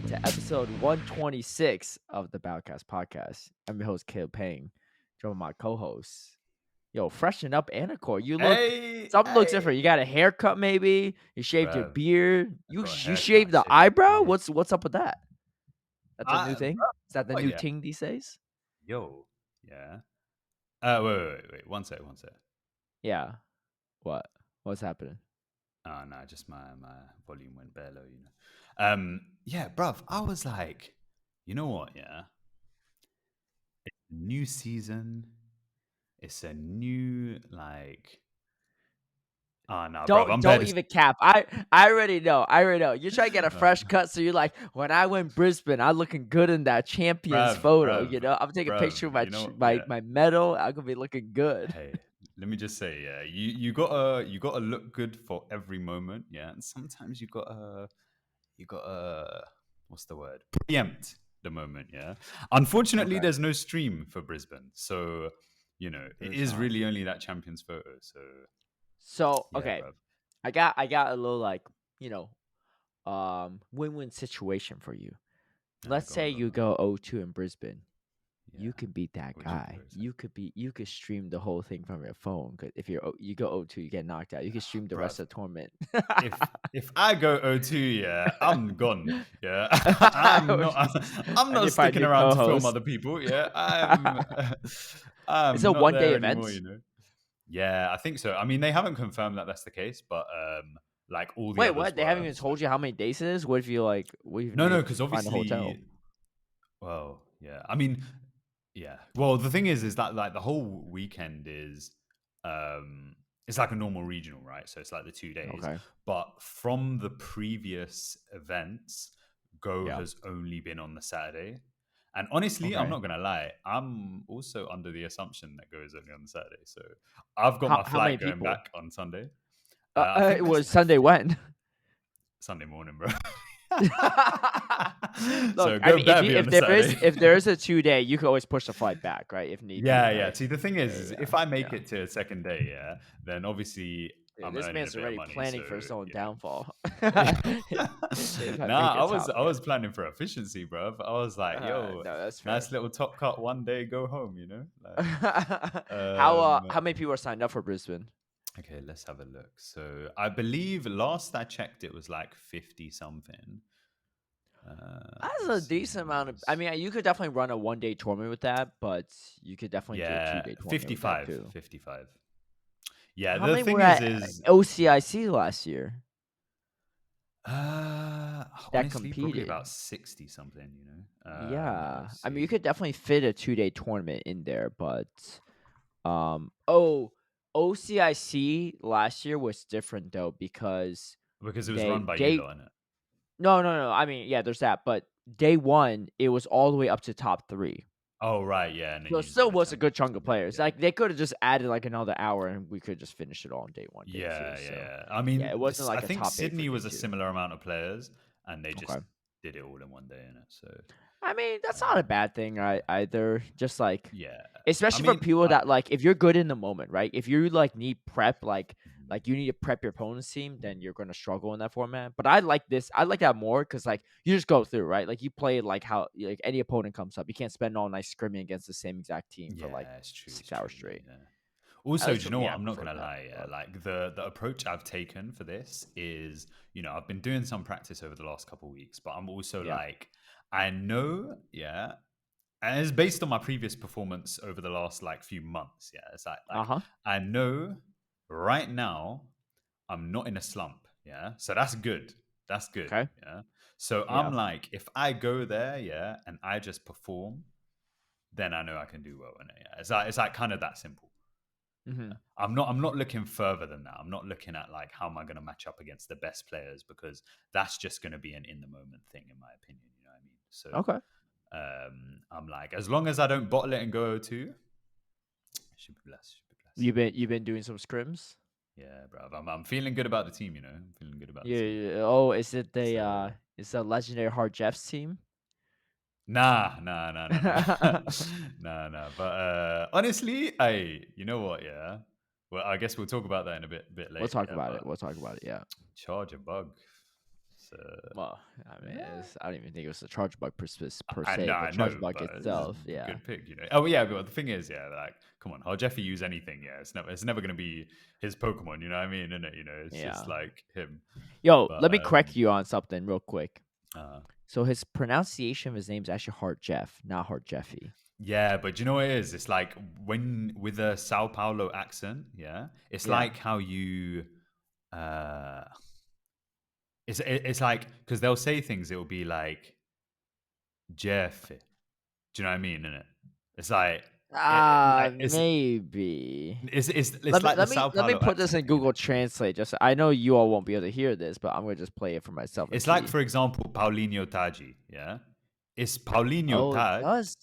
everyone, to episode 126 of the Battlecast podcast. I'm your host, Peng, joined by my co-host. Yo, freshen up, Anicor. You look, something looks different. You got a haircut, maybe. You shaved your Bruv, beard. I You got a you shaved haircut, the shaved my eyebrow. beard. What's up with that? That's a new thing. Is that the Oh new yeah, thing these days? yo, yeah. Wait. One sec. Yeah. What? What's happening? Oh no, just my volume went bare low, yeah, bruv. I was like, you know what? Yeah, it's a new season. It's a new like. Oh no, bruv. I'm Don't better. even cap. I already know. You're trying to get a fresh cut, so you're like, when I win Brisbane, I'm looking good in that champions photo. I'm taking a picture of my You know, my medal. I'm gonna be looking good. Hey, let me just say, yeah, you gotta look good for every moment, yeah. And sometimes you gotta what's the word? Preempt the moment, yeah. Unfortunately, Okay. there's no stream for Brisbane, so it There's is not. really only that champions photo. So Yeah, okay, bro. I got a little like win-win situation for you. Let's Go say on, go on, you go on. go 0-2 in Brisbane. Yeah, You could beat that which would be guy. very sad. You could stream the whole thing from your phone. 'Cause if you go 0-2, you get knocked out. You can stream the rest Bruv, of the tournament. if I go O2, yeah, I'm gone. Yeah, I'm I need not to find a sticking new around to film co-host. other people. Yeah, I'm It's a not one-day there event. anymore. Yeah, I think so. I mean, they haven't confirmed that that's the case, but like all the Wait, others what? They haven't were. even So told you how many days it is? What if you like? What if you no, need no, to because find a hotel? obviously, well, yeah. I mean, yeah. Well, the thing is that like the whole weekend is, it's like a normal regional, right? So it's like the 2 days. Okay. But from the previous events, Go Yeah. has only been on the Saturday. And honestly, I'm Okay. not gonna lie. I'm also under the assumption that Go is only on the Saturday. So I've got my How many flight going people? back on Sunday. I think It there's was like Sunday when? Sunday morning, bro. Look, So I Go mean, if better you be on the Saturday. if there is a 2 day, you can always push the flight back, right? If need be, Yeah. right? See, the thing is Yeah. if I make Yeah. it to a second day, yeah, then obviously Yeah, I'm this earning a man's bit of already money. So planning for his own downfall. yeah. If I Nah, make I it was top I 10. was planning for efficiency, bro. I was like, yo, No, that's fair. nice little top cut one day, go home, Like, How many people are signed up for Brisbane? okay, let's have a look. So I believe last I checked, it was like 50 something. That's a Let's see. decent amount of. I mean, you could definitely run a 1 day tournament with that, but you could definitely do a Yeah, 2 day tournament with that 55, too. 55. Yeah, How the many were thing at is OCIC last year that honestly, probably competed? about 60 something, Yeah, Let's I mean, you see. could definitely fit a 2 day tournament in there, but OCIC last year was different though because Because it was run by you they lot, innit? no. I mean, yeah, there's that, but day one it was all the way up to top 3. Oh, right, yeah, and then So it you did still the was a good chunk championships of on day, players. yeah. Like they could have just added like another hour, and we could just finish it all on day one, day two. Yeah, So yeah. I yeah, it mean, wasn't I like a think top 8 for Sydney day was a 2. similar amount of players, and they just Okay. did it all in one day, innit? So, I mean, that's not a bad thing, either. Just like, yeah. I especially for mean, people that like, if you're good in the moment, right? If you like need prep, like you need to prep your opponent's team, then you're gonna struggle in that format. But I like this. I like that more because like you just go through, right? Like you play it like how like any opponent comes up. You can't spend all night scrimming against the same exact team for like yeah, it's true, 6 hours straight. yeah. At Also, least do for you know me, what? I I'm not prefer gonna that. lie. Yeah, But like the approach I've taken for this is, I've been doing some practice over the last couple of weeks, but I'm also yeah, like, I know, yeah, and it's based on my previous performance over the last like few months. Yeah, it's like huh. I know right now I'm not in a slump. Yeah, so that's good. That's good. Okay. Yeah. So Yeah. I'm like, if I go there, yeah, and I just perform, then I know I can do well in it. Yeah, it's like kind of that simple. Mm-hmm. I'm not looking further than that. I'm not looking at like how am I going to match up against the best players because that's just going to be an in the moment thing in my opinion. You know what I mean? So Okay. I'm like, as long as I don't bottle it and go O2, should be blessed. Should be blessed. You've been doing some scrims. Yeah, bro. I'm feeling good about the team. I'm feeling good about the team. Yeah. Oh, is it So is the legendary Hard Jeff's team? nah. Nah. But honestly, you know what? Yeah. Well, I guess we'll talk about that in a bit We'll later. talk Yeah, about it. but We'll talk about it. Yeah. charge a bug. So Well, I mean, yeah. I don't even think it was a charge bug per I se, know, but I charge know, bug but this is itself, a yeah, good pick, you know. Oh yeah, but the thing is, yeah, like, come on, how Jeffy use anything? Yeah, it's never gonna be his Pokemon. You know what I mean? Isn't it? You know, it's just yeah. like him. Yo, But let me correct you on something real quick. uh, So his pronunciation of his name is actually Hard Jeff, not Hard Jeffy. yeah, but you know what it is? It's like when with a Sao Paulo accent, yeah, it's Yeah. like how you uh it's like because they'll say things, it'll be like Jeff. Do you know what I mean? In it, it's like like Maybe. it's like the Sao Let me Paulo put this accent in thing, Google innit? Translate. Just I know you all won't be able to hear this, but I'm gonna just play it for myself and It's like, see. for example, Paulinho Taji. Yeah, it's Paulinho Oh, Taj,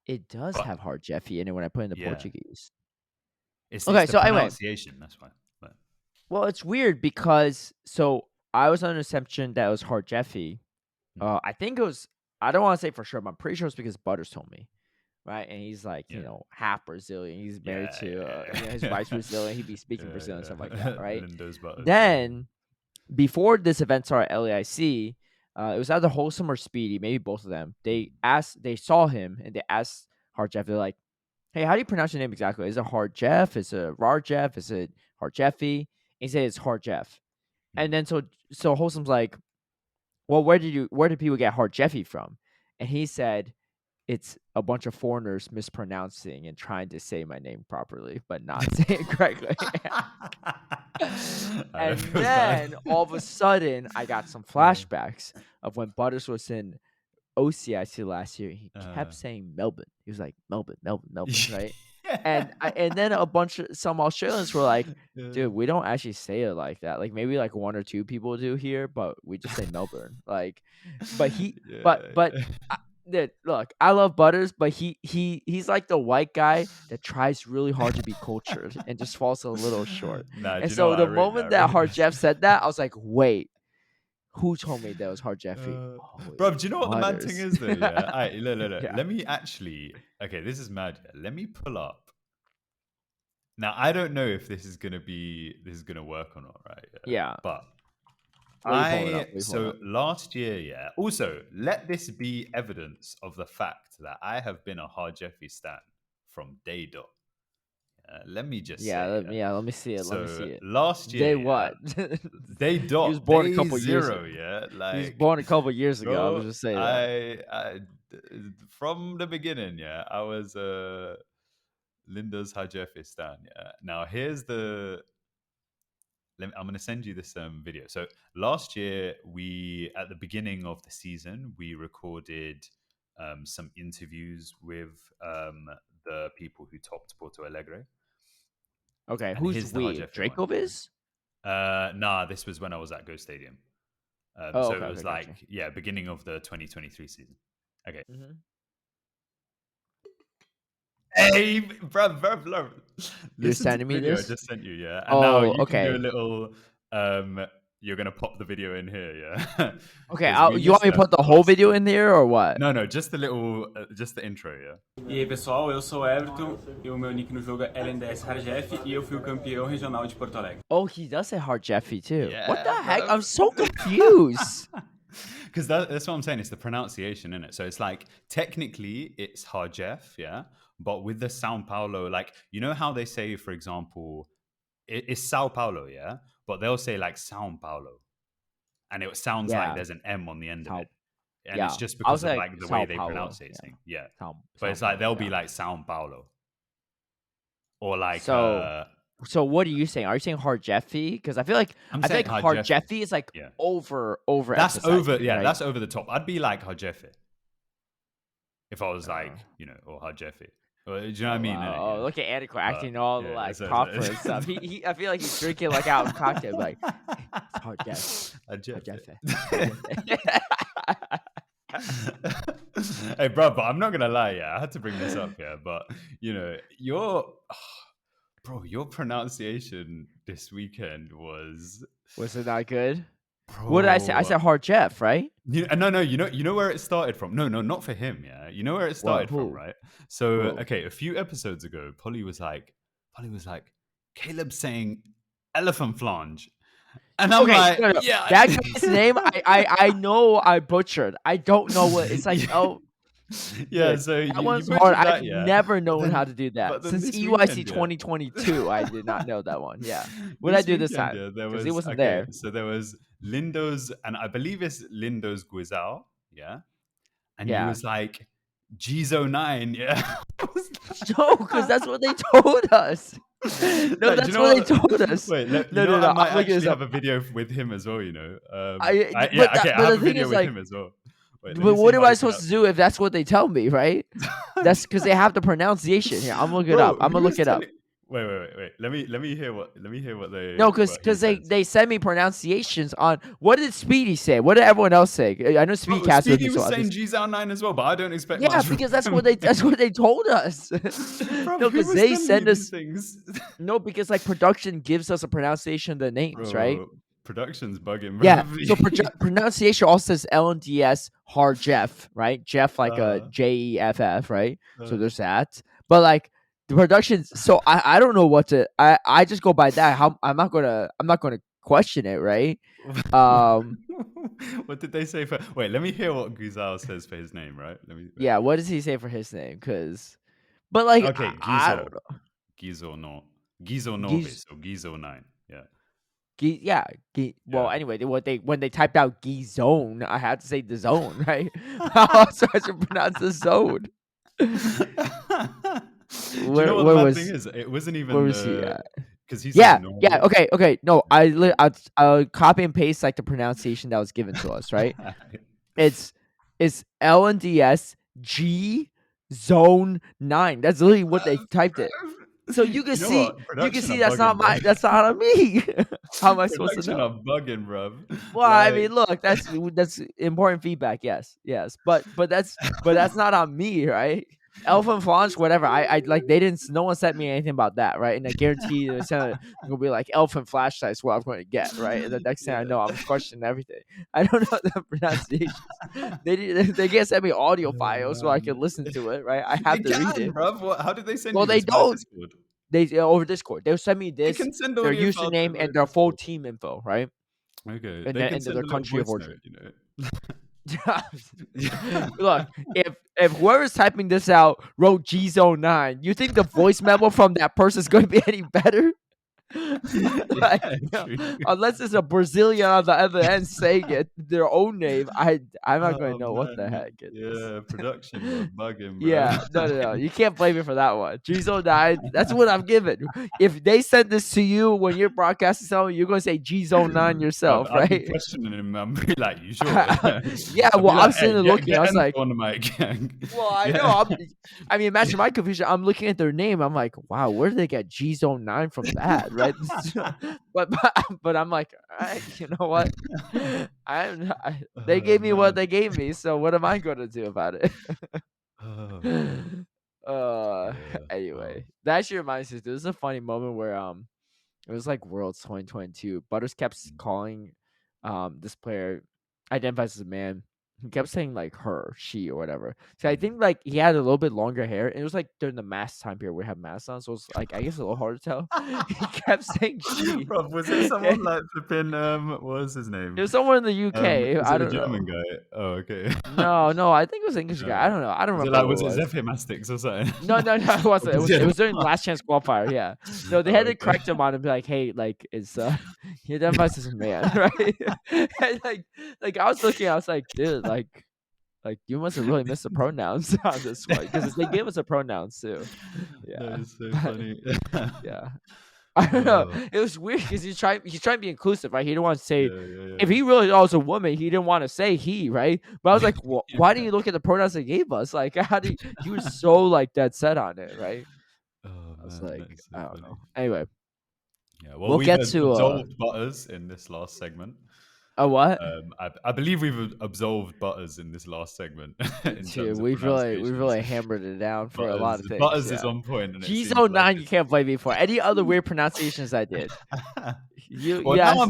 it does but have Hard Jeffy in it when I put in the yeah, Portuguese. it's Okay, the so anyway, pronunciation. That's why. But, well, it's weird because I was under the assumption that it was Hard Jeffy. mm, I think it was. I don't want to say for sure, but I'm pretty sure it's because Butters told me. Right, and he's like, yeah, half Brazilian. He's married yeah, to, his yeah, wife's Brazilian. He'd be speaking yeah, Brazilian and stuff like that, yeah. right? Lindo's butters. Yeah. Then before this event started at LAIC, it was either Wholesome or Speedy, maybe both of them. They saw him and they asked Hard Jeff. They're like, "Hey, how do you pronounce your name exactly? Is it Hard Jeff? Is it Rar Jeff? Is it Hard Jeffy?" And he said it's Hard Jeff. Mm. And then so Wholesome's like, "Well, where did people get Hard Jeffy from?" And he said, it's a bunch of foreigners mispronouncing and trying to say my name properly, but not saying it correctly. That And feels bad. then all of a sudden, I got some Uh, flashbacks of when Butters was in OCIC last year. He uh, kept saying Melbourne. He was like Melbourne, Melbourne, Melbourne, right? yeah. And then a bunch of some Australians were like, Yeah. dude, we don't actually say it like that. Like maybe like one or two people do here, but we just say Melbourne. Like, but he, but Yeah. Dude, look, I love Butters, but he's like the white guy that tries really hard to be cultured and just falls a little short. Nah, do And you know so what? I the rate that. moment I that rate Hard Jeff that. said that, I was like, wait, who told me that was Hard Jeffy? Oh, it Bro, was do you know what the mad thing Butters. is though? Yeah. All right, look, look, look. Yeah. Let me actually. Okay, this is mad. Yeah. Let me pull up. Now I don't know if this is gonna work or not, right? Yeah. Yeah. But What are you pulling up? What are you pulling so up? last year, yeah. Also, let this be evidence of the fact that I have been a hard Jeffy stan from day dot. Let me just say, yeah. Let me see it. Let me So see it. last Day year, yeah, what? day He was dot, born a day couple years zero, ago. yeah. He was Like, born a couple years ago. I was bro, just saying that. from the beginning, yeah, I was Linda's Hajefistan, yeah. Now here's the I'm going to send you this video. So last year, we at the beginning of the season, we recorded some interviews with the people who topped Porto Alegre, Okay, and who's here's the we? Hajefe one. Yeah. Dracoviz? Nah, this was when I was at Go Stadium. Oh, So okay, it okay, was gotcha. like, yeah, beginning of the 2023 season. Okay. Mm-hmm. Hey, bro. You're Listen to sending the me video I this? just sent you, yeah? And now Oh, you can do a okay. little, you're going to pop the video in here, yeah? Okay, Because we you want missed me to that put the whole last video year. in there or what? No, just the little, just the intro, yeah? E aí pessoal, eu sou o Everton e o meu nick no jogo é LNDS Harjef e eu fui o campeão regional de Porto Alegre. Oh, he does say Hard Jeffy too. What the Yeah, heck? bro. I'm so confused. Because that's what I'm saying. It's the pronunciation, in it. So it's like technically it's Harjef, yeah. But with the Sao Paulo, like you know how they say, for example, it's Sao Paulo, yeah. But they'll say like Sao Paulo, and it sounds like Yeah, there's an M on the end of Sao. it, and it's Yeah, just I because was of like like the way Sao they Paulo. pronounce it. Yeah, Yeah. But Sao it's like Paulo. they'll be Yeah. like Sao Paulo or like So, so what are you saying? Are you saying Hard Jeffy? Because I'm I feel saying like Hard Harjef. Jeffy is like Yeah. over That's over. emphasizing, Yeah, right? that's over the top. I'd be like Hajefe if I was Uh, like, or Hajefe. Do you know what I Oh mean? wow! Innit? Oh, look at Anicor But acting all yeah, like so, proper and stuff. I feel like he's drinking like out of cocktail. Like it's hard Jeff, hard Jeff, Hajefe. hard Hey, bro, but I'm not gonna lie. Yeah, I had to bring this up. Yeah, but your your pronunciation this weekend was, Was it not good? What did I say? I bro. said hard Jeff, right? No. You know where it started from. No, not for him. Yeah, you know where it What? started from, Who? right? So, Who? okay, a few episodes ago, Polly was like, Caleb saying elephant flange, And I'm Okay, like, no. yeah. That guy's name, I know I butchered. I don't know what it's like. Yeah. Oh, Yeah, dude, so that you one's hard. butchered that, I've yeah. never known how to do But that then since this EYC weekend, yeah. 2022. I did not know that one. Yeah, what did I do this weekend, time? yeah, there Because was he wasn't okay. there. So there was Lindo's, and I believe it's Lindo's Guizao, yeah. And you Yeah, was like Gizo9, yeah. no, because that's what they told us. No, Like, do you that's know what they what? told us. Wait, No, no, I no. might I'm looking this actually up. have a video with him as well. You know, But yeah, okay, I but have the a thing video is, with like, him as well. Wait, let me but see what how am I he supposed to pronounced do if that's what they tell me, right? That's because they have the pronunciation here. I'm looking it up. Bro, I'm who gonna look was it up. telling? Wait. Let me hear what No, what he because says. they send me pronunciations on what did Speedy say? What did everyone else say? I know Speedy Bro, cast with me, Speedy so was at saying least Gzao9 as well, but I don't expect yeah, much because from him. that's what they told us. Bro, No, who because was they telling you send these us things? no, because like production gives us a pronunciation of the names, right? Bro, production's bugging, Yeah. bro. So pronunciation also says LNDS hard Jeff, right? Jeff like a uh, JEFF, right? So uh, there's that. But like the production, so I don't know what to I just go by that. How I'm not gonna question it, right? Um what did they say for? Wait, let me hear what Guzal says for his name. Right? Let me. Wait. yeah, what does he say for his name? Cause but like Okay, I don't Gizo, Gizo no, Gizo know. Nove, so Gizo 9. Yeah, Yeah. Well, yeah. anyway, when they typed out zone, I had to say the zone, right? How else I should pronounce the zone? Do you know what the Where mad thing was is? It wasn't where even was he the at? because he says Yeah, Nove. yeah. Okay. No, I copy and paste like the pronunciation that was given to us, right? It's LNDS G zone 9. That's literally what they typed it. So you can You know see, what? Production are that's bugging, not bro. that's not on me. How am I supposed to Production know? are bugging, bro. Well, I mean, look, that's important feedback. Yes, but that's not on me, right? Elephant Flange, whatever. I like they didn't. No one sent me anything about that, right? And I guarantee they sent it gonna be like elephant flashlight is what I'm going to get, right? And the next thing I know, I'm questioning everything. I don't know the pronunciations. They can't send me audio files so I can listen to it, right? I They have to read can, it. bro. How did they send Well, you they this via don't. Discord? They over Discord. They'll send me They this, can send their audio files username via and their full Discord. team info, right? Okay, And they then can and send their a little country of voice origin. note, you know. Look, if whoever's typing this out wrote G09, you think the voice memo from that person is going to be any better? Like, Yeah, no, true. unless it's a Brazilian on the other end saying it their own name, I'm not going Oh to know what the man, heck it is. yeah, production were bugging, bro. Yeah, no. You can't blame me for that one. G09, that's what I'm given. If they send this to you when you're broadcasting something, you're gonna say G09 Bruv, yourself, I'd be right? questioning him. I'd be like, "You sure?" Yeah, I'd be well, I'm like, sitting "Hey, there looking. I get was like, Enzo on the mic." well, I know. Yeah. I mean, imagine my confusion. I'm looking at their name. I'm like, wow, where did they get G Zone 9 from that? Right? but I'm like, all right, you know what? They Oh gave me what man. they gave me. So what am I going to do about it? Oh man. uh, Yeah. Wow. anyway, that actually reminds me. There was a funny moment where it was like Worlds 2022. Butters kept calling this player identifies as a man. He kept saying like her, she, or whatever. So I think like he had a little bit longer hair. And it was like during the mask time period we had masks on, so it's like I guess a little hard to tell. He kept saying she. Bro, was it someone like flipping? What was his name? It was somewhere in the UK. Was I it a don't German know. guy? Oh, okay. No, I think it was an English guy. I don't know. I don't Was it remember like who was it it was. Zephyr or something? No, it wasn't. It was during the last chance qualifier. Yeah. No, they Oh, had to okay. correct him on and be like, "Hey, like, it's he identifies as a man, right?" And like I was looking, I was like, "Dude, like you must have really missed the pronouns on this one because they gave us the pronouns too." That Yeah, is so but funny. yeah, I don't know. Oh, It was weird because he's trying to be inclusive, right? He didn't want to say yeah. if he really thought it was a woman, he didn't want to say he, right? But I was like, well, why didn't you look at the pronouns they gave us? Like, how do he was so like dead set on it, right? Oh I was man, like, that is so I don't funny. know. Anyway, Yeah, well, we'll we've get to absolved Butters in this last segment. a what? I believe we've absolved Butters in this last segment in Dude, terms of we've pronunciations. really hammered it down for a lot of things. Butters is Yeah, on point, and it seems like G09, you can't blame me for any other weird pronunciations I did. You well, now yes,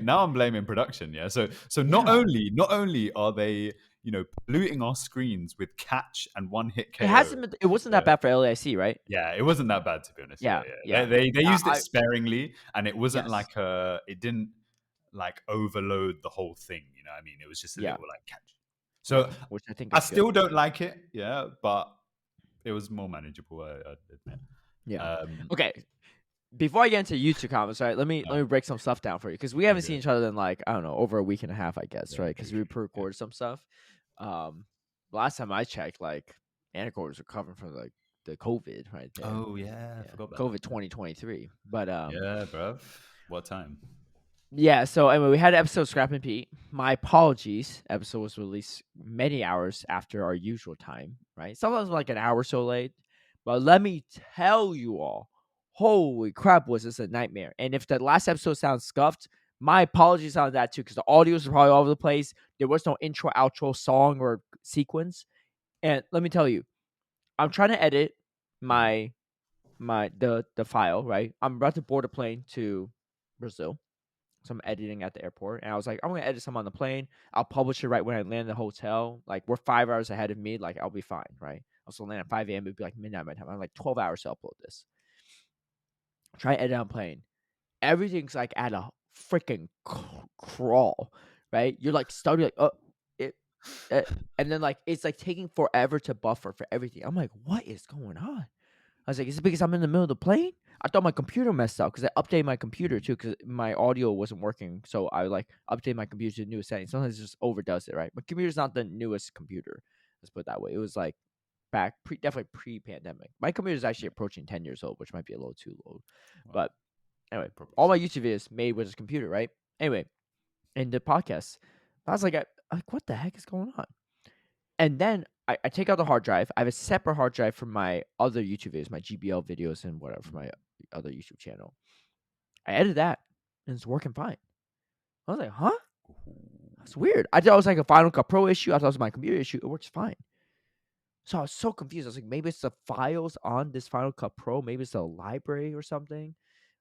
I'm blaming production. Yeah, so not yeah. only are they polluting our screens with catch and one hit KO. It wasn't that bad for LAIC, right? Yeah, it wasn't that bad to be honest. Yeah. Yeah. They used it I sparingly, and it wasn't yes. like it didn't like overload the whole thing. You know what I mean? It was just a Yeah. little like catch. So which I think I is still good. don't like it. Yeah, but it was more manageable. I admit. Yeah. Okay. Before I get into YouTube comments, right? Let me break some stuff down for you because we haven't seen each other in like, I don't know, over a week and a half, I guess, right? Because we pre-recorded some stuff. Last time I checked, like Anicor was recovering from like the COVID right there. Oh yeah, I forgot about COVID 2023. But yeah, bruv. What time? yeah, so anyway, we had episode Scrap and Pete. My apologies. Episode was released many hours after our usual time, right? Sometimes like an hour or so late. But let me tell you all, holy crap, was this a nightmare. And if the last episode sounds scuffed, my apologies on that too, because the audio was probably all over the place. There was no intro, outro, song, or sequence. And let me tell you, I'm trying to edit the file, right? I'm about to board a plane to Brazil. So I'm editing at the airport, and I was like, I'm gonna edit some on the plane. I'll publish it right when I land the hotel. Like we're 5 hours ahead of me. Like I'll be fine, right? I'll still land at 5 a.m. It'd be like midnight my time. I'm like 12 hours to upload this. Try to edit on plane. Everything's like at a freaking crawl, right? You're like starting like and then like it's like taking forever to buffer for everything. I'm like, what is going on? I was like, is it because I'm in the middle of the plane? I thought my computer messed up because I updated my computer too because my audio wasn't working. So I like update my computer to the newest settings. Sometimes it just overdoes it, right? My computer's not the newest computer. Let's put it that way. It was like definitely pre-pandemic. My computer is actually approaching 10 years old, which might be a little too old. Wow. But anyway, all my YouTube videos made with this computer, right? Anyway, in the podcast, I was like, what the heck is going on? And then I take out the hard drive. I have a separate hard drive for my other YouTube videos, my GBL videos and whatever for my other YouTube channel. I edited that, and it's working fine. I was like, huh? That's weird. I thought it was like a Final Cut Pro issue. I thought it was my computer issue. It works fine. So I was so confused. I was like, maybe it's the files on this Final Cut Pro. Maybe it's the library or something.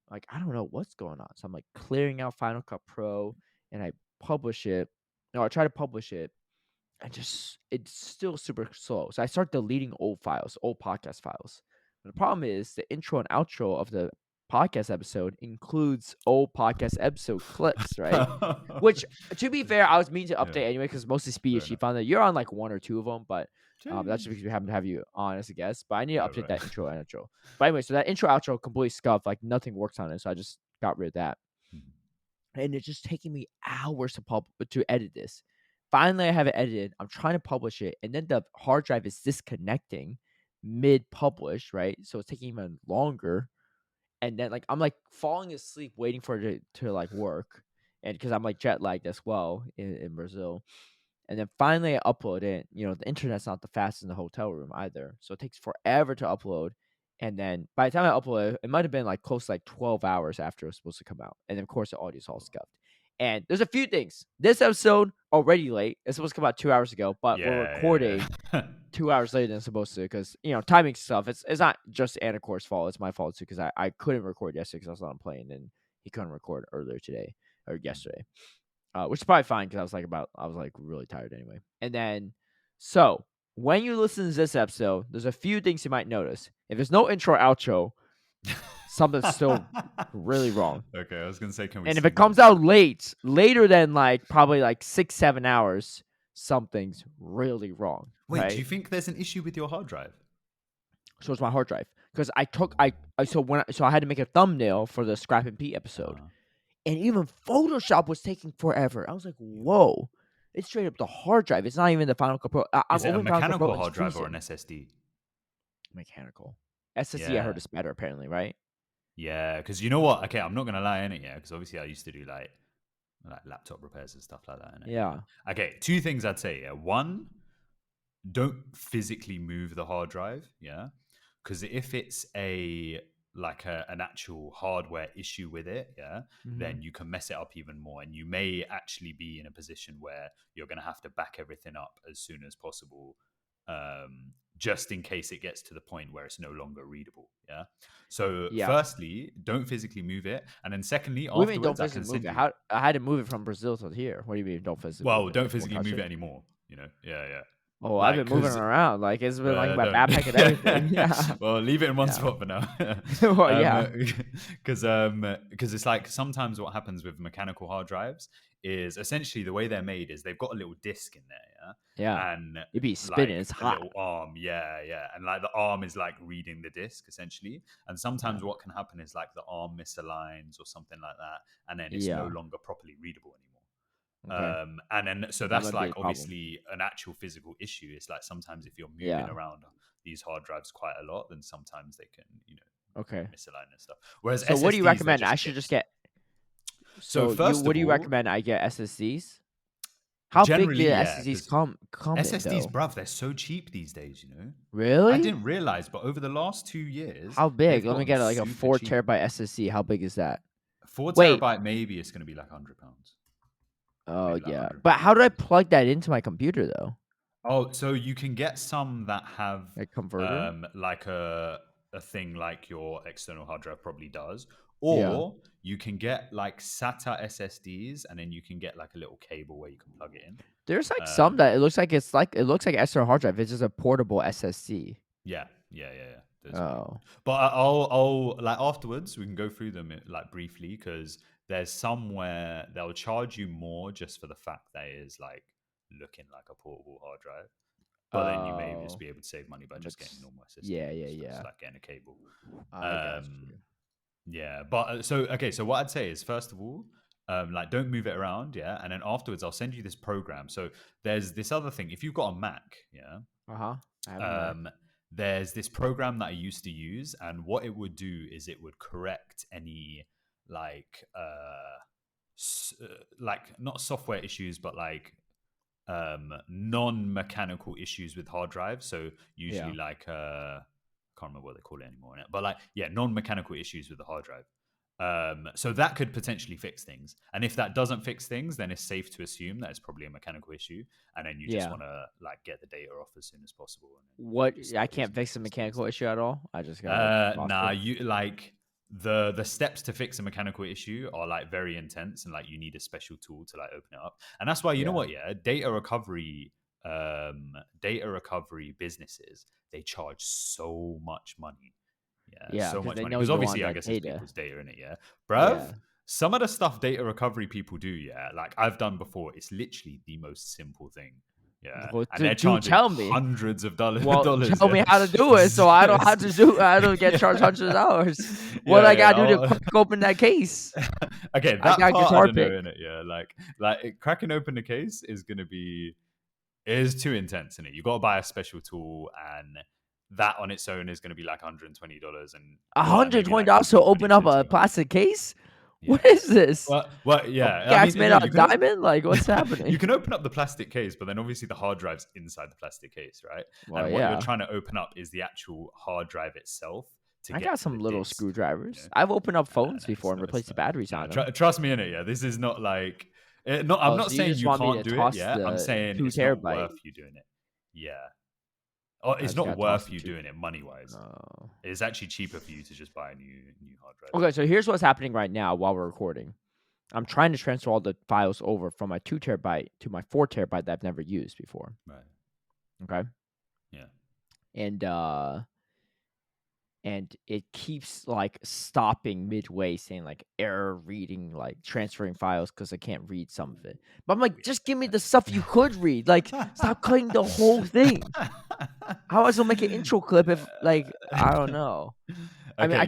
Like, I don't know what's going on. So I'm like clearing out Final Cut Pro, and I publish it. No, I try to publish it. And just it's still super slow. So I start deleting old files, old podcast files. And the problem is the intro and outro of the podcast episode includes old podcast episode clips, right? Which, to be fair, I was meaning to update anyway because mostly Speedy, she found that you're on like one or two of them, but that's just because we happen to have you on as a guest. But I need to update that intro and outro. But anyway, so that intro outro completely scuffed, like nothing works on it. So I just got rid of that. And it's just taking me hours to edit this. Finally, I have it edited. I'm trying to publish it, and then the hard drive is disconnecting mid-publish, right? So it's taking even longer. And then, like, I'm like falling asleep waiting for it to like work, and because I'm like jet lagged as well in Brazil. And then finally, I upload it. You know, the internet's not the fastest in the hotel room either, so it takes forever to upload. And then by the time I upload it, it might have been like close to like 12 hours after it was supposed to come out. And then, of course, the audio's all scuffed. And there's a few things. This episode already late. It's supposed to come out 2 hours ago, but we're recording 2 hours later than it's supposed to because, you know, timing stuff. It's not just Anicor's fault. It's my fault too because I couldn't record yesterday because I was on a plane and he couldn't record earlier today or yesterday, which is probably fine because I was really tired anyway. And then, so when you listen to this episode, there's a few things you might notice. If there's no intro outro, something's still really wrong. Okay, I was gonna say, can we? And if it comes out later than like probably like 6-7 hours, something's really wrong. Wait, right? Do you think there's an issue with your hard drive? So it's my hard drive because I had to make a thumbnail for the Scrap and Pete episode, and even Photoshop was taking forever. I was like, whoa. It's straight up the hard drive. It's not even the Final Cut Pro. Is it a mechanical hard drive or an SSD? Mechanical. SSD, I heard is better, apparently, right? Yeah, because you know what? Okay, I'm not going to lie in it, because obviously I used to do like laptop repairs and stuff like that. Innit? Yeah. Okay, two things I'd say. Yeah. One, don't physically move the hard drive, because if it's an actual hardware issue with it, then you can mess it up even more, and you may actually be in a position where you're going to have to back everything up as soon as possible, just in case it gets to the point where it's no longer readable. So firstly, don't physically move it, and then secondly, what do you mean don't physically move it? I had to move it from Brazil to here. What do you mean don't physically? Well, don't physically move it anymore. Yeah. Oh, I've been moving 'cause around. Like it's been like my don't. backpack and everything. Yeah. Well, leave it in one Yeah. spot for now. Well, yeah. Because it's like sometimes what happens with mechanical hard drives is essentially the way they're made is they've got a little disc in there, Yeah. and It'd be spinning. like It's a hot. little arm, and like the arm is like reading the disc essentially. And sometimes Yeah. what can happen is like the arm misaligns or something like that, and then it's no Yeah. longer properly readable anymore. Okay. And then so That that's might be a like problem. obviously an actual physical issue. It's like sometimes if you're moving Yeah. around these hard drives quite a lot, then sometimes they can Okay. misalign and stuff. Whereas So SSDs, what do you they're recommend? I should chips. just get. So So first what of do you all, recommend? I get SSDs. How big generally, do yeah, SSDs 'cause come in SSDs, though? bruv, they're so cheap these days. Really? I didn't realize, but over the last 2 years, How big? they've Let me gotten get like a super 4 cheap. terabyte SSD. How big is that? 4 Wait. terabyte, maybe it's going to be like £100. Oh Maybe like yeah. 100 But how pounds. do I plug that into my computer though? Oh, so you can get some that have Like converter? like a thing like your external hard drive probably does, Yeah. or you can get like SATA SSDs, and then you can get like a little cable where you can plug it in. There's like some that it looks like external hard drive. It's just a portable SSD. Yeah. There's Oh. But I'll like afterwards we can go through them like briefly, because there's somewhere they'll charge you more just for the fact that it is like looking like a portable hard drive. But then you may just be able to save money by just getting normal SSD. Yeah. It's like getting a cable. I got you. Yeah, but so what I'd say is, first of all, like don't move it around, and then afterwards I'll send you this program. So there's this other thing. If you've got a Mac, I have a Mac. there's this program that I used to use, and what it would do is it would correct any like like not software issues, but like non-mechanical issues with hard drives. So usually like can't remember what they call it anymore, but like non-mechanical issues with the hard drive. So that could potentially fix things, and if that doesn't fix things, then it's safe to assume that it's probably a mechanical issue, and then you just want to like get the data off as soon as possible. What I can't fix a mechanical issue at all. I just got you like the steps to fix a mechanical issue are like very intense, and like you need a special tool to like open it up, and that's why you know what, data recovery businesses, they charge so much money. So much money, because obviously I guess it's people's data in it, bruv. Some of the stuff data recovery people do, like I've done before, it's literally the most simple thing. Well, and they're charging hundreds of dollars. Tell me how to do it, so I don't have to do. I don't get charged hundreds of dollars. What I gotta do to crack open that case? Okay, that part I don't know, innit? Like cracking open the case is gonna be too intense, innit? You got to buy a special tool, and that on its own is going to be like $120, and $120 to open up a plastic case. What is this? Well, yeah. Gas made out of diamond? Like, what's happening? You can open up the plastic case, but then obviously the hard drive's inside the plastic case, right? Well, and what you're trying to open up is the actual hard drive itself. I got some little screwdrivers. I've opened up phones before and replaced the batteries on them. Trust me in it, yeah. This is not like... I'm not saying you can't do it, I'm saying it's not worth you doing it. Yeah. Oh, it's not worth you doing it money-wise. No. It's actually cheaper for you to just buy a new hard drive. Okay, so here's what's happening right now while we're recording. I'm trying to transfer all the files over from my 2 terabyte to my 4 terabyte that I've never used before. Right. Okay. Yeah. And it keeps like stopping midway, saying like error reading, like transferring files because I can't read some of it. But I'm like, just give me the stuff you could read. Like, stop cutting the whole thing. How else will make an intro clip if, like, I don't know. I mean, I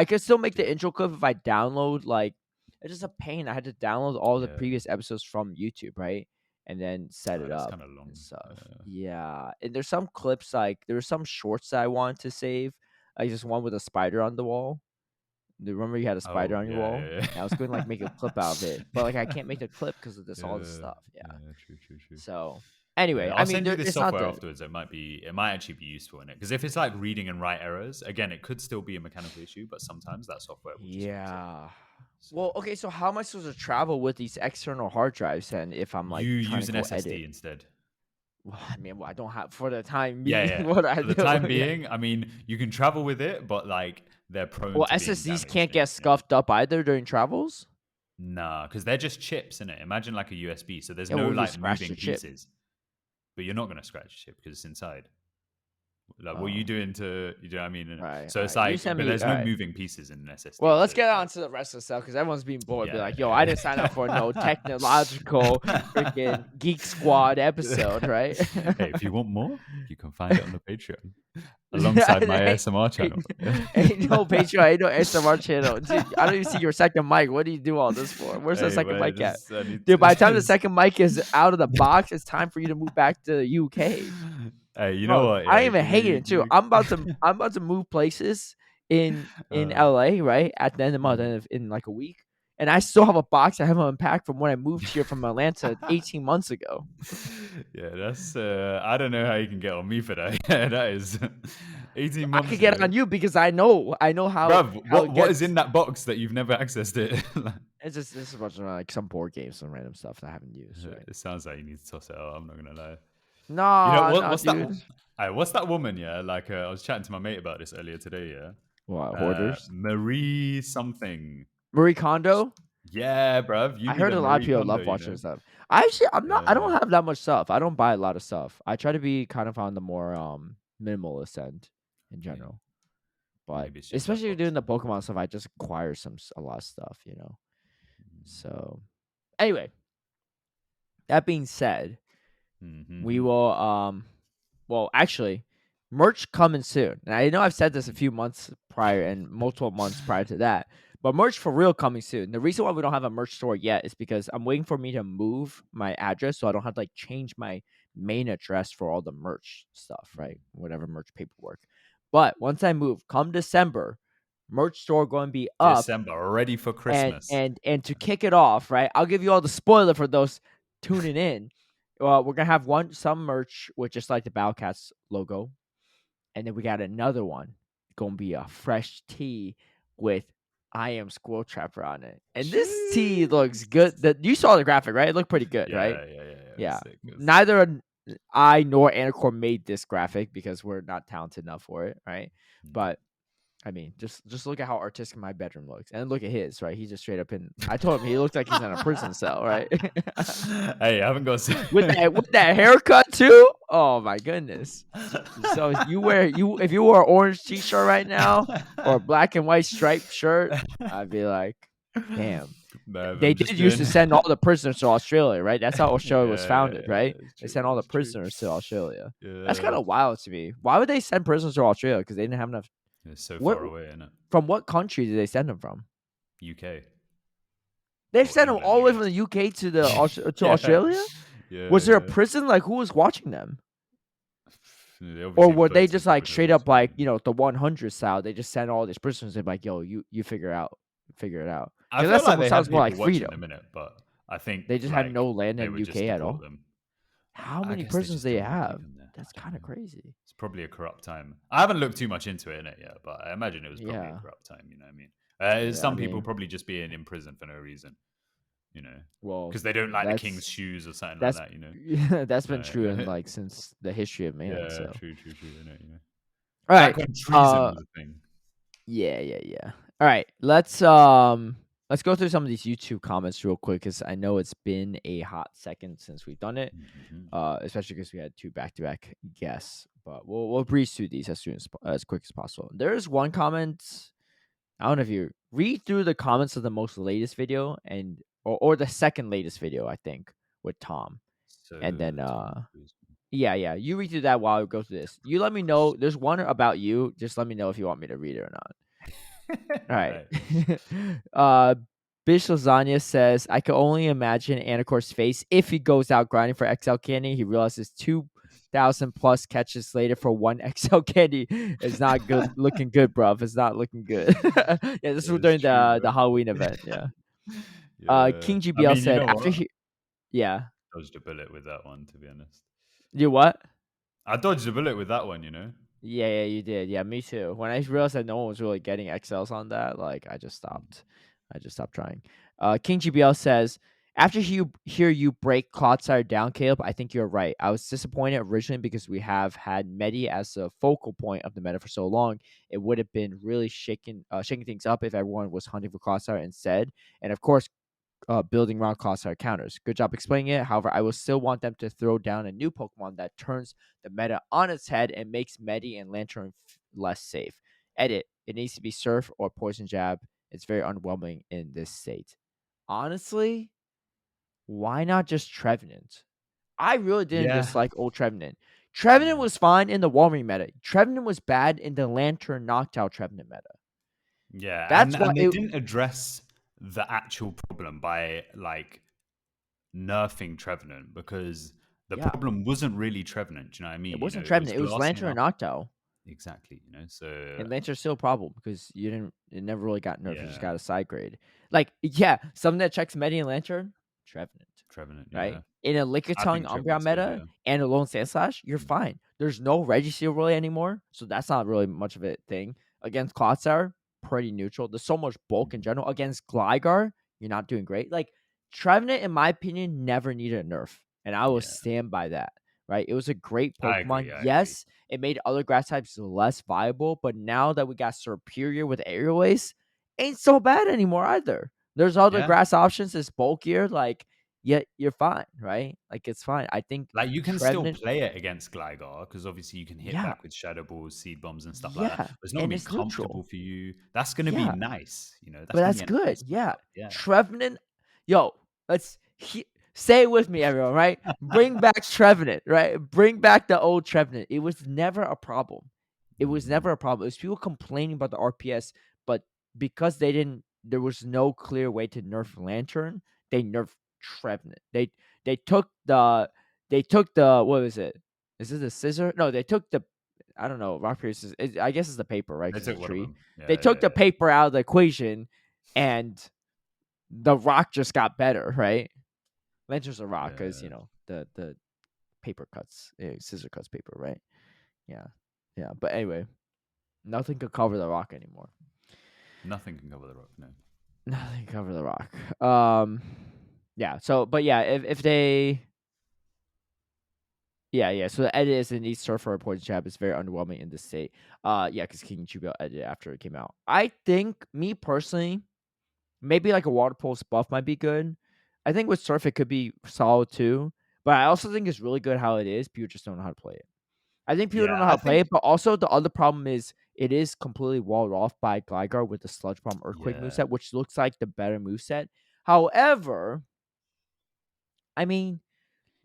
could still make the intro clip if I download, like, it's just a pain. I had to download all the previous episodes from YouTube, right? And then set it up and stuff. Yeah. And there's some clips, like, there were some shorts that I wanted to save. Like, just one with a spider on the wall. Remember you had a spider on your wall? Yeah. I was going to, like, make a clip out of it. But, like, I can't make the clip because of this, all this stuff. Yeah. True. So... Anyway, I'll send you this software afterwards. It might actually be useful in it, because if it's like reading and write errors, again, it could still be a mechanical issue, but sometimes that software will just fix it. Well, okay, so how am I supposed to travel with these external hard drives then if I'm like you use an SSD instead? Well, I mean, I don't have for the time being. Yeah. For the time being, I mean, you can travel with it, but like they're prone. Well, SSDs can't get scuffed up either during travels. Nah, because they're just chips in it. Imagine like a USB, so there's no like moving pieces. but you're not going to scratch your shit because it's inside. Like, what are you doing to, you know what I mean? Right, So it's right. You like, send but me. there's All no right. moving pieces in an SSD. Well, let's so get it's on like, to the rest of the stuff because everyone's being bored. Be yeah, like, yo, I didn't sign up for no technological freaking Geek Squad episode, right? Hey, if you want more, you can find it on the Patreon alongside my ASMR channel. Ain't no Patreon, ain't no SMR channel. Dude, I don't even see your second mic. What do you do all this for? Where's the Hey, second well, mic at? I need Dude, by the time the to- second mic is out of the box, it's time for you to move back to the UK. Hey, you know Bro, what? I Yeah, even hate it too. I'm about to move places in LA, right? At the end of the month, in like a week. And I still have a box I haven't unpacked from when I moved here from Atlanta 18 months ago. Yeah, that's I don't know how you can get on me for that. Yeah, that is 18 I months. could get on you because I know how Bruv, how it what is gets. in that box that you've never accessed it? It's just this is a bunch of like some board games, some random stuff that I haven't used. Right? It sounds like you need to toss it out. I'm not gonna lie. You know Nah, what? nah, dude. What's that woman? Yeah, like I was chatting to my mate about this earlier today. Yeah, What hoarders? Marie something. Marie Kondo. Yeah, bruv, you I need heard a a lot of Marie people Kondo. love You watching know. stuff. I'm not. I don't Yeah. have that much stuff. I don't buy a lot of stuff. I try to be kind of on the more minimalist end in Yeah. general. But Maybe it's just that especially box. doing the Pokemon stuff, I just acquire a lot of stuff. So anyway, that being said, we will well, actually, merch coming soon. And I know I've said this a few months prior and multiple months prior to that, but merch for real coming soon. The reason why we don't have a merch store yet is because I'm waiting for me to move my address so I don't have to like change my main address for all the merch stuff, right? Whatever merch paperwork. But once I move, come December, merch store going to be up. December, ready for And Christmas. and to kick it off, right? I'll give you all the spoiler for those tuning in. Well, we're gonna have some merch with just like the Bowcats logo, and then we got another one gonna be a fresh tee with "I am Squirrel Trapper" on it. And this tee looks good. You saw the graphic, right? It looked pretty good, right? Yeah. Yeah. Sick, Neither I nor Anicor made this graphic because we're not talented enough for it, right? But I mean, just look at how artistic my bedroom looks, and look at his. Right, he's just straight up in. I told him he looks like he's in a prison cell, right? Hey, I haven't got with that haircut too. Oh my goodness! So if you wore an orange t-shirt right now or a black and white striped shirt, I'd be like, damn. They did used to send all the prisoners to Australia, right? That's how Australia was founded, right? They sent all the prisoners to Australia. That's kind of wild to me. Why would they send prisoners to Australia? Because they didn't have enough. It's so far away, isn't it? From what country did they send them from? UK. They sent them all the way from the UK to the Australia. Yeah. Was there a prison? Like, who was watching them? Or were they just like straight up like the 100 style? They just sent all these prisoners. They're like, "Yo, you figure it out." I feel that like they sounds had more people like freedom. watching them in it, but I think they just had no land in UK at all. Them. How many prisons do they have? That's kind of crazy. It's probably a corrupt time. I haven't looked too much into it yet, but I imagine it was probably a corrupt time. You know what I mean? Some people probably just being in prison for no reason. Well, because they don't like the king's shoes or something like that. That's been true in like since the history of man. Yeah, so. True. All right, when treason was a thing. Yeah. All right, let's go through some of these YouTube comments real quick because I know it's been a hot second since we've done it, especially because we had 2 back-to-back guests. But we'll breeze through these as quick as possible. There's one comment. I don't know if you read through the comments of the most latest video or the second latest video, I think, with Tom, and then yeah, you read through that while I go through this. You let me know. There's one about you. Just let me know if you want me to read it or not. All right. Bish Lasagna says, I can only imagine Anicor's face if he goes out grinding for XL candy. He realizes 2,000 plus catches later for 1 XL candy. It's not good looking good, bruv. It's not looking good. Yeah, this was during the Halloween event. Yeah. King GBL said after yeah. Dodged a bullet with that one, to be honest. You what? I dodged a bullet with that one, Yeah, you did. Yeah, me too. When I realized that no one was really getting XLs on that, like I just stopped. Trying. King GBL says, after hear you break Clodsire down, Caleb, I think you're right. I was disappointed originally because we have had Medi as the focal point of the meta for so long. It would have been really shaking things up if everyone was hunting for Clodsire instead. And of course, building around Clodsire counters. Good job explaining it. However, I will still want them to throw down a new Pokemon that turns the meta on its head and makes Medi and Lantern less safe. Edit. It needs to be Surf or Poison Jab. It's very underwhelming in this state. Honestly, why not just Trevenant? I really didn't Yeah. dislike old Trevenant. Trevenant Yeah. was fine in the Walrein meta. Trevenant was bad in the Lantern knocked out Trevenant meta. Yeah, That's why and they didn't address the actual problem by like nerfing Trevenant, because the yeah, problem wasn't really Trevenant. Do you know what I mean? it You know, wasn't it was Trevenant. It was glassing Lantern up. knocked out. Exactly. You know, so And Lantern's still a problem because it never really got nerfed. It just yeah, got a side grade. Like, yeah, something that checks Medi and Lantern, Trevenant. Trevenant. Right? Yeah, In a I Lickitung think Umbreon Trevenant's good. meta Yeah. and a Lone Sandslash, you're Mm. fine. There's no Registeel really anymore, so that's not really much of a thing. Against Clodsire, pretty neutral. There's so much bulk in general. Against Gligar, you're not doing great. Like, Trevenant, in my opinion, never needed a nerf, and I will Yeah. stand by that. Right? It was a great I Pokemon. agree. Yes, it made other grass types less viable, but now that we got Superior with Aerial Ace, ain't so bad anymore either. There's other Yeah. grass options that's bulkier, like you're fine, right? Like it's fine. I think Like you can Trevenant, still play it against Gligar because obviously you can hit yeah, back with Shadow Balls, Seed Bombs, and stuff like that. yeah, But it's not and gonna be it's comfortable neutral. for you. That's gonna be Yeah, nice. You know, but that's gonna that's be a good. nice Yeah, matchup. Yeah. Trevenant, yo, say it with me, everyone. Right? Bring back Trevenant. Right? Bring back the old Trevenant. It was never a problem. It was never a problem. It was people complaining about the RPS, but because there was no clear way to nerf Lantern. They nerfed Trevenant. They took the what was it? Is this a scissor? No, they took the I don't know rock paper scissors. I guess it's the paper, right? They Because it's took a one of tree. them. They Yeah, took the paper out of the equation, and the rock just got better, right? Lantern's a rock because yeah. the paper cuts, scissor cuts paper, right? Yeah, yeah. But anyway, nothing could cover the rock anymore. Nothing can cover the rock. No. Nothing can cover the rock. Yeah. So, but yeah, if they, yeah. So the edit is in each surfer or poison jab is very underwhelming in this state. Yeah, because King Chubio edited after it came out. I think me personally, maybe like a water pulse buff might be good. I think with surf it could be solid too. But I also think it's really good how it is. People just don't know how to play it. I think people don't Yeah, know how I to play think. it, but also the other problem is it is completely walled off by Gligar with the Sludge Bomb Earthquake Yeah. moveset, which looks like the better moveset. However, I mean,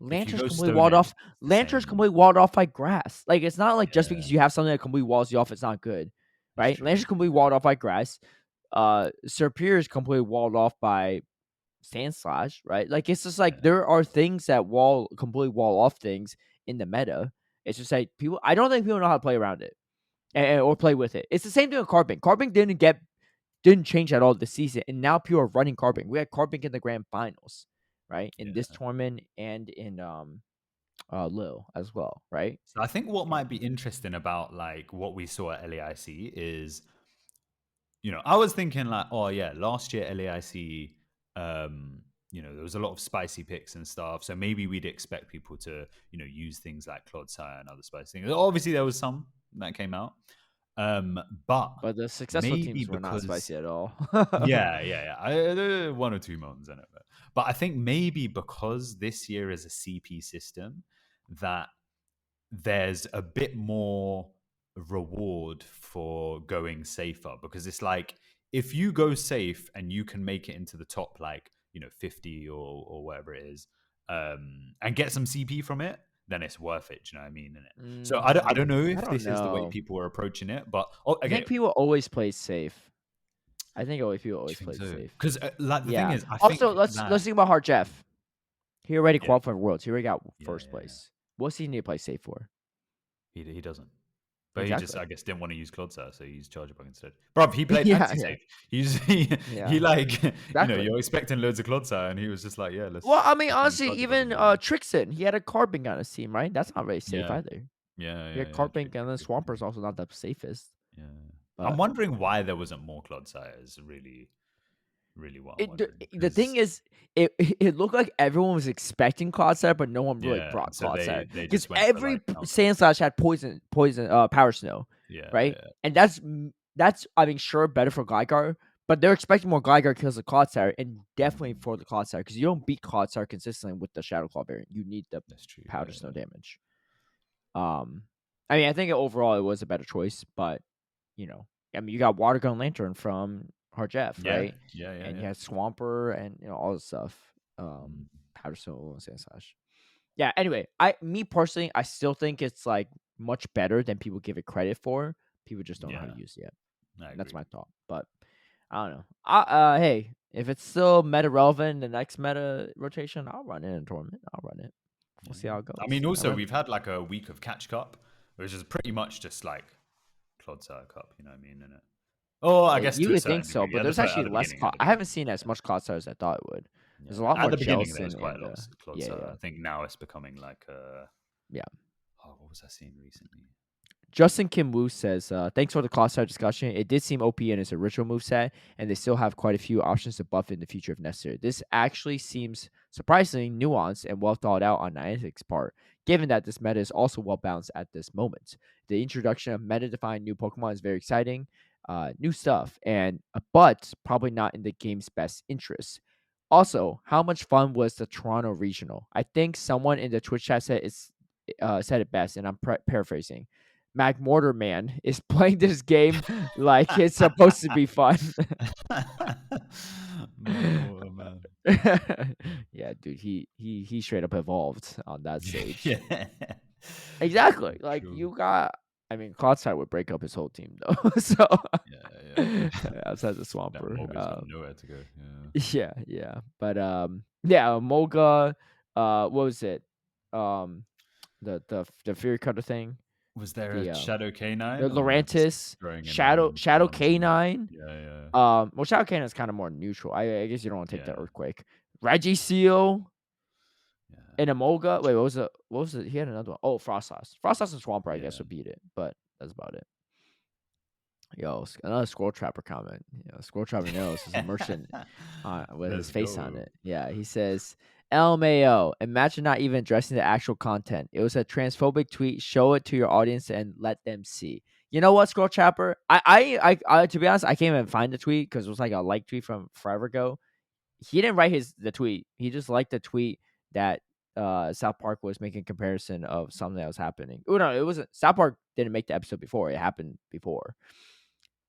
If you Lantern's go completely Stone walled Edge, off. it's the Lantern's same. completely walled off by grass. Like it's not like just Yeah, because you have something that completely walls you off, it's not good, it's right? true. Lantern's completely walled off by grass. Superior is completely walled off by Sandslash, right? Like it's just like Yeah. there are things that completely wall off things in the meta. It's just like people. I don't think people know how to play around it or play with it. It's the same thing with Carbink. Carbink didn't change at all this season, and now people are running Carbink. We had Carbink in the grand finals, right? In this Yeah. tournament and in Lil as well, right? So I think what Yeah. might be interesting about like what we saw at LAIC is, you know, I was thinking like, oh yeah, last year LAIC, you know, there was a lot of spicy picks and stuff. So maybe we'd expect people to, you know, use things like Clodsire and other spicy things. Obviously, there was some that came out, but But the successful maybe teams were not because spicy at all. there were one or two moments in it, but I think maybe because this year is a CP system, that there's a bit more reward for going safer, because it's like if you go safe and you can make it into the top, like, you know, 50 or whatever it is, and get some CP from it, then it's worth it. Do you know what I mean? Innit? So I don't know I if don't this is the way know. people are approaching it, but I again, think people always play safe. I think people do you always think play so? safe. Because like the thing Yeah. is, I Also, think let's that think about Hard Jeff. He already yeah, qualified for Worlds. He already got yeah, first yeah, yeah. place. What's he need to play safe for? He doesn't. But he just, Exactly. I guess, didn't want to use Clodsire, so he used Chargerbug instead. Bro, he played Yeah, anti-safe. He yeah. like, you know, Exactly. you're expecting loads of Clodsire, and he was just like, yeah, Well, let's I mean, run honestly, Chargerbug even into him. Trixon, he had a Carbink on his team, right? That's not very safe Yeah, either. He had yeah. Carbink, and then Swamper's also not the safest. Yeah. I'm But wondering why there wasn't more Clodsire. Is really, really what I'm wondering. the thing is, it looked like everyone was expecting Clodsire, but no one really Yeah, brought so Clodsire they because just went for every like counter. Sandslash had poison, Power Snow, Yeah, right? yeah, And that's I mean, sure, better for Gligar, But they're expecting more Gligar kills of Clodsire, and definitely for the Clodsire, because you don't beat Clodsire consistently with the Shadow Claw variant. You need the That's true. Powder Yeah, Snow damage. I mean, I think overall it was a better choice, but I mean, you got Water Gun Lantern from Harjeff, yeah, right? yeah, yeah. And yeah. you had Swampert and all this stuff. Powder Snow and Sandslash. Yeah. Anyway, me personally, I still think it's like much better than people give it credit for. People just don't know how to use it yet. That's my thought. But I don't know. Hey, if it's still meta relevant in the next meta rotation, I'll run it in a tournament. I'll run it. We'll see how it goes. I mean, also we've had like a week of Catch Cup, which is pretty much just like Clodsire Cup. You know what I mean? Innit? Oh, I guess You to a would certain think so, degree. but there's At actually the less. beginning, I haven't seen as much Clodsire as I thought it would. There's a lot more at the beginning there was Jelson quite and a lot of Clodsire. yeah. I think now it's becoming like Yeah. Oh, what was I seeing recently? Justin Kim Woo says, thanks for the Clodsire discussion. It did seem OP in its original moveset, and they still have quite a few options to buff in the future if necessary. This actually seems surprisingly nuanced and well thought out on Niantic's part, given that this meta is also well balanced at this moment. The introduction of meta-defined new Pokemon is very exciting, new stuff, but probably not in the game's best interest. Also, how much fun was the Toronto Regional? I think someone in the Twitch chat said it best, and I'm paraphrasing. Magmortar Man is playing this game like it's supposed to be fun. Man. Yeah, dude, he straight up evolved on that stage. Yeah. Exactly. Like True. I mean, Clodsire would break up his whole team though. So Yeah. outside the That Swampert. Moga's got nowhere to go. Yeah. Yeah. But yeah, Moga, what was it? The Fury Cutter thing. Was there The a Shadow Canine? the Or am I just Lorantis, throwing in Shadow random ones? K9. Yeah. Well, Shadow Cannon is kind of more neutral. I guess you don't want to take the Yeah. Earthquake. Regiseal Yeah. and Emolga. Wait, what was it? What was it? He had another one. Oh, Frostos. Frostos and Swampert, I guess, Yeah. would beat it, but that's about it. Yo, another Squirrel Trapper comment. Squirrel Trapper knows is a merchant with his face on it. Yeah, he says, LMAO, imagine not even addressing the actual content. It was a transphobic tweet. Show it to your audience and let them see. You know what, Squirrel Trapper? I to be honest, I can't even find the tweet because it was like a like tweet from forever ago. He didn't write the tweet. He just liked the tweet that South Park was making a comparison of something that was happening. Oh no, it wasn't. South Park didn't make the episode before. It happened before.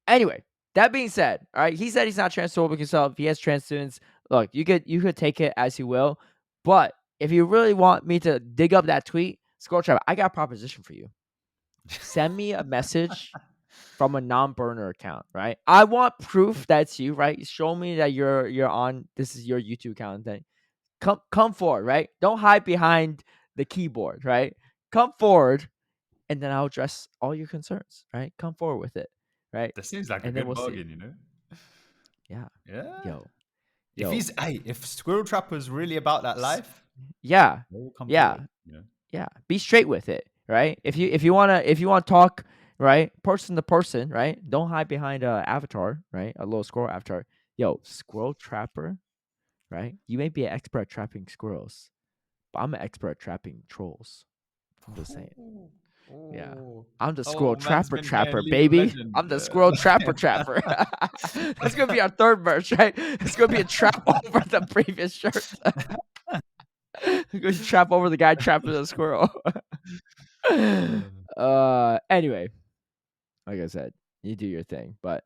Anyway, that being said, all right, he said he's not transphobic himself. He has trans students. Look, you could take it as you will, but if you really want me to dig up that tweet, Squirrel Trap, I got a proposition for you. Send me a message from a non-burner account, right? I want proof that's you, right? Show me that you're on. This is your YouTube account. Then come forward, right? Don't hide behind the keyboard, right? Come forward, and then I'll address all your concerns, right? Come forward with it, right? That seems like and a then good we'll bargain, see. Yeah. Yeah. Yo. If Squirrel Trapper's really about that life, yeah. we'll come Yeah. forward, Yeah. Be straight with it, right? If you wanna talk, right, person to person, right? Don't hide behind a avatar, right? A little squirrel avatar. Yo, Squirrel Trapper, right? You may be an expert at trapping squirrels, but I'm an expert at trapping trolls. I'm just saying. Yeah. I'm the Squirrel Trapper, baby. I'm the Squirrel Trapper. That's gonna be our third merch, right? It's gonna be a trap over the previous shirt. Go trap over the guy trapping the squirrel. Anyway, like I said, you do your thing, but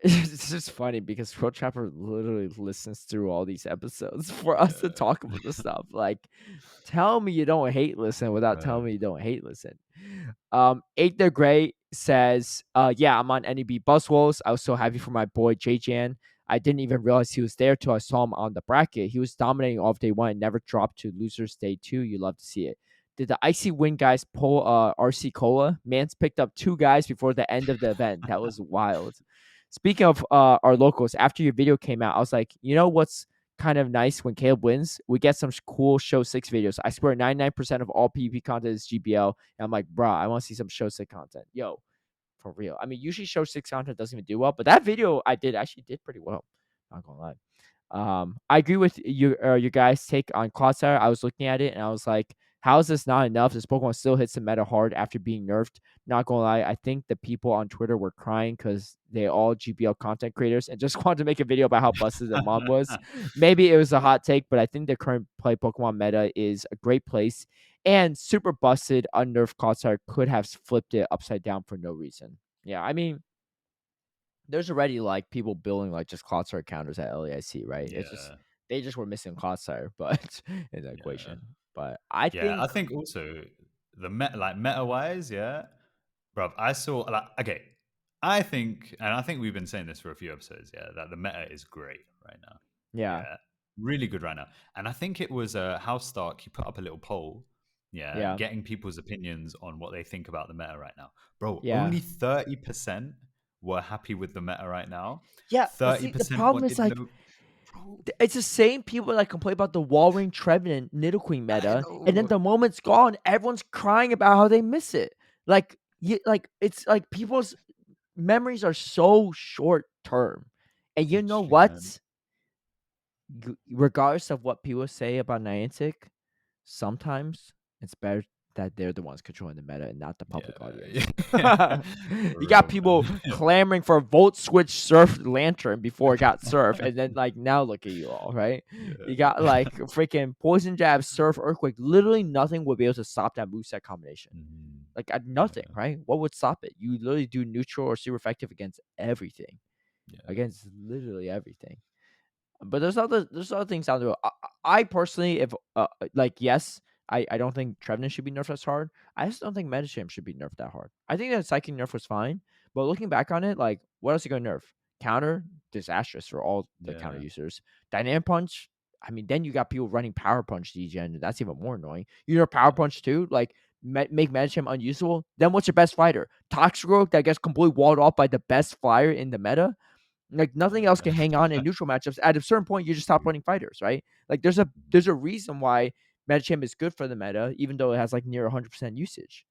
it's just funny because Squirrel Trapper literally listens through all these episodes for us to talk about this stuff. Like, tell me you don't hate listen without telling me you don't hate listen. Eight the Gray says, yeah, I'm on NEB Buzzwolves. I was so happy for my boy J-Jan. I didn't even realize he was there till I saw him on the bracket. He was dominating all of day one and never dropped to losers day two. You love to see it. Did the Icy Win guys pull RC Cola? Mans picked up 2 guys before the end of the event. That was wild. Speaking of our locals, after your video came out, I was like, you know what's kind of nice when Caleb wins? We get some cool Show 6 videos. I swear 99% of all PvP content is GBL. And I'm like, bruh, I want to see some Show 6 content. Yo, for real. I mean, usually Show 6 content doesn't even do well, but that video I did actually did pretty well. Not gonna lie. I agree with your guys' take on Clodsire. I was looking at it and I was like, How is this not enough? This Pokemon still hits the meta hard after being nerfed. Not gonna lie, I think the people on Twitter were crying because they all GBL content creators and just wanted to make a video about how busted the mom was. Maybe it was a hot take, but I think the current play Pokemon meta is a great place. And super busted unnerfed Clodsire could have flipped it upside down for no reason. Yeah, I mean, there's already like people building like just Clodsire counters at LAIC, right? It's just Yeah. they just were missing Clodsire, but in the Yeah. equation. But I Yeah, I think think also the meta wise, yeah, bro. I saw like okay, I think, and I think we've been saying this for a few episodes, yeah, that the meta is great right now. yeah, Yeah, really good right now. And I think it was House Stark. He put up a little poll, yeah, yeah, getting people's opinions on what they think about the meta right now, bro. yeah. Only 30% were happy with the meta right now. Yeah, but Thirty see, the percent problem is wanted like no. Bro, it's the same people that complain about the Walrein, Trevenant, Nidoqueen I meta, and then know. the moment's gone, everyone's crying about how they miss it. Like, it's like people's memories are so short term, and you know Literally, man. what? Regardless of what people say about Niantic, sometimes it's better that they're the ones controlling the meta and not the public audience. Yeah, yeah. For You got real, people man. clamoring for Volt Switch Surf Lantern before it got Surf, and then like now look at you all, right? You Yeah. got like freaking Poison Jab, Surf, Earthquake. Literally nothing would be able to stop that moveset combination. Mhm. Like nothing, Yeah. right? What would stop it? You literally do neutral or super effective against everything, Yeah. against literally everything. But there's other things out there. I personally, if like yes, I don't think Trevenant should be nerfed as hard. I just don't think Medicham should be nerfed that hard. I think that Psychic nerf was fine, but looking back on it, like what else are you gonna nerf? Counter, disastrous for all the counter Yeah. users. Dynamic Punch. I mean, then you got people running Power Punch degen. That's even more annoying. You know Power Punch too, like make Medicham unusable. Then what's your best fighter? Toxicroak that gets completely walled off by the best flyer in the meta. Like nothing else can hang on in neutral matchups. At a certain point, you just stop running fighters, right? Like there's a reason why Medicham is good for the meta, even though it has like near 100% usage,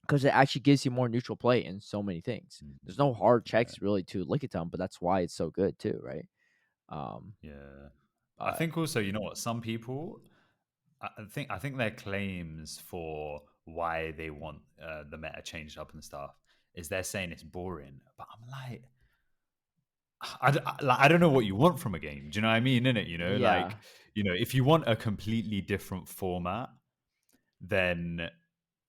because it actually gives you more neutral play in so many things. There's no hard Yeah. checks really to look at them, but that's why it's so good too, right? Um, Yeah. I but think also, you know what, some people I think their claims for why they want the meta changed up and stuff is they're saying it's boring. But I'm like, I don't know what you want from a game. Do you know what I mean? In it, yeah, like, if you want a completely different format, then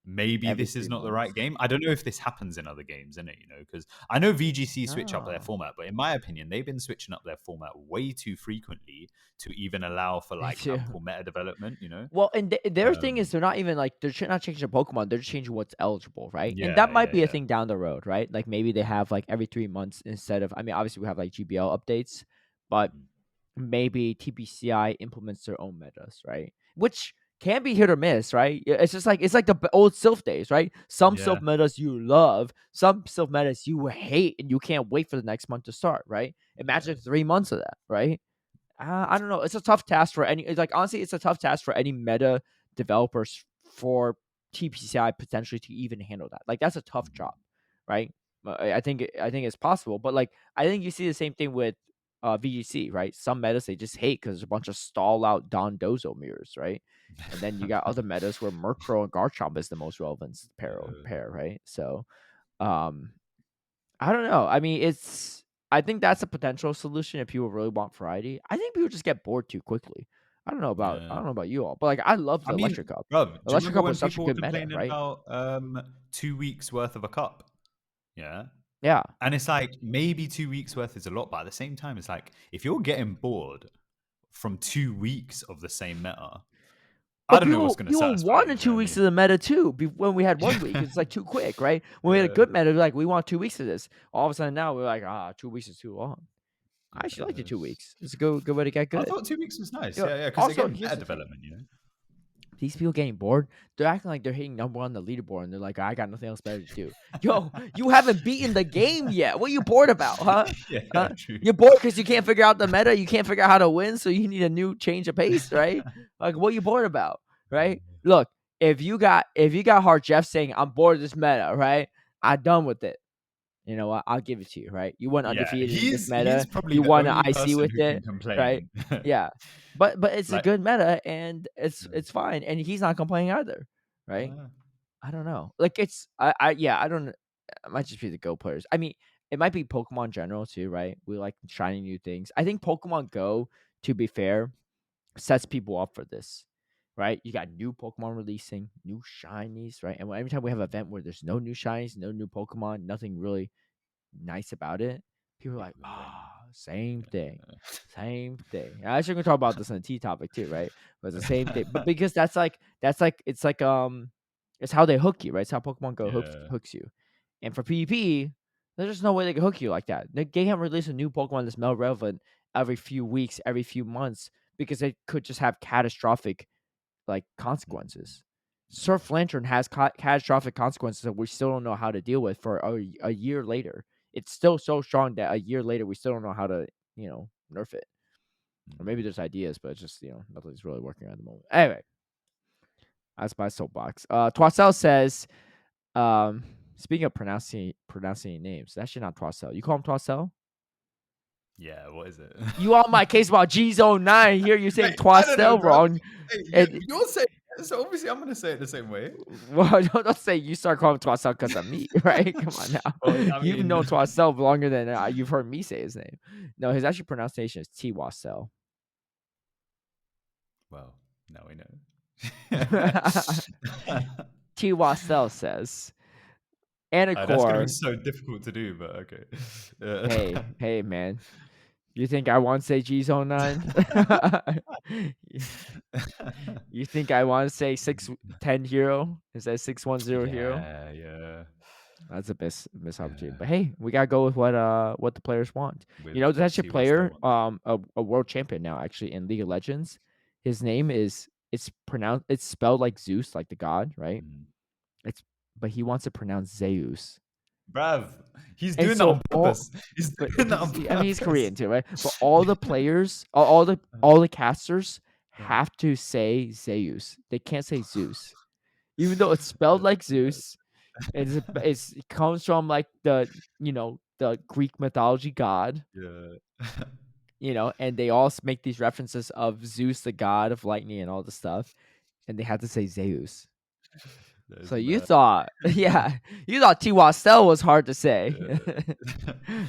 maybe every this is three not the right months. game. I don't know if this happens in other games, in it, because I know VGC switch up their No, format, but in my opinion, they've been switching up their format way too frequently to even allow for me like too. ample meta development. Well, and their thing is Um, they're not even like they're not changing the Pokemon. They're just changing what's eligible, right? And that yeah, might yeah, be a yeah. thing down the road, right? Like maybe they have like every 3 months instead of. I mean, obviously we have like GBL updates, but Mhm. maybe TPCI implements their own metas, right? Which can be hit or miss, right? It's just like it's like the old Sylph days, right? Some Yeah, Sylph metas you love, some Sylph metas you hate, and you can't wait for the next month to start, right? Imagine yeah. 3 months of that, right? I don't know. It's a tough task for any. It's like honestly, it's a tough task for any meta developers for TPCI potentially to even handle that. Like that's a tough Mhm. job, right? I think it's possible, but like I think you see the same thing with VGC, right? Some metas they just hate because there's a bunch of stall out Don Dozo mirrors, right? And then you got other metas where Murkrow and Garchomp is the most relevant Yeah. pair, right? So, um, I don't know. I mean, I think that's a potential solution if people really want variety. I think people just get bored too quickly. I Yeah. don't know about you all, but like I love I the mean, Electric Cup. bro, do you Electric remember Cup when was such a people were good meta, complaining right? about 2 weeks worth of a cup? Yeah. Yeah. And it's like maybe 2 weeks worth is a lot, but at the same time, it's like if you're getting bored from 2 weeks of the same meta, I But don't know what's going to people satisfy you. wanted Do you know two what I weeks of mean? the meta too. When we had 1 week, it's like too quick, right? When we had a Yeah, good meta, like we want 2 weeks of this. All of a sudden now we're like, 2 weeks is too long. I actually like the yeah. 2 weeks. It's a good way to get I good. thought 2 weeks was nice. You know, Yeah, yeah, because also, again, here's meta the thing. development. These people getting bored, they're acting like they're hitting number one on the leaderboard, and they're like, I got nothing else better to do. Yo, you haven't beaten the game yet. What are you bored about, huh? Yeah, Huh? true. You're bored because you can't figure out the meta. You can't figure out how to win, so you need a new change of pace, right? Like, what are you bored about, right? Look, if you got Hard Jeff saying, I'm bored of this meta, right? I'm done with it. You know what? I'll give it to you, right? You went Yeah, undefeated in this he's meta. probably You the won an only IC person with who can it, right? complain. Yeah, but it's a Like, good meta, and it's fine, and he's not complaining either, right? uh, I don't know. Like it's I don't. It might just be the Go players. I mean, it might be Pokemon general too, right? We like trying new things. I think Pokemon Go, to be fair, sets people up for this, right? You got new Pokemon releasing, new shinies, right? And every time we have an event where there's no new shinies, no new Pokemon, nothing really nice about it, people are like, people are lame. same thing. Yeah. Same thing. And I actually gonna talk about this on the T topic too, right? But it's the same thing. But because that's like it's how they hook you, right? It's how Pokemon Go Yeah. hooks you. And for PvP, there's just no way they can hook you like that. They can't release a new Pokemon that's male relevant every few weeks, every few months, because it could just have catastrophic like consequences. Surf Lantern has catastrophic consequences that we still don't know how to deal with for a year later. It's still so strong that a year later we still don't know how to, nerf it. Or maybe there's ideas, but it's just, nothing's really working at the moment. Anyway, that's my soapbox. Twassel says, speaking of pronouncing names, that's actually not Twassel. You call him Twassel? Yeah, what is it? You on my case about G Zone 9 here, you're saying Mate, I don't know, Twassel bro. wrong. Hey, you're saying it, so obviously I'm gonna say it the same way. Well, don't say you start calling him Twassel because of me, right? Come on now. Well, I You've mean, known Twassel longer than you've heard me say his name. No, his actual pronunciation is Twassel. well, now we know. Twassel says, That's gonna be Anicor. so difficult to do, but okay. Hey, man. You think I want to say G Zone 9? You think I want to say 610 hero instead of 610 hero? Yeah. That's a miss opportunity. Yeah. But hey, we gotta go with what the players want. With There's what actually a T was player, still a world champion now actually in League of Legends. His name is it's spelled like Zeus, like the god, right? But he wants to pronounce Zeus. Bruv, he's And doing that on all, purpose. He's but doing that on purpose. I mean he's Korean too, right? But all the players, all the casters have to say Zeus. They can't say Zeus, even though it's spelled like Zeus. It comes from like the Greek mythology god, Yeah. And they all make these references of Zeus, the god of lightning, and all this stuff, and they have to say Zeus. So you thought, you thought Tiwastel was hard to say.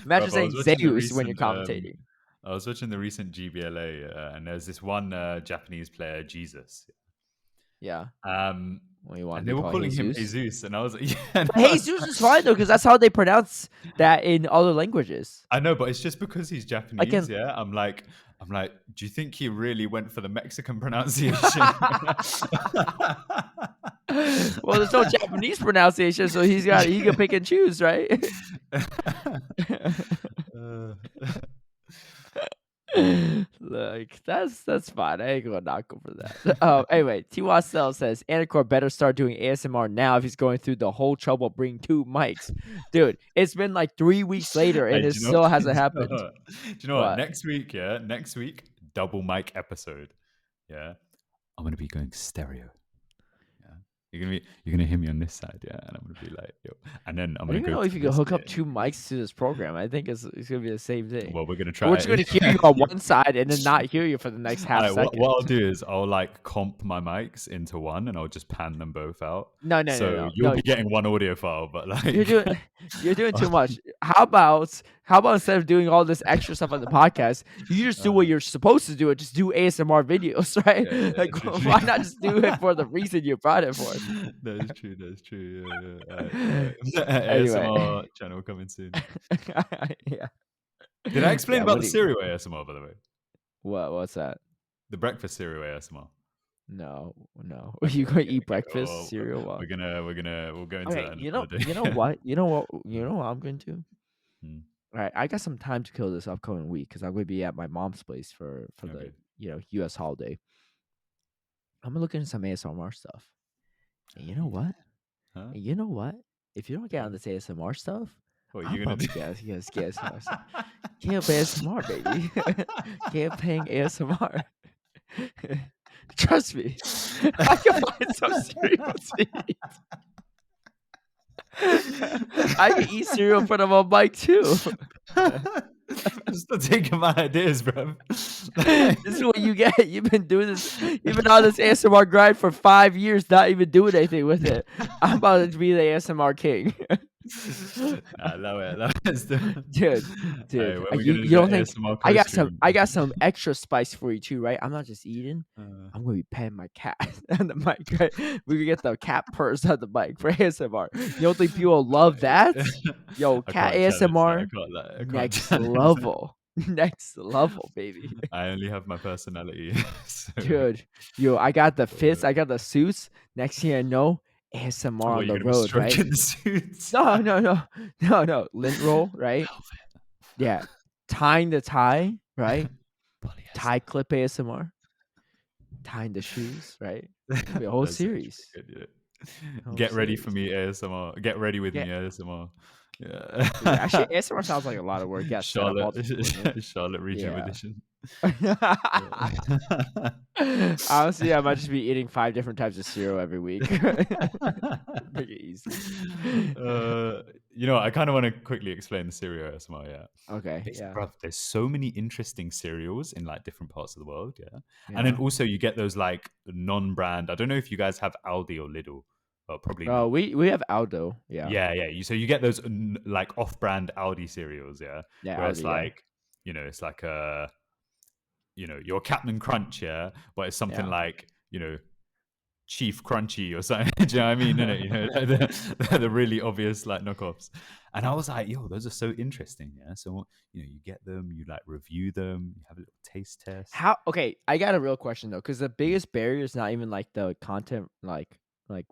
Imagine saying Zeus when you're commentating. I was watching the recent GBLA, and there's this one Japanese player, Jesus. Yeah. And they were calling him Jesus, and I was like, yeah. No. Jesus is fine though, because that's how they pronounce that in other languages. I know, but it's just because he's Japanese. Yeah, I'm like, do you think he really went for the Mexican pronunciation? Well, there's no Japanese pronunciation, so he can pick and choose, right? Like that's fine. I ain't gonna knock him for that. Anyway, Tiwasel says Anicor better start doing ASMR now if he's going through the whole trouble of bringing 2 mics. Dude, it's been like 3 weeks later and it still hasn't happened. Do you know what? Next week, double mic episode. Yeah, I'm gonna be going stereo. You're gonna hear me on this side, yeah, and I'm gonna be like, yo, and then I'm gonna go. I don't know if you can hook up 2 mics to this program. I think it's gonna be the same thing. Well, we're gonna try. We're just gonna hear you on one side and then not hear you for the next half second. What I'll do is I'll like comp my mics into one, and I'll just pan them both out. No. You'll be getting one audio file, but like you're doing too much. How about instead of doing all this extra stuff on the podcast, you just do what you're supposed to do and just do ASMR videos, right? Why not just do it for the reason you brought it for? That's true. Yeah. ASMR channel coming soon. Yeah. Did I explain about the cereal ASMR, by the way? What's that? The breakfast cereal ASMR. No. You gonna eat breakfast cereal? We'll go into that. You know what? You know what I'm going to? All right, I got some time to kill this upcoming week because I'm going to be at my mom's place for the U.S. holiday. I'm gonna look into some ASMR stuff. And you know what? Huh? And you know what? If you don't get on this ASMR stuff, what I'm you gonna do? Get ASMR stuff. Can't ASMR, baby. Can't Peng ASMR. Trust me. I can find some cereal to eat. I can eat cereal in front of a mic too. Stop taking my ideas, bro. This is what you get. You've been doing this. You've been on this ASMR grind for 5 years, not even doing anything with it. I'm about to be the ASMR king. I love it. Dude. Hey, when we You, gonna you do don't that think ASMR I got some extra spice for you too, right? I'm not just eating. Uh, I'm gonna be petting my cat on the mic, right? We can get the cat purse on the mic for ASMR. You don't think people love that? Yo, I cat can't challenge that. ASMR, I can't next challenge that. level. Next level, baby. I only have my personality. So, Dude, yo, I got the fits, I got the suits. Next thing I know, ASMR what, on you're the gonna be road, right? stroking the suits? No. Lint roll, right? Yeah. Tying the tie, right? Polyester. Tie clip ASMR. Tying the shoes, right? It'll be a whole That's actually series. good, yeah. Whole Get ready series. for me ASMR. Get ready with Yeah. me ASMR. Dude, Yeah. actually, ASMR sounds like a lot of work. Yeah, set up all Charlotte, this equipment. Charlotte Region Yeah. Edition. Honestly, I might just be eating 5 different types of cereal every week. Make it easy. I kind of want to quickly explain the cereal ASMR. Yeah. Okay, yeah. Bruv, there's so many interesting cereals in like different parts of the world. Yeah. And then Yeah. also you get those like non-brand. I don't know if you guys have Aldi or Lidl. Probably not. We have Aldo. Yeah. Yeah. So you get those like off-brand Aldi cereals. Yeah. Yeah, Where it's Aldi, yeah. like, it's like your Captain Crunch. Yeah. But it's something Yeah. like, Chief Crunchy or something. Do you know what I mean? They're the really obvious like knockoffs. And I was like, yo, those are so interesting. Yeah. So, you get them, you like review them, you have a little taste test. Okay, I got a real question though, because the biggest barrier is not even like the content like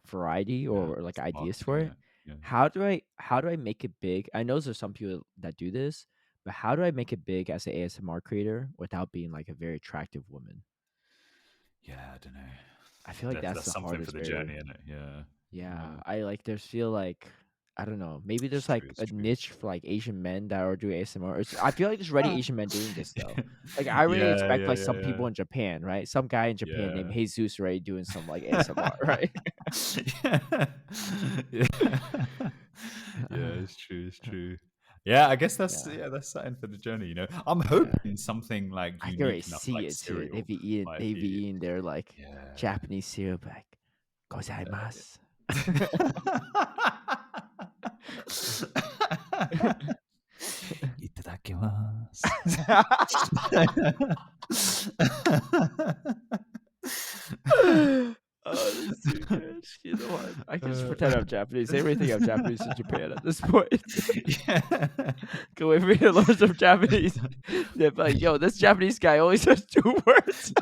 variety or like It's ideas marketing, for it. yeah. How do I make it big? I know there's some people that do this, but how do I make it big as an ASMR creator without being like a very attractive woman? Yeah, I don't know. I feel like that's the something hardest for the barrier. journey, isn't it? Yeah. Yeah, I just feel like I don't know. Maybe there's It's like true, it's a true. niche for like Asian men that are doing ASMR. I feel like there's already Asian men doing this though. Like I really expect like some people in Japan, right? Some guy in Japan named Yeah. Jesus already doing some like ASMR, right? Yeah, it's true. Yeah, I guess that's something for the journey. I'm hoping something like I can already unique enough, see like it too. cereal. They be might eating their like Yeah. Japanese cereal back. Gozaimasu. Itadakimasu. Oh, this is too good. You know what? I can just pretend I'm Japanese. They already think I'm Japanese in Japan at this point. Yeah. Can wait for me to learn some Japanese. They're like, yo, this Japanese guy only says 2 words.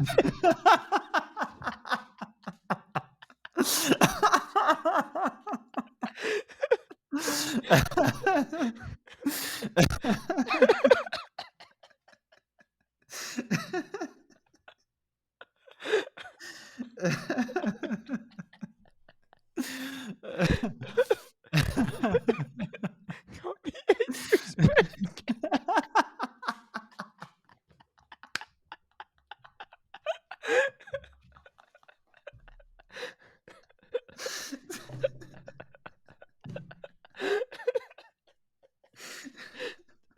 Copy Jesus Peng.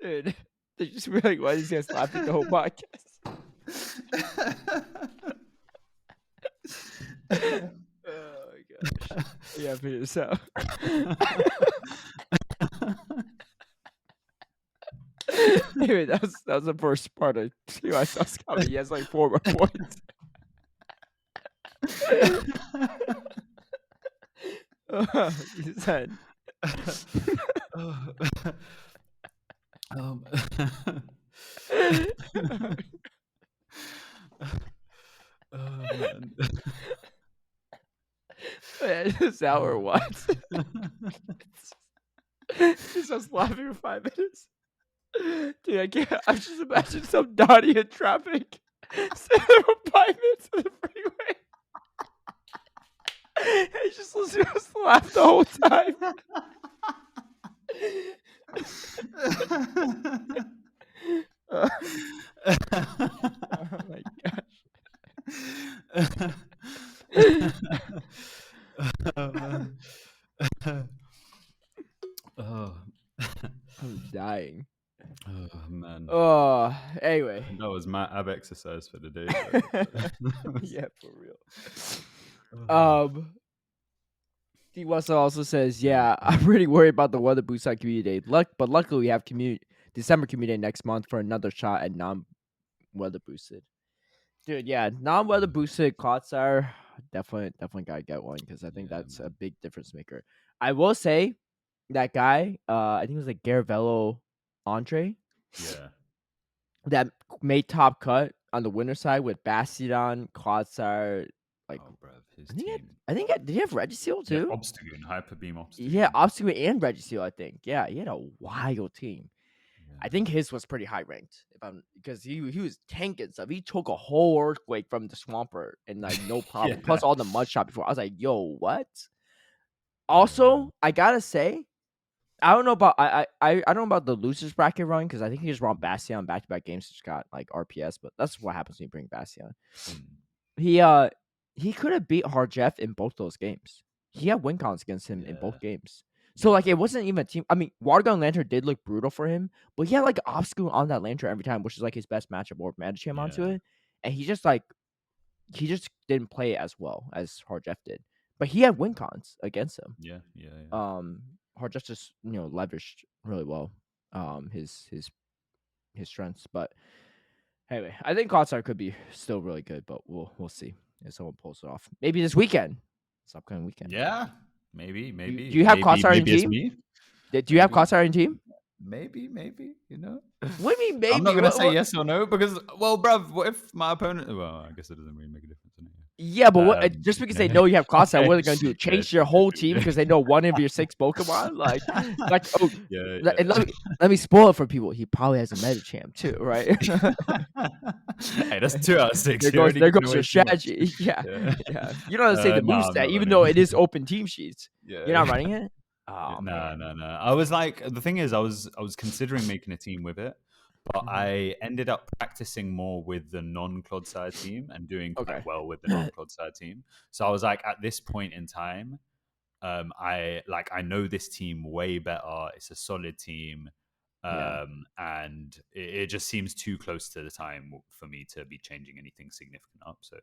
Dude, they just be like, why is this guy laughing the whole podcast? Oh my gosh. Yeah, figure this out. Anyway, that was the first part of I saw Scott. He has like 4 more points. He said, Man. is that or what? He's just laughing for 5 minutes. Dude, I can't. I just imagine some Donnie in traffic sitting there for 5 minutes on the freeway. And he's just listening to us laugh the whole time. Oh my gosh. Oh. I'm dying. Oh man. Oh, anyway. That was my ab exercise for the day. Yeah, for real. Oh. T. Wessel also says, "Yeah, I'm really worried about the weather boost on community day. But luckily we have December community day next month for another shot at non-weather boosted." Dude, yeah, non-weather boosted clots are definitely gotta get one because I think that's a big difference maker. I will say that guy, I think it was like Garavello Andre, Yeah. that made top cut on the winner side with Bastion, Clotsar, like Oh, bruv, his I think team. did he have Regiseal Yeah, too? Obstagoon, Hyper Beam Obstagoon. Yeah, Obstacle and Regiseal, I think. Yeah, he had a wild team. Yeah. I think his was pretty high ranked, because he was tanking stuff. He took a whole earthquake from the Swampert and like no problem. Yeah. Plus all the mud shot before. I was like, yo, what? Yeah. Also, I gotta say, I don't know about I don't know about the losers bracket run because I think he just brought Bastion back to back games. Just got like RPS, but that's what happens when you bring Bastion. He could have beat Harjeff in both those games. He had win cons against him in both games. So like it wasn't even a team. I mean, Watergun Lantern did look brutal for him, but he had like obstacle on that Lantern every time, which is like his best matchup or Medicham onto it. And he just didn't play as well as Harjeff did. But he had win cons against him. Yeah. Harjeff just leveraged really well his strengths. But anyway, I think Kotsar could be still really good, but we'll see if someone pulls it off. Maybe this weekend. This upcoming weekend. Yeah. Maybe. Do you have Kotsar in team? Me? Do you have Kotsar in team? Maybe. You know. What do you mean maybe? I'm not gonna say yes or no because, well, bruv, what if my opponent? Well, I guess it doesn't really make a difference. Yeah, but just because they know you have Kotsar, what are they gonna do? Change your whole team because they know one of your 6 Pokemon? Like oh, let me spoil it for people. He probably has a Medicham too, right? Hey, that's 2 out of 6. There goes your strategy. Yeah. You don't have to say the moveset, even though it is open team sheets. Yeah. You're not running it? Oh, no. I was like, the thing is, I was considering making a team with it, but I ended up practicing more with the non-Clodsire team and doing quite well with the non-Clodsire team. So I was like, at this point in time, I know this team way better. It's a solid team, and it just seems too close to the time for me to be changing anything significant up. So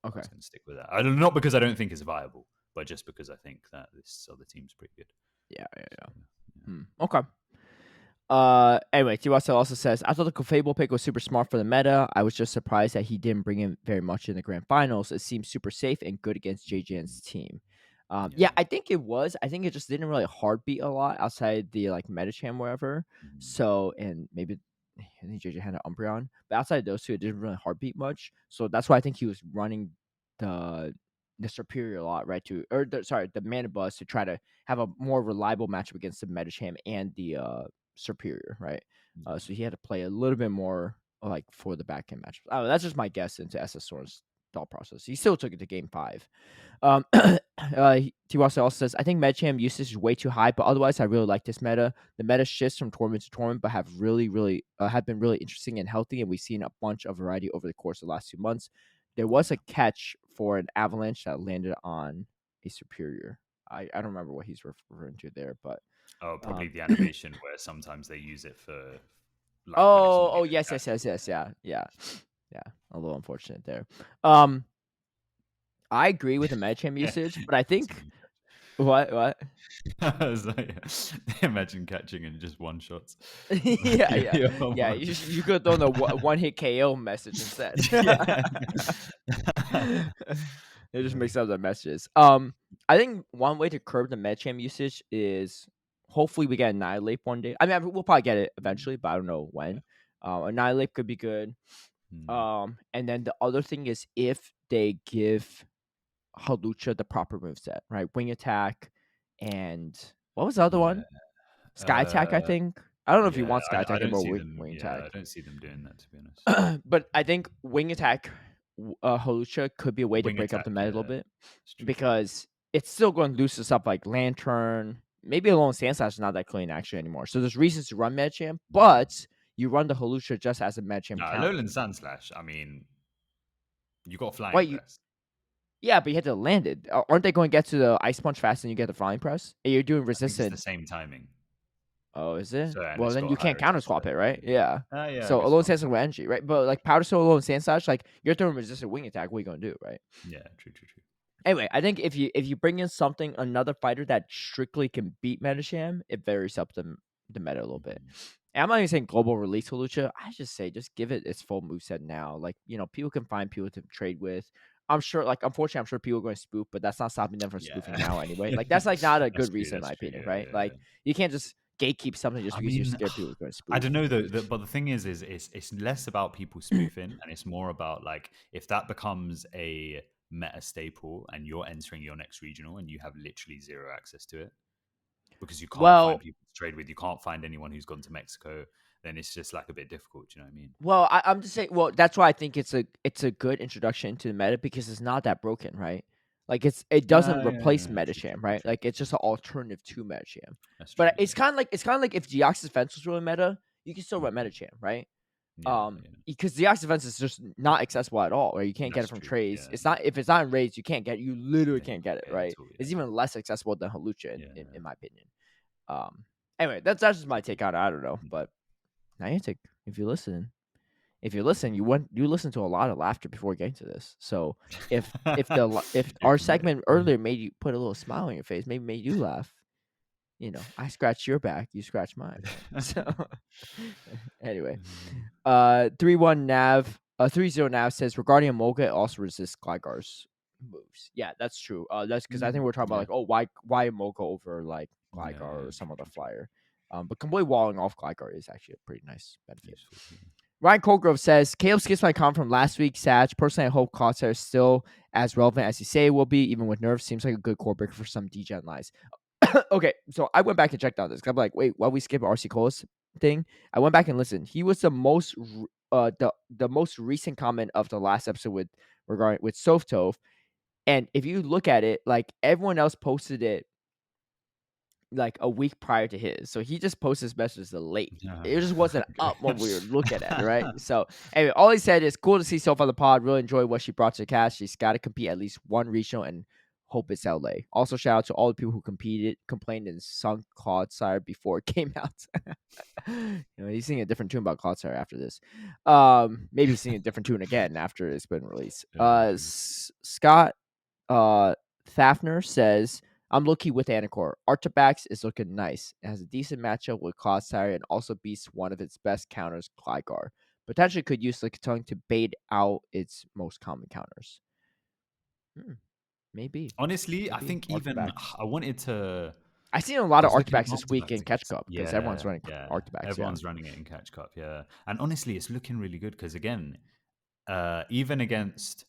I was going to stick with that. Not because I don't think it's viable, but just because I think that this other team's pretty good. Yeah. Okay. Anyway, Tiwasa also says, I thought the Clefable pick was super smart for the meta. I was just surprised that he didn't bring him very much in the grand finals. It seems super safe and good against JJN's team. Yeah, I think it was. I think it just didn't really heartbeat a lot outside the like Medicham wherever. So, and maybe I think JJ had an Umbreon, but outside those two, it didn't really heartbeat much. So that's why I think he was running the Superior a lot, right? The Mana Buzz to try to have a more reliable matchup against the Medicham and the Superior, right? So he had to play a little bit more like for the back end matchups. That's just my guess into SS Storm's thought process. He still took it to game 5. Tiwasa also says, I think Medicham usage is way too high, but otherwise I really like this meta. The meta shifts from tournament to tournament, but have been really interesting and healthy, and we've seen a bunch of variety over the course of the last 2 months. There was a catch for an Avalanche that landed on a Superior. I don't remember what he's referring to there, but probably the animation where sometimes they use it for. Like, yes, yeah. A little unfortunate there. I agree with the Medicham usage, but I think what? I was like, imagine catching and just one shots. yeah. You could have thrown the one hit KO message instead. It just mixes up the messages. I think one way to curb the Medicham usage is hopefully we get Annihilate one day. I mean, we'll probably get it eventually, but I don't know when. Annihilate could be good. And then the other thing is if they give Halucha the proper moveset, right? Wing attack and what was the other one? Sky attack, I think. I don't know if you want sky attack or wing attack. I don't see them doing that, to be honest. But I think wing attack Halucha could be a way to break up the meta a little bit because it's still going to loosen us up like Lantern. Maybe Alone Sandslash is not that clean action anymore. So there's reasons to run Medicham, but you run the Halucha just as a Medicham. Alolan Sandslash, I mean, you got flying press. Yeah, but you had to land it. Aren't they going to get to the Ice Punch fast and you get the flying press? And you're doing resistance. It's the same timing. Oh, is it? So and Well, it's then got you can't higher counter swap resistance. it, right? Yeah. Yeah, So I guess alone not. stance with energy, right? But like powder stone, alone stance slash, like you're throwing resistant wing attack. What are you gonna do, right? Yeah, true. Anyway, I think if you bring in something another fighter that strictly can beat Metasham, it varies up the meta a little bit. And I'm not even saying global release Holucha. I just say just give it its full moveset now. Like, people can find people to trade with. I'm sure, like, unfortunately, I'm sure people are going to spoof, but that's not stopping them from spoofing now anyway. Like, that's like not a That's good true. reason in That's my true. opinion, Yeah, right? yeah, Like, yeah. you can't just gatekeep something just I because you're mean, scared people are going to spoof. I don't know though, but the thing is it's less about people spoofing, and it's more about like if that becomes a meta staple, and you're entering your next regional, and you have literally zero access to it because you can't find Well, people to trade with, you can't find anyone who's gone to Mexico, then it's just like a bit difficult. Do you know what I mean? I'm just saying. Well, that's why I think it's a good introduction to the meta because it's not that broken, right? Like it doesn't replace Yeah, Metasham, right? Like it's just an alternative to Metasham. That's true. But it's kind of like if Deoxys Defense was really meta, you can still run Metacham, right? Yeah, Because Deoxys Defense is just not accessible at all, right? You can't get that's it from true. trades. Yeah, It's not if it's not in raids, you literally yeah, can't get it, yeah, right? at all, It's yeah. even less accessible than Halucha Yeah. in my opinion. Anyway, that's just my take on it. I don't know, but Niantic, if you listen, you listen to a lot of laughter before getting to this. So if if You our commit. segment earlier made you put a little smile on your face, maybe made you laugh, I scratch your back, you scratch mine. Right? So anyway, 3-1 Nav, 3-0 Nav says regarding Amolga, it also resists Gligar's moves. Yeah, that's true. That's because I think we're talking about like, oh, why Amolga over like Gligar or some other flyer. But completely walling off Gligar is actually a pretty nice benefit. Useful, yeah. Ryan Colgrove says, Caleb skips my comment from last week, Sag. Personally, I hope Cloudslayer is still as relevant as you say it will be, even with nerfs. Seems like a good core breaker for some degen lies. Okay, so I went back and checked out this. I'm like, wait, why we skip RC Cole's thing? I went back and listened. He was the most the most recent comment of the last episode with Softove. And if you look at it, like everyone else posted it like a week prior to his. So he just posted his messages late. It just wasn't up when we were looking at it, right? So anyway, all he said is cool to see Soph on the pod. Really enjoy what she brought to the cast. She's got to compete at least one regional and hope it's LA. Also, shout out to all the people who complained and sung Cloudslayer before it came out. He's singing a different tune about Cloudslayer after this. Maybe he's singing a different tune again after it's been released. Scott Thafner says, I'm lucky with Anicor. Artabax is looking nice. It has a decent matchup with Cloudslayer and also beats one of its best counters, Gligar. Potentially could use Lickitung to bait out its most common counters. Maybe. Honestly, I think even Artabax. I wanted to. I've seen a lot of I was looking at Artabax this week in Catch Cup because everyone's running Artabax. Everyone's running it in Catch Cup, yeah. And honestly, it's looking really good because again, even against,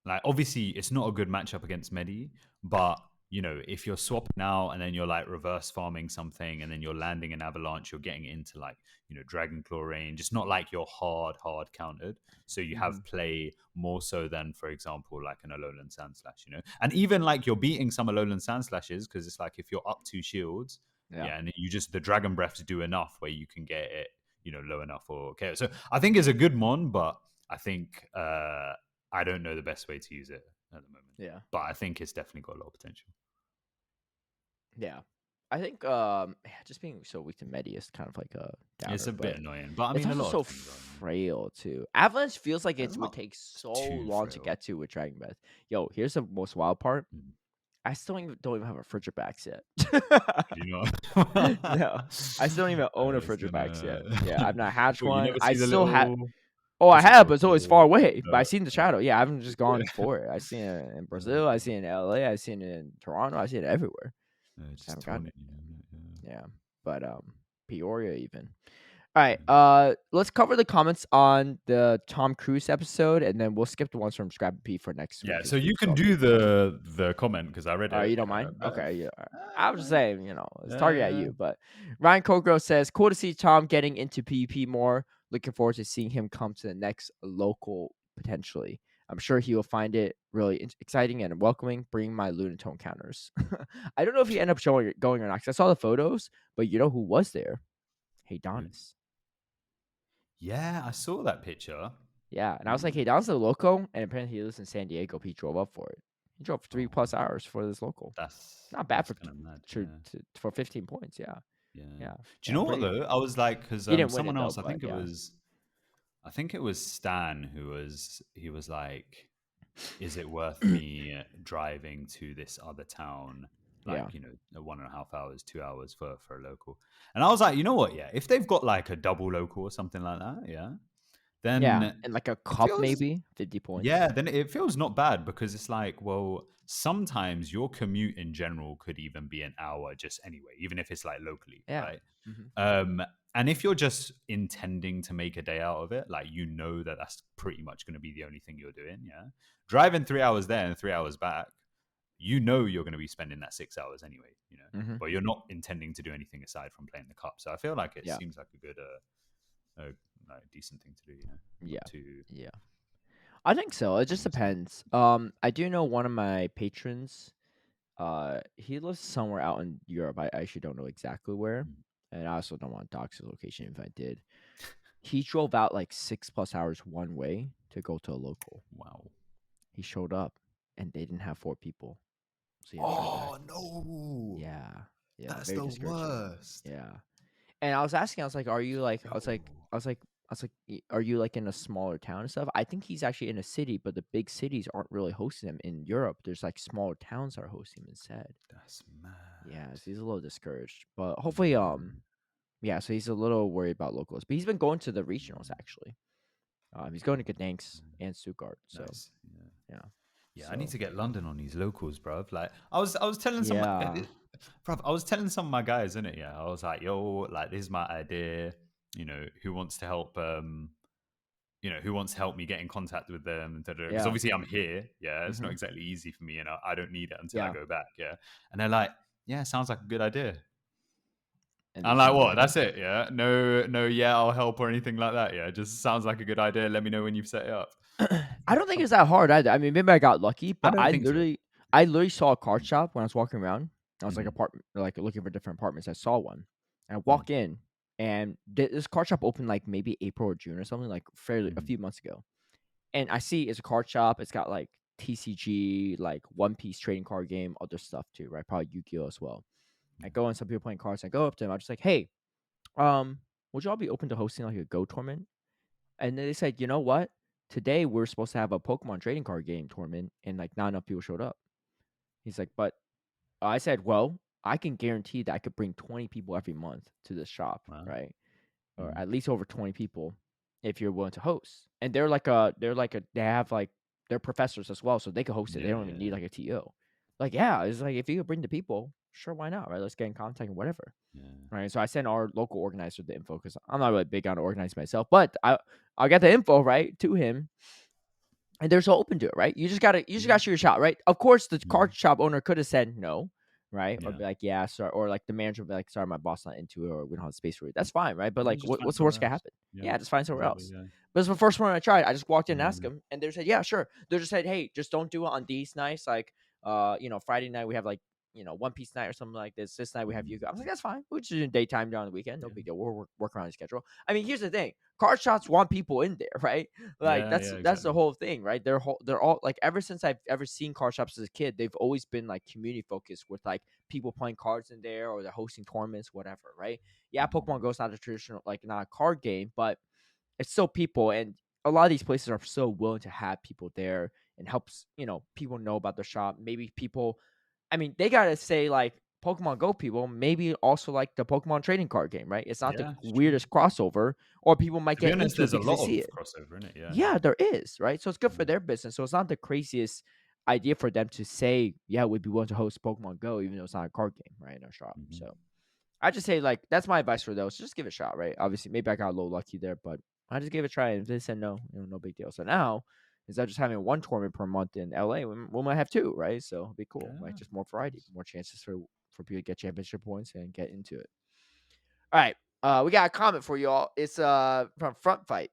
like, obviously it's not a good matchup against Medi, but if you're swapping out and then you're like reverse farming something and then you're landing an avalanche, you're getting into like Dragon Claw range. It's not like you're hard countered, so you have play more so than, for example, like an Alolan Sandslash, and even like you're beating some Alolan Sandslashes because it's like if you're up 2 shields, and you just the Dragon Breaths do enough where you can get it low enough for KO. So I think it's a good mon, but I think I don't know the best way to use it at the moment. Yeah. But I think it's definitely got a lot of potential. Yeah. I think just being so weak to Medi is kind of like a downer. It's a bit annoying, but I mean, it's a lot also of so things frail too. Avalanche feels like it would not take so too long to frail. get to with Dragon Breath. Yo, here's the most wild part. I still don't even have a Frigibax yet. No, I still don't even own a Frigibax yet. Yeah, I've not hatched Well, you one. never I see the still have. little. Oh, I what's it have, called? but it's always far away. But I've seen the yeah. shadow. Yeah, I haven't just gone for it. I've seen it in Brazil. I've seen it in LA. I've seen it in Toronto. I've seen it everywhere. Just haven't gotten it. yeah. Yeah, but Peoria even. All right, let's cover the comments on the Tom Cruise episode, and then we'll skip the ones from Scrappy P for next week. Yeah, so you can do the comment because I read it. You don't mind? Okay, yeah. I was just saying, it's targeted at you. But Ryan Cogro says, cool to see Tom getting into PvP more. Looking forward to seeing him come to the next local potentially. I'm sure he will find it really exciting and welcoming, bringing my Lunatone counters. I don't know if he ended up going or not, because I saw the photos, but you know who was there? Hey, Donis. Yeah, I saw that picture. Yeah, and I was like, hey, Don's the loco, and apparently he lives in San Diego. He drove up for it. He drove 3+ hours for this local. That's not bad for for 15 points. Yeah. Yeah. Yeah, Do you yeah, know what pretty. though? I was like, because He didn't win it someone though, else, but yeah, I think it was Stan he was like, is it worth me driving to this other town, yeah, like 1.5 hours, 2 hours for a local? And I was like, you know what? Yeah, if they've got like a double local or something like that, yeah, yeah, then and like a it cup feels maybe 50 points. yeah, then it feels not bad because it's like, well, sometimes your commute in general could even be an hour just anyway, even if it's like locally, Yeah. right? Hmm. And if you're just intending to make a day out of it, like that that's pretty much going to be the only thing you're doing, yeah. Driving 3 hours there and 3 hours back, you're going to be spending that 6 hours anyway, Hmm. but you're not intending to do anything aside from playing the cup. So I feel like it Yeah. seems like a good, like decent thing to do, Yeah. not too. Yeah. I think so. It just Crazy. depends. I do know one of my patrons. He lives somewhere out in Europe. I actually don't know exactly where, Mm. and I also don't want to dox his location if I did. He drove out like 6+ hours one way to go to a local. Wow. He showed up, and they didn't have 4 people, so he had to drive back. Oh no, Yeah, yeah, that's very the discouraging. worst. Yeah, and I was asking, I was like, "Are you like?" Yo. I was like, "Are you like in a smaller town and stuff?" I think he's actually in a city, but the big cities aren't really hosting him. In Europe, there's like smaller towns that are hosting him instead. That's mad. Yeah, so he's a little discouraged, but hopefully, Yeah. yeah. So he's a little worried about locals, but he's been going to the regionals Mm. actually. He's going to Gdansk and Stuttgart. So Nice. Yeah. yeah, Yeah, I need so to get London on these locals, bruv. Like, I was telling some, yeah, bruv, I was telling some of my guys in it. Yeah, I was like, yo, like, this is my idea. Who wants to help? Who wants to help me get in contact with them? Because yeah, obviously I'm here. Yeah, it's not hmm, exactly easy for me, and I don't need it until I yeah, go back. Yeah, and they're like, yeah, sounds like a good idea. and I'm there's like, nothing what? there. That's it? Yeah. No, no. Yeah, I'll help or anything like that. Yeah, just sounds like a good idea. Let me know when you've set it up. I don't think it's that hard either. I mean, maybe I got lucky, I but don't think so. I literally saw a card shop when I was walking around. I was like Mhm, apartment, like looking for different apartments. I saw one, and I mhm, walk in, and this card shop opened like maybe April or June or something, like fairly a mhm, few months ago. And I see it's a card shop. It's got like TCG, like One Piece trading card game, other stuff too, right? Probably Yu-Gi-Oh as well. I go and some people playing cards. I go up to them. I'm just like, hey, would y'all be open to hosting like a Go tournament? And then they said, you know what? Today we're supposed to have a Pokemon trading card game tournament, and like not enough people showed up. He's like, but I said, well, I can guarantee that I could bring 20 people every month to this shop, wow, right? Or mhm, at least over 20 people if you're willing to host. And they have like they're professors as well, so they can host it. They yeah, don't even yeah, need like a TO. Like, yeah, it's like if you could bring the people, sure, why not? Right? Let's get in contact and whatever. yeah, Right. So I sent our local organizer the info because I'm not really big on organizing myself, but I got the info right to him, and they're so open to it, right? You just yeah, gotta shoot your shot, right? Of course, the mhm, card shop owner could have said no, right? Or yeah. be like, yeah, sorry, or like the manager would be like, sorry, my boss not into it, or we don't have space for it. That's fine, right? But Yeah, like, just find what's the worst somewhere gonna else. happen? Yeah, Yeah, just find somewhere exactly. else. Yeah, But it's the first one I tried. I just walked in and asked yeah, them, and they said, yeah, sure. They just said, hey, just don't do it on these nights. Like, Friday night we have like One Piece night or something like this. This night we have mhm, you. I was like, that's fine. We're just doing daytime during the weekend. No yeah, big deal. We'll work around the schedule. I mean, here's the thing: card shots want people in there, right? Like yeah, yeah, that's the exactly. whole thing, right? They're all like ever since I've ever seen card shops as a kid, they've always been like community focused with like people playing cards in there or they're hosting tournaments, whatever, right? Yeah, Mhm, Pokemon Go's not a traditional like not a card game, but it's still people, and a lot of these places are so willing to have people there and helps people know about the shop. Maybe people, I mean, they gotta say like Pokemon Go people maybe also like the Pokemon trading card game, right? It's not the yeah, it's true. weirdest crossover, or people might To be get honest, into it there's a because they lot see of it. crossover in it. Yeah, Yeah, there is, right? So it's good for mm, their business. So it's not the craziest idea for them to say, yeah, we'd be willing to host Pokemon Go, even though it's not a card game, right, in our shop. mhm, So I just say like that's my advice for those. Just give it a shot, right? Obviously, maybe I got a little lucky there, but I just gave it a try. And if they said no, no big deal. So now instead of just having one tournament per month in LA, we might have two, right? So it'll be cool. Like yeah, just more variety, more chances for people to get championship points and get into it. All right. We got a comment for y'all. It's from Front Fight.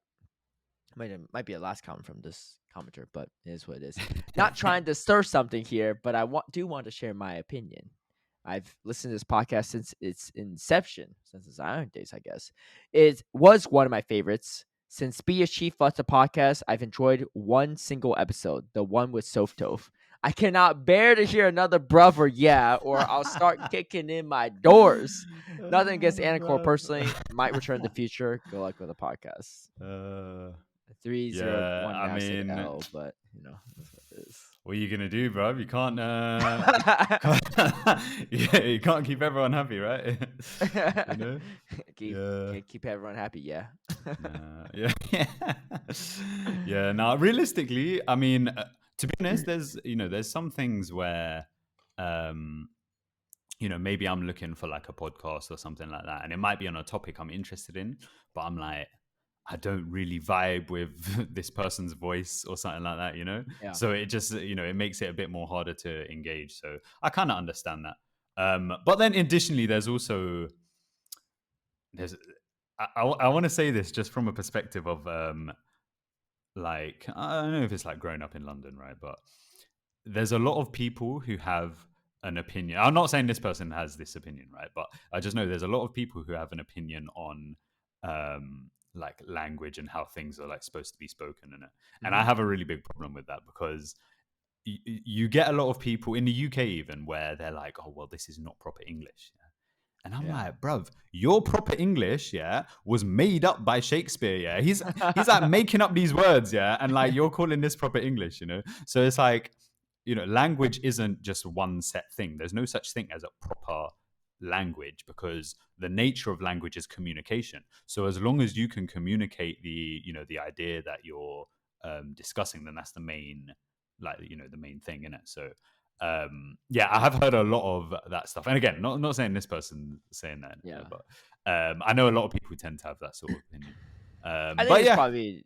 Might be a last comment from this commenter, but it is what it is. Not trying to stir something here, but I do want to share my opinion. I've listened to this podcast since its inception, since its Iron days, I guess. It was one of my favorites. Since Be a Chief What's a podcast, I've enjoyed one single episode, the one with Softove. I cannot bear to hear another bruv or yeah, or I'll start kicking in my doors. Nothing against Anicor personally. Might return in the future. Good luck with the podcast. 3-0-1 I now say mean, L, but that's what it is. what are you gonna do, bro? You can't. You can't keep everyone happy, right? You know. Keep everyone happy. Yeah. Yeah. Yeah. Now, realistically, I mean, to be honest, there's some things where, maybe I'm looking for like a podcast or something like that, and it might be on a topic I'm interested in, but I'm like, I don't really vibe with this person's voice or something like that, Yeah. So it just, it makes it a bit more harder to engage. So I kind of understand that. But then additionally, there's I want to say this just from a perspective of like, I don't know if it's like growing up in London, right? But there's a lot of people who have an opinion. I'm not saying this person has this opinion, right? But I just know there's a lot of people who have an opinion on like language and how things are like supposed to be spoken in it. And I have a really big problem with that because you get a lot of people in the UK even where they're like, oh, well, this is not proper English. And I'm like, bruv, your proper English, was made up by Shakespeare, He's like making up these words, and like you're calling this proper English, So it's like, language isn't just one set thing. There's no such thing as a proper language because the nature of language is communication. So as long as you can communicate the idea that you're discussing, then that's the main, the main thing in it. So I have heard a lot of that stuff. And again, not saying this person saying that, but I know a lot of people tend to have that sort of opinion. I think it's probably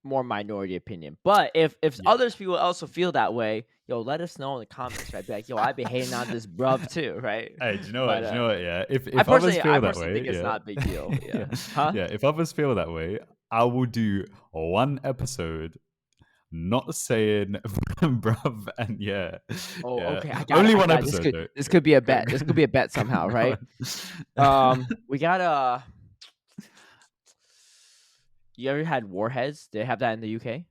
more minority opinion. But if others people also feel that way, let us know in the comments, right? Be like, I've been hating on this bruv too, right? Hey, do you know what? Yeah. If I others feel that way, think it's not a big deal. Yeah. Huh? Yeah. If others feel that way, I will do one episode not saying bruv and Oh, okay. Only one episode. This could be a bet. This could be a bet somehow, right? We got you ever had Warheads? They have that in the UK?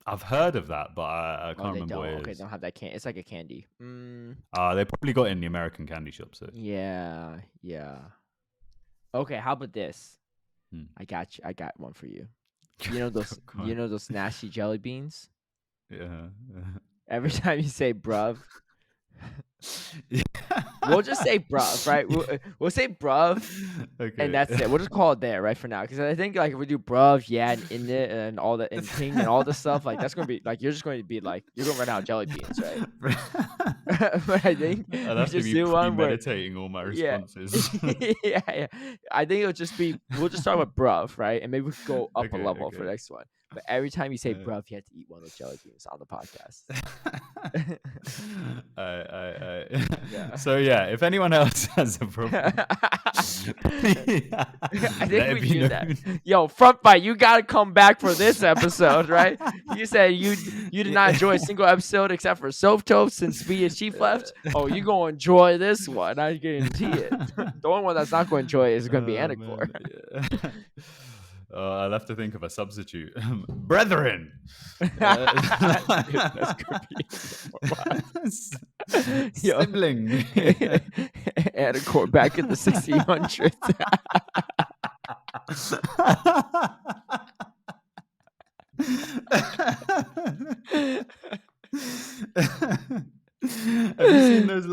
I've heard of that, but I can't remember what it is. Okay, they don't have that candy. It's like a candy. They probably got it in the American candy shop. So yeah. Okay, how about this? I got you. I got one for you. You know those nasty jelly beans? Yeah. Every time you say bruv, we'll just say bruv, right? We'll say bruv, and that's it. We'll just call it there, right, for now. Because I think like if we do bruv, and in it, and all that, and Peng, and all this stuff, like that's gonna be like you're just going to be like you're gonna run out of jelly beans, right? But I think I'll have to be meditating all my responses. Yeah. I think it'll just be we'll just start with bruv, right, and maybe we can go up a level for the next one. But every time you say bruv, you have to eat one of those jelly beans on the podcast. So if anyone else has a problem, I think we do that. Front fight, you gotta come back for this episode, right? You said you did not enjoy a single episode except for Soap Toast since me and Chief left. Oh, you gonna enjoy this one? I guarantee it. The only one that's not gonna enjoy it is gonna be Anicor. I'll have to think of a substitute. Brethren! Sibling! Anicor back in the 1600s. Have you seen those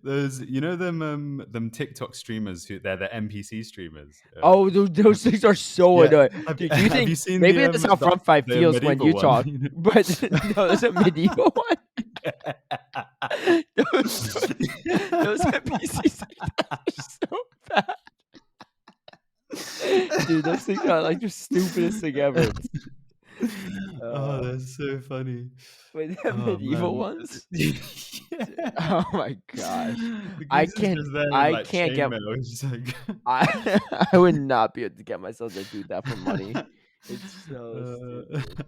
those them TikTok streamers who they're the NPC streamers? Oh, those things are so annoying. Do you think maybe that's how Front Fight feels when you talk? But no, there's a medieval one. those NPCs are so bad. Dude, those things are like the stupidest thing ever. That's so funny. Wait, they have medieval ones? Oh my gosh. I can't get I would not be able to get myself to do that for money. It's so stupid.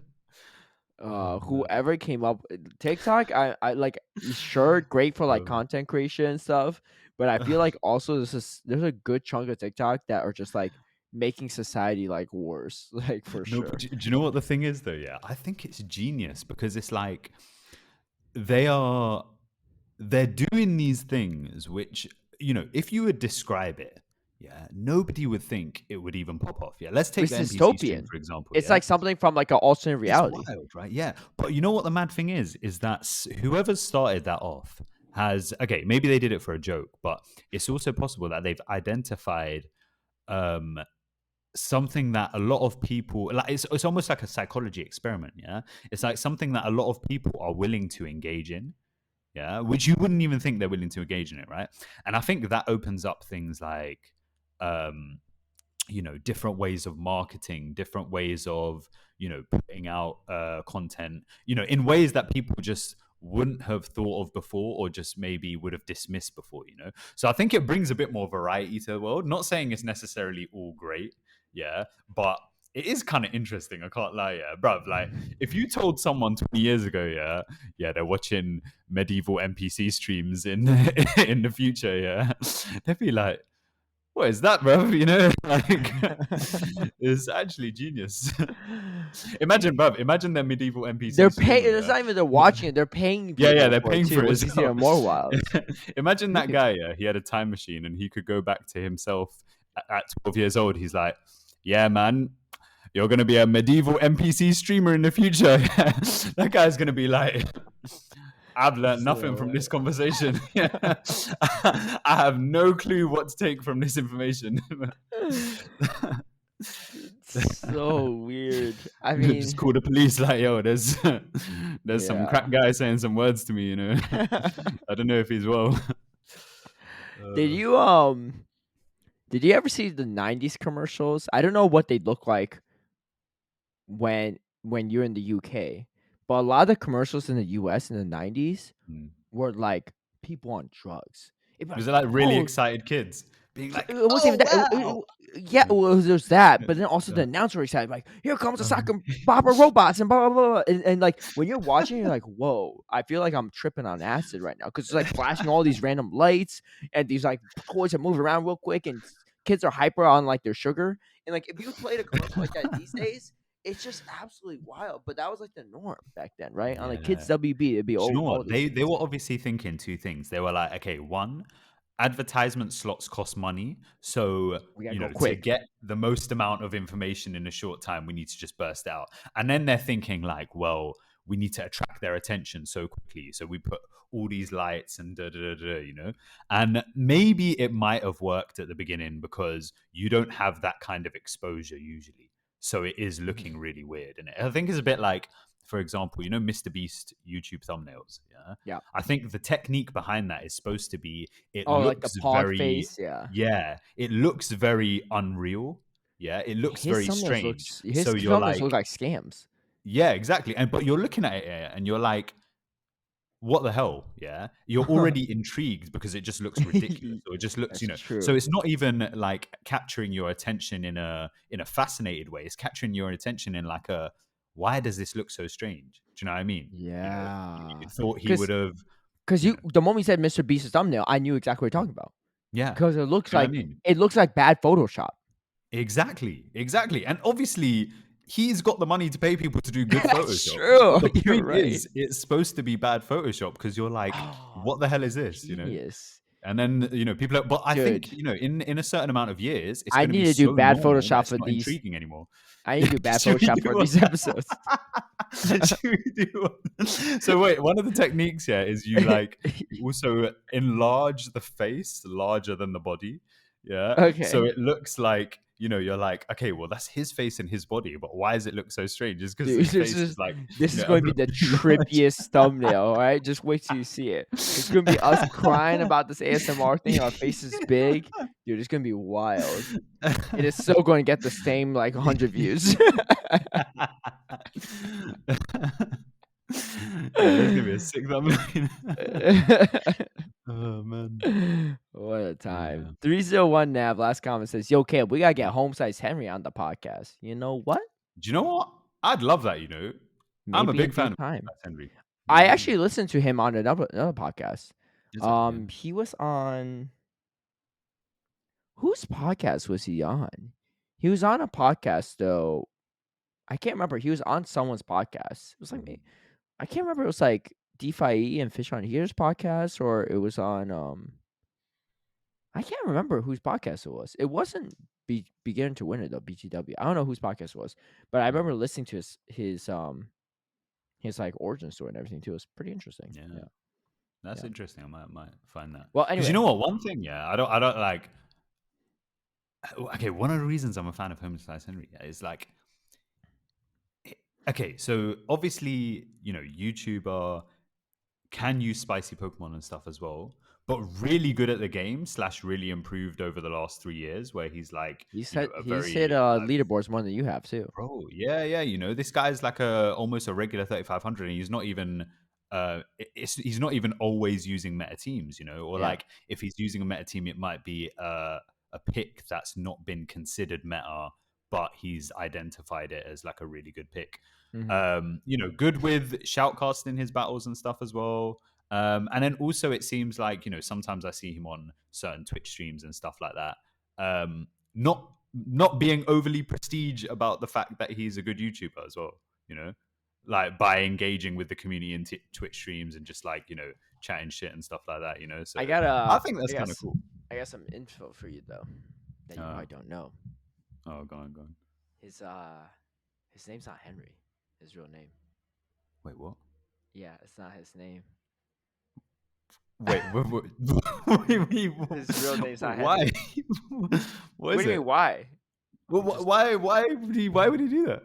Whoever came up TikTok, I like sure great for like content creation and stuff, but I feel like also there's a good chunk of TikTok that are just like making society like worse, like for No, sure. but do you know what the thing is though? Yeah, I think it's genius because it's like they're doing these things which, if you would describe it, yeah, nobody would think it would even pop off. Yeah, let's take It's the NPC stream dystopian. for example. It's Yeah, like something from like an alternate it's reality. wild, right? Yeah, but you know what the mad thing is that whoever started that off has, okay, maybe they did it for a joke, but it's also possible that they've identified um something that a lot of people like. It's almost like a psychology experiment. Yeah, it's like something that a lot of people are willing to engage in, yeah, which you wouldn't even think they're willing to engage in it, right? And I think that opens up things like um different ways of marketing, different ways of putting out content, in ways that people just wouldn't have thought of before, or just maybe would have dismissed before. So I think it brings a bit more variety to the world. Not saying it's necessarily all great, yeah, but it is kind of interesting, I can't lie. Yeah, bruv, like if you told someone 20 years ago, yeah, they're watching medieval NPC streams in in the future, yeah, they'd be like, what is that, bro? Like it's actually genius. Imagine, bro. Imagine their medieval NPC They're paying. streamer. It's Yeah, not even they're watching it. They're paying yeah, people they're for it paying too, for it which as is well. even more wild. Imagine that guy. Yeah, he had a time machine and he could go back to himself at 12 years old. He's like, yeah, man, you're gonna be a medieval NPC streamer in the future. That guy's gonna be like, I've learned nothing from this conversation. I have no clue what to take from this information. So weird. I mean, Just call the police like, yo, there's some crack guy saying some words to me, I don't know if he's well. Did you ever see the 90s commercials? I don't know what they look like when you're in the UK, but a lot of the commercials in the US in the 90s were like people on drugs. Was it like really excited kids being like, it wasn't oh, even that. wow. There's that, but then also the announcer excited, like, here comes a sack of Baba robots and blah blah blah. And like when you're watching, you're like, whoa, I feel like I'm tripping on acid right now because it's like flashing all these random lights and these like toys that move around real quick, and kids are hyper on like their sugar. And like if you played a commercial like that these days, it's just absolutely wild. But that was like the norm back then, right? On like Kids WB, it'd be Do you know all what? these They were obviously thinking two things. They were like, okay, one, advertisement slots cost money. So, We gotta go to quick. get the most amount of information in a short time, we need to just burst out. And then they're thinking like, well, we need to attract their attention so quickly. So we put all these lights and and maybe it might have worked at the beginning because you don't have that kind of exposure usually. So it is looking really weird. And I think it's a bit like, for example, Mr. Beast YouTube thumbnails. Yeah. I think the technique behind that is supposed to be it like the looks pod very face, yeah. it looks very unreal. Yeah, it looks very strange. His So you're thumbnails like, look like scams. yeah, exactly. And but you're looking at it and you're like, what the hell? Yeah, you're already intrigued because it just looks ridiculous, or it just looks, That's true. So it's not even like capturing your attention in a fascinated way. It's capturing your attention in like a, why does this look so strange? Do you know what I mean? Yeah. You thought he would have. Because the moment you said Mr. Beast's thumbnail, I knew exactly what you're talking about. Yeah. Because it looks You know like what I mean? it looks like bad Photoshop. Exactly. And obviously, he's got the money to pay people to do good Photoshop. That's true. The You're point right. is, it's supposed to be bad Photoshop because you're like, what the hell is this? Genius. And then people. But I think Dude. In a certain amount of years, it's I going to need be to do so bad normal Photoshop that it's for not these. intriguing anymore. I need to do bad Should we Photoshop do for these episodes. So wait, one of the techniques here is you like also enlarge the face larger than the body. Yeah. Okay. So it looks like, you're like, okay, well, that's his face and his body, but why does it look so strange? It's because his face is like, this is going to be the trippiest thumbnail, all right? Just wait till you see it. It's going to be us crying about this ASMR thing. Our face is big. Dude, it's going to be wild. It is so going to get the same, like, 100 views. There's going to be a sick thumbnail. Oh, man. What a time. Yeah. 301 Nav, last comment says, yo, Caleb, we got to get Home Size Henry on the podcast. You know what? Do you know what? I'd love that, I'm a Maybe big fan of time. Henry. I actually listened to him on another podcast. Yeah. He was on... Whose podcast was he on? He was on a podcast though. I can't remember. He was on someone's podcast. It was like I can't remember. It was like DeFi and Fish on Here's podcast, or it was on I can't remember whose podcast it was. It wasn't Beginning to Win It though. BGW. I don't know whose podcast it was, but I remember listening to his like origin story and everything too. It was pretty interesting. Yeah. That's interesting. I might find that. Well, because anyway, you know what? One thing, I don't like. Okay, one of the reasons I'm a fan of Home Slice Henry is like, okay, so obviously, YouTuber can use spicy Pokemon and stuff as well, but really good at the game / really improved over the last 3 years, where he's like, he's you know, hit leaderboards more than you have too. Bro, yeah, this guy's like almost a regular 3500, and he's not even he's not even always using meta teams, or like if he's using a meta team, it might be a pick that's not been considered meta, but he's identified it as like a really good pick. Good with shoutcasting his battles and stuff as well. And then also it seems like, sometimes I see him on certain Twitch streams and stuff like that. Not being overly prestige about the fact that he's a good YouTuber as well, like by engaging with the community in Twitch streams and just like, chatting shit and stuff like that, So I think that's kind of cool. I got some info for you though that you probably don't know. Oh, go on. His name's not Henry. His real name. Wait, what? Yeah, it's not his name. Wait, what? His real name's not Henry. Why? What do you mean why? Why would he do that?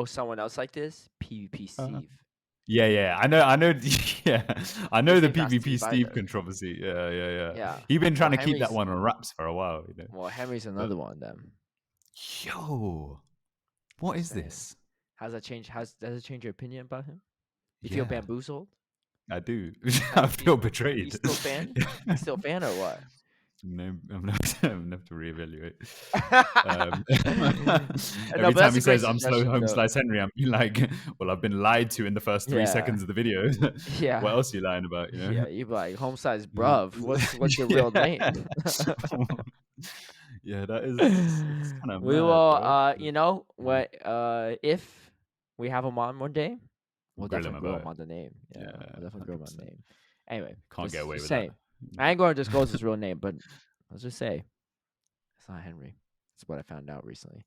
Someone else like this? PvP Steve. Yeah. I know. Yeah, I know the PvP Steve either. controversy. Yeah. Yeah. He's been trying to keep that one on wraps for a while. Well, Henry's another one of them. Yo, what is this? Does it change your opinion about him? You feel bamboozled? I do. I feel betrayed. You still fan? You still fan or what? No, I'm gonna have to reevaluate. Every time he says I'm slow Home Slice Henry, I'm like, well, I've been lied to in the first 3 seconds of the video. Yeah. What else are you lying about? Yeah, you're like Home Slice, bruv. What's your real name? Yeah, that is kind of. We will. What? If we have him on one day, we'll definitely grill him on the name. Yeah, we'll definitely grill him on the name. Anyway, can't get away with that. I ain't going to disclose his real name, but let's just say it's not Henry. That's what I found out recently.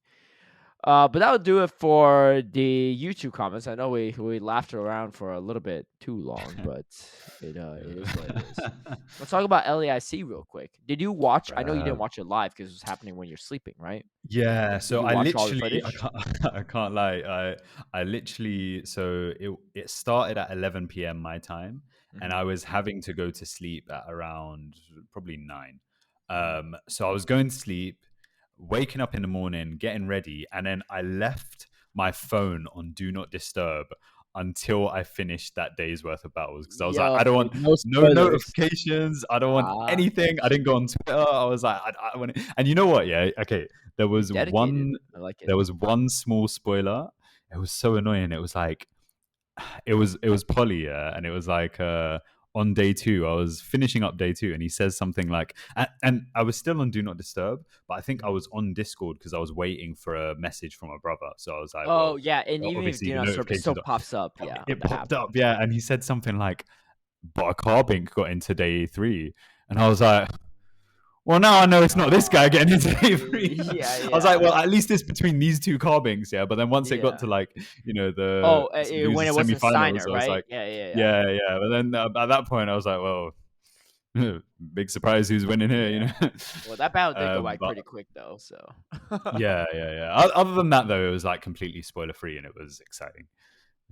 But that'll do it for the YouTube comments. I know we laughed around for a little bit too long, but it is what it is. Let's talk about LAIC real quick. Did you watch? I know you didn't watch it live because it was happening when you're sleeping, right? Yeah. So I literally, I can't lie. I literally, so it started at 11 p.m. my time, and I was having to go to sleep at around probably 9. So I was going to sleep, waking up in the morning, getting ready, and then I left my phone on Do Not Disturb until I finished that day's worth of battles, because I was like, I don't want no notifications, I don't want anything. I didn't go on Twitter. I was like, I want. And you know what? Yeah, okay. There was one small spoiler. It was so annoying. It was like, it was Polly, and it was like on day 2, I was finishing up day 2, and he says something like, and I was still on Do Not Disturb, but I think I was on Discord because I was waiting for a message from a brother. So I was like, and even if Do Not Disturb, it still pops up. Yeah, it popped up. Yeah, and he said something like, but a carbink got into day 3, and I was like, well, now I know it's not this guy getting into day 3. I was like, well, at least it's between these 2 carbinks, yeah. But then once it got to like, the when it wasn't Steiner, right? Like, yeah. But then at that point, I was like, well, big surprise who's winning here, Well, that battle did go by pretty quick though, so. yeah. Other than that, though, it was like completely spoiler free, and it was exciting.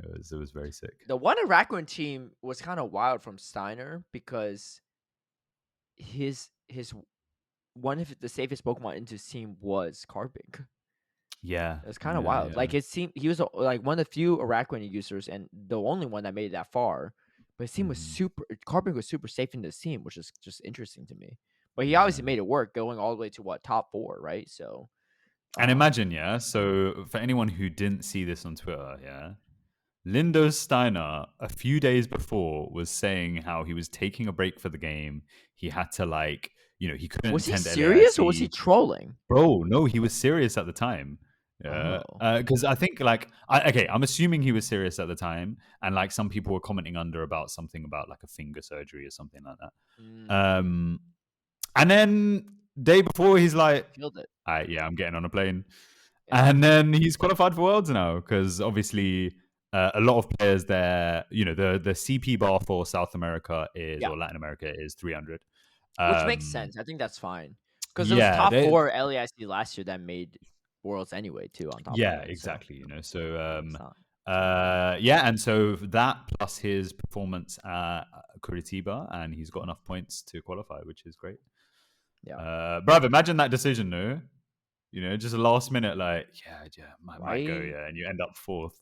It was very sick. The one Articuno team was kind of wild from Steiner because his one of the safest Pokemon into his team was Carbink. Yeah, it's kind of wild. Yeah. Like it seemed he was like one of the few Articuno users and the only one that made it that far. But his team was Carbink was super safe in this team, which is just interesting to me. But he obviously made it work, going all the way to top 4, right? So, and imagine, so for anyone who didn't see this on Twitter, Lindo Steiner a few days before was saying how he was taking a break for the game. He had to he couldn't Was he attend serious or was he LAIC. trolling? Bro, no, he was serious at the time. Yeah, Oh. because I think I'm assuming he was serious at the time, and like some people were commenting under about something about like a finger surgery or something like that. Mm, And then day before, he's like, killed it. yeah, I'm getting on a plane. Yeah. And then he's qualified for Worlds now because obviously a lot of players there, the CP bar for South America Yeah. or Latin America is 300. Which makes sense. I think that's fine. Because it was Yeah, top 4 LAIC last year that made Worlds anyway, too, on top of yeah, it. exactly. So So it's not too bad. and so that plus his performance at Curitiba, and he's got enough points to qualify, which is great. Yeah. Bruv, imagine that decision, no? Just a last minute, like, might go, Right? and you end up 4th.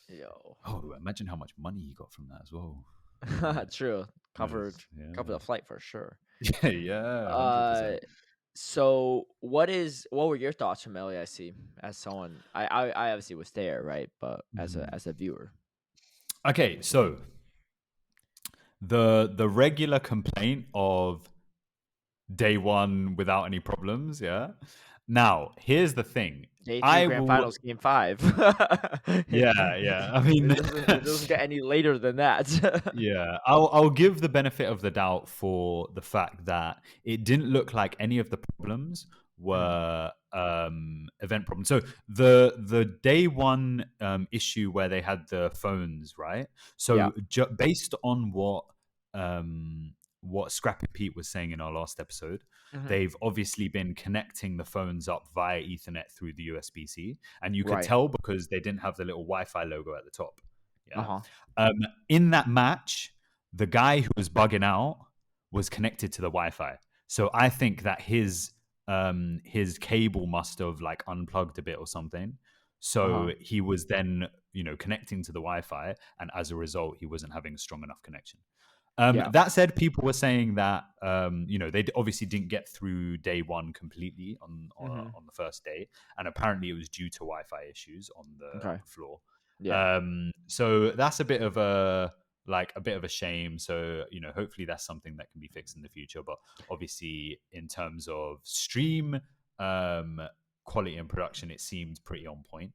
Yo. Oh, imagine how much money he got from that as well. True. Covered Yeah. the flight for sure. Yeah, 100%. So what were your thoughts from LAIC as someone I obviously was there, right? But as a viewer. Okay, so the regular complaint of day one without any problems, yeah. Now, here's the thing. Day 3 grand finals, game 5. Yeah. I mean, it doesn't get any later than that. yeah, I'll give the benefit of the doubt for the fact that it didn't look like any of the problems were event problems. So the day one issue where they had the phones, right? So Yeah. based on what Scrappy Pete was saying in our last episode, they've obviously been connecting the phones up via Ethernet through the USB-C, and you could tell because they didn't have the little Wi-Fi logo at the top. Yeah. In that match, the guy who was bugging out was connected to the Wi-Fi, so I think that his cable must have like unplugged a bit or something. So he was then connecting to the Wi-Fi, and as a result, he wasn't having a strong enough connection. That said, people were saying that they obviously didn't get through day one completely on the first day, and apparently it was due to Wi-Fi issues on the floor. Yeah. So that's a bit of a shame. So hopefully that's something that can be fixed in the future. But obviously, in terms of stream quality and production, it seemed pretty on point.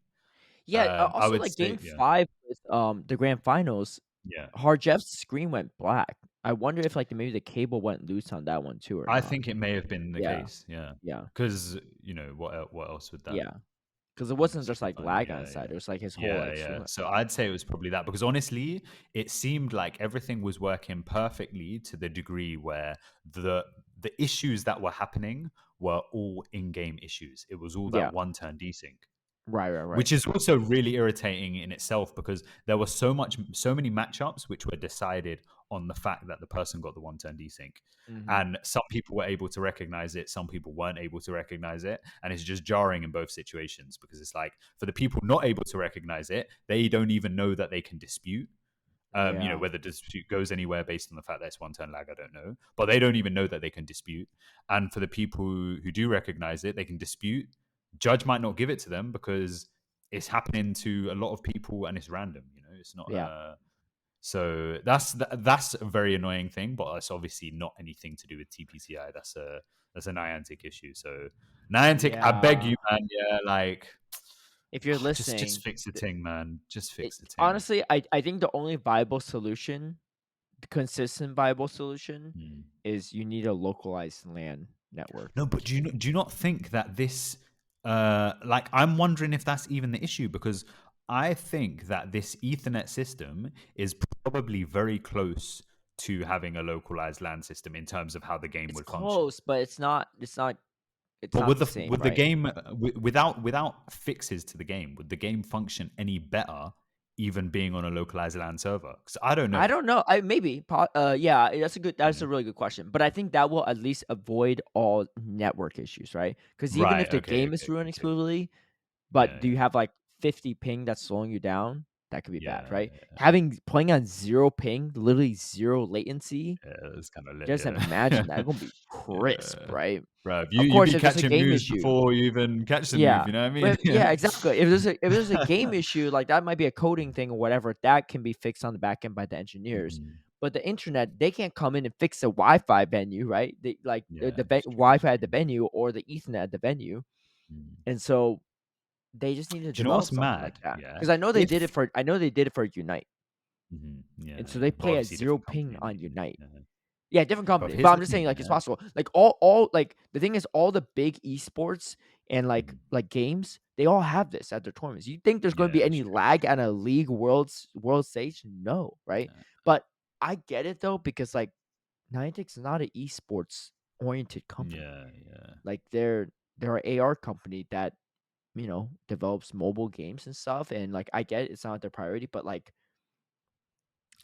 Yeah. I Also, would like say, game 5 with the grand finals. Yeah. Harjeff's screen went black. I wonder if like maybe the cable went loose on that one too, or I not. think it may have been the case. Yeah. Yeah. Because what else would that? Yeah. Because it wasn't just like lag on side. It was like his whole Yeah. So I'd say it was probably that, because honestly, it seemed like everything was working perfectly to the degree where the issues that were happening were all in-game issues. It was all that one-turn desync. Right. Which is also really irritating in itself, because there were so many matchups which were decided on the fact that the person got the one-turn desync. And some people were able to recognize it, some people weren't able to recognize it, and it's just jarring in both situations, because it's like, for the people not able to recognize it, they don't even know that they can dispute. Whether dispute goes anywhere based on the fact that it's one-turn lag, I don't know, but they don't even know that they can dispute. And for the people who do recognize it, they can dispute. Judge might not give it to them because it's happening to a lot of people and it's random. It's not. So that's a very annoying thing, but it's obviously not anything to do with TPCI. That's a Niantic issue. So Niantic, I beg you, man. Yeah, like, if you're listening, just fix the thing, man. Just fix the thing. Honestly, I think the only viable solution, the consistent viable solution, is you need a localized LAN network. No, but do you not think that this? I'm wondering if that's even the issue, because I think that this Ethernet system is probably very close to having a localized LAN system in terms of how the game would function. Close, but it's not. But with the right? game, without fixes to the game, would the game function any better, even being on a localized LAN server? Because I don't know. I don't know. Maybe. Yeah, that's a really good question. But I think that will at least avoid all network issues, right? Because even if the game is running smoothly, but do you have like 50 ping that's slowing you down? That could be bad, right? Playing on 0 ping, literally 0 latency. It's kind of lit. Just imagine that. It's gonna be crisp, right? Bro, of course, be catching news before you even catch the move. You know what I mean? Yeah, exactly. If there's a game issue, like that might be a coding thing or whatever, that can be fixed on the back end by the engineers. but the internet, they can't come in and fix the Wi-Fi venue, right? They like Yeah, the it's true. Wi-Fi at the venue or the Ethernet at the venue, Mm. and so they just need to Do you know what's develop something like mad? that. Yeah, Because I know they did it if for Unite, yeah, and so yeah, they but play at obviously 0 different ping company, on mate. Unite. Yeah. Yeah, different But company. But here's I'm the just saying, thing, like, it's yeah. possible. Like all like the thing is, all the big esports and Mhm. like games, they all have this at their tournaments. You think there's going to Yeah, be it's any true. lag at a league world stage? No, right? But I get it though, because like Niantic's not an esports oriented company. Yeah, yeah. Like they're an AR company that develops mobile games and stuff. And like I get it's not their priority, but like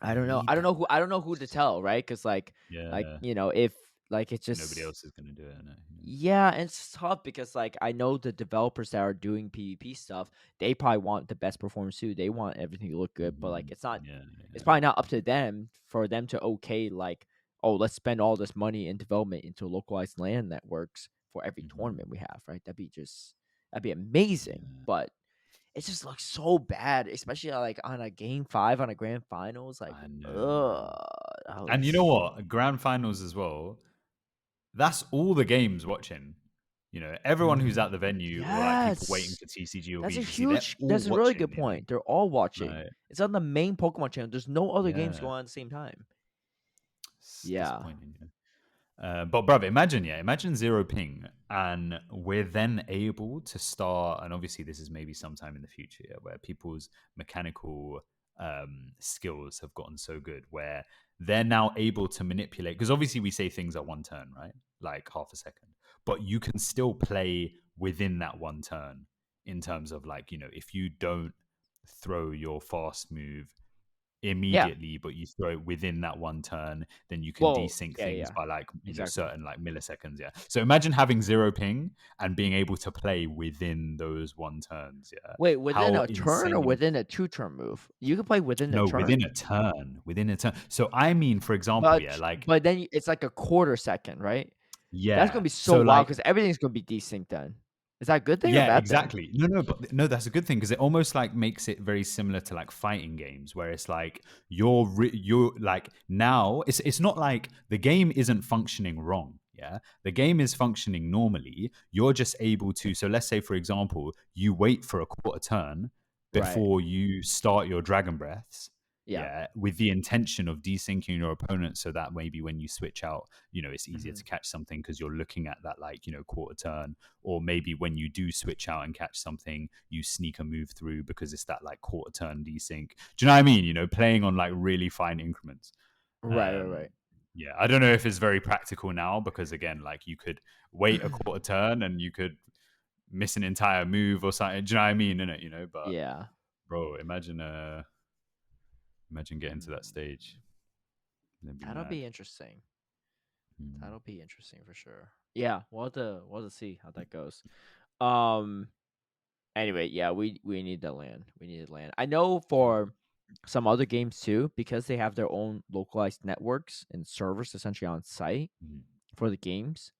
I You don't know. need that though. I don't know who to tell, right? Because like Yeah. if like it's Nobody just else is gonna do it, innit? yeah, and it's tough because like I know the developers that are doing PvP stuff, they probably want the best performance too. They want everything to look good, but like Mhm. Yeah, it's yeah. probably not up to them for them to okay like, oh, let's spend all this money in development into localized LAN networks for every Mhm. tournament we have, right? That'd be amazing, Yeah. but it just looks so bad, especially like on a game 5 on a grand finals. Like, I know. ugh, that And you know looks. what? Grand finals as well. That's all the games watching. Everyone who's at the venue or like people waiting Yes, for TCG or that's a VGC, they're huge. all That's a really watching. good point. They're all watching. Like, It's on the main Pokemon channel. There's no other games yeah, going on at the same time. it's Yeah, disappointing. But bruv, imagine zero ping, and we're then able to start. And obviously, this is maybe sometime in the future, yeah, where people's mechanical skills have gotten so good where they're now able to manipulate. Because obviously, we say things at one turn, right? Like half a second, but you can still play within that one turn in terms of like if you don't throw your fast move yeah. immediately, but you throw it within that one turn, then you can Well, desync yeah, things yeah, by like exactly. certain like milliseconds. Yeah. So imagine having zero ping and being able to play within those one turns. Yeah. Wait, within How a turn or insane! within a 2 turn move? You can play within the No, turn, within a turn. Within a turn. So I mean, for example, but yeah, like it's like a quarter second, right? That's gonna yeah. be so So wild like because everything's gonna be desynced then. Is that a good thing or yeah, bad thing? exactly. No, but no, that's a good thing because it almost like makes it very similar to like fighting games where it's like you're like now it's not like the game isn't functioning wrong. Yeah, the game is functioning normally. You're just able to. So let's say, for example, you wait for a quarter turn Right. before you start your dragon breaths. Yeah. Yeah, with the intention of desyncing your opponent so that maybe when you switch out, it's easier Hmm. to catch something because you're looking at that like quarter turn, or maybe when you do switch out and catch something, you sneak a move through because it's that like quarter turn desync. Do you know what I mean? Playing on like really fine increments. Right. Right. Um, Right. yeah, I don't know if it's very practical now because again, like you could wait a quarter turn and you could miss an entire move or something. Do you know what I mean? In it, but Yeah. bro, imagine getting to that Mm. stage. It'd be That'll mad. be interesting. Mm. That'll be interesting for sure. Yeah, we'll have to see how that goes. Um. Anyway, yeah, we need the land. We need the land. I know for some other games too, because they have their own localized networks and servers essentially on site Mm. for the games.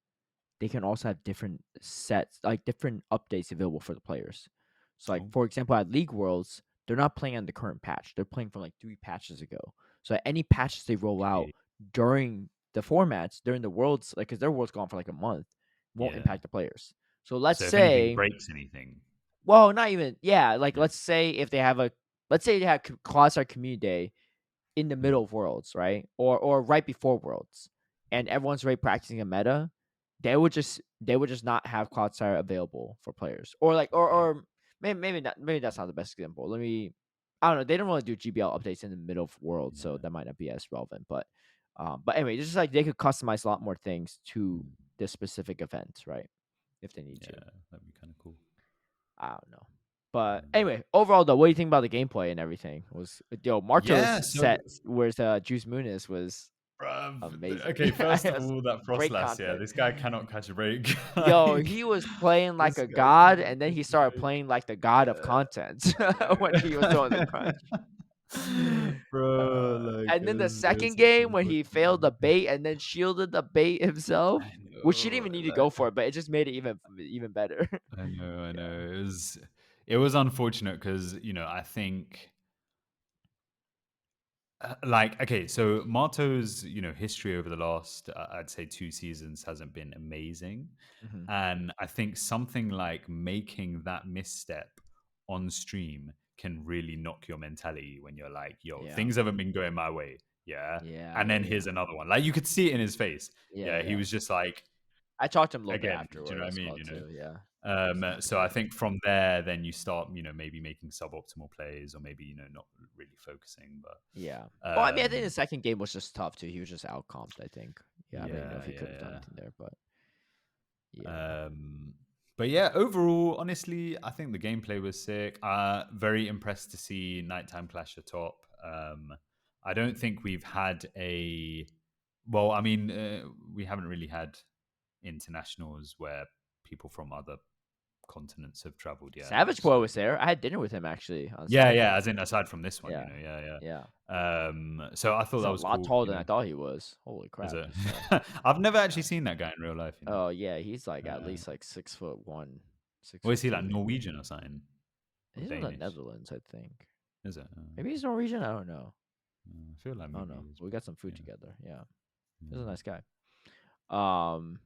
They can also have different sets, like different updates available for the players. So, like Oh, for example, at League Worlds, they're not playing on the current patch. They're playing from like 3 patches ago. So, any patches they roll out okay. during the formats, during the worlds, like because their world's gone for like a month, won't Yeah. impact the players. So let's So if anything say, breaks anything, well, not even, yeah, like yeah. let's say if they have let's say they have Classic Community Day in the Mm. middle of Worlds, right? Or right before Worlds, and Mm. everyone's already practicing a meta, they would just not have Cloudfire available for players. Or like Okay. or maybe not, maybe that's not the best example. I don't know. They don't really do GBL updates in the middle of Worlds, so Yeah. that might not be as relevant. But anyway, it's just like they could customize a lot more things to Mm. the specific event, right? If they need to. Yeah, that'd be kind of cool. I don't know. But Mm. anyway, overall though, what do you think about the gameplay and everything? Was Yeah. Marto's So, set whereas Juice Muniz was bruv, amazing. okay. First It of was all, that great Frostlass, yeah, content. this guy cannot catch a break. Yo, Like, he was playing like this a guy god, cannot and then catch he a started break. playing like the god of content when he was doing the crunch. Bro, like And then the it was second such game an when he unfortunate failed the game. bait and then shielded the bait himself, I which he didn't know, even need to go like for it, but it just made it even better. I Yeah. know. It was unfortunate because I think like, okay, so Marto's, history over the last, I'd say 2 seasons hasn't been amazing. Mhm. And I think something like making that misstep on stream can really knock your mentality when you're like, yo, Yeah. things haven't been going my way. Yeah. Yeah, And yeah, then here's yeah. another one. Like, you could see it in his face. Yeah, Yeah. He yeah. was just like, I talked to him a little bit again, do you know afterward what I as mean? well too, yeah. So I think from there, then you start, maybe making suboptimal plays or maybe, not really focusing. But Yeah. Well, I mean, I think the um, second game was just tough too. He was just outcomped, I think. Yeah, I don't even know if yeah, he could have done yeah, anything there, but yeah. yeah. But yeah, overall, honestly, I think the gameplay was sick. Very impressed to see Nighttime Clash atop. I don't think we've had well, I mean, we haven't really had internationals where people from other continents have traveled yet. Savage So Boy was there. I had dinner with him actually on yeah, Saturday. yeah. As in, aside from this one, Yeah. yeah. Yeah. So I thought He's that a was lot cool. taller than I thought he was. Holy Is crap. it? So, I've never yeah. actually seen that guy in real life. Oh yeah, he's like at Uh, least like 6'1", six or foot is he like two. Norwegian or something? Or He's in the Danish? Netherlands, I think. Is it? Maybe Okay. he's Norwegian. I don't know. I feel like I don't maybe know. he is. We got some food Yeah. together. Yeah, he's a Yeah. nice guy. Um,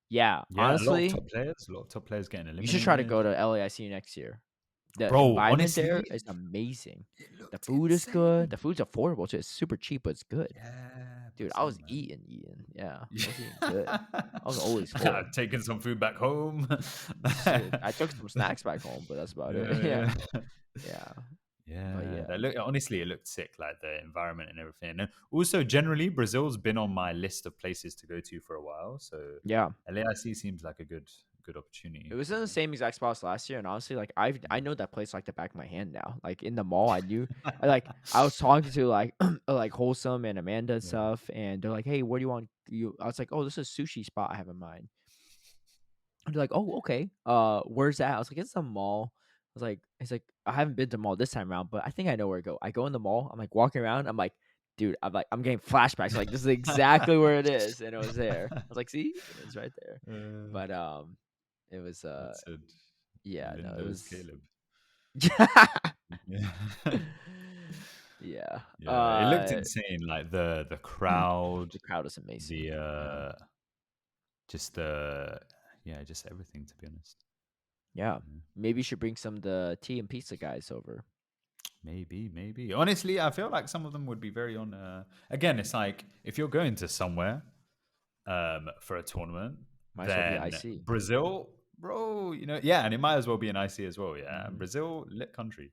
yeah. Yeah, a lot of Honestly, top players. A lot of top players getting you should try to eliminated. go to LAIC next year. The Bro, environment there honestly, is amazing. it The looked food is good. The insane. food's affordable too. It's super cheap, but it's good. Yeah, Dude, I Brazil, was man. eating. Yeah, I Yeah. was eating good. I was always full. I've taken some food back home. Shit, I took some snacks back home, but that's about it. Yeah, Yeah, yeah, but yeah. yeah, Honestly, it looked sick, like the environment and everything. And also, generally, Brazil's been on my list of places to go to for a while. So yeah. LAIC seems like a good It opportunity. was in the same exact spot as last year, and honestly, like I know that place like the back of my hand now. Like in the mall, I knew. I was talking to like like Wholesome and Amanda and Yeah. stuff, and they're like, "Hey, what do you want?" I was like, "Oh, this is a sushi spot I have in mind." And they're like, "Oh, okay. Where's that?" I was like, "It's a mall." I was like, "It's like I haven't been to mall this time around, but I think I know where to go." I go in the mall. I'm like walking around. I'm like, dude, I'm getting flashbacks. Like this is exactly where it is, and it was there. I was like, "See, it's right there." Uh, But it was that's it. yeah, no, it Lindo's was Caleb. Yeah. yeah. Yeah, it looked insane. Like the crowd, The crowd is amazing. the Yeah. just the just everything. To be honest, Yeah. Yeah. Maybe you should bring some of the tea and pizza guys over. Maybe. Honestly, I feel like some of them would be very on. Again, it's like if you're going to somewhere, for a tournament, Might as well be then IC. Brazil, bro. Yeah, and it might as well be an IC as well. Yeah, and Mhm. Brazil, lit country.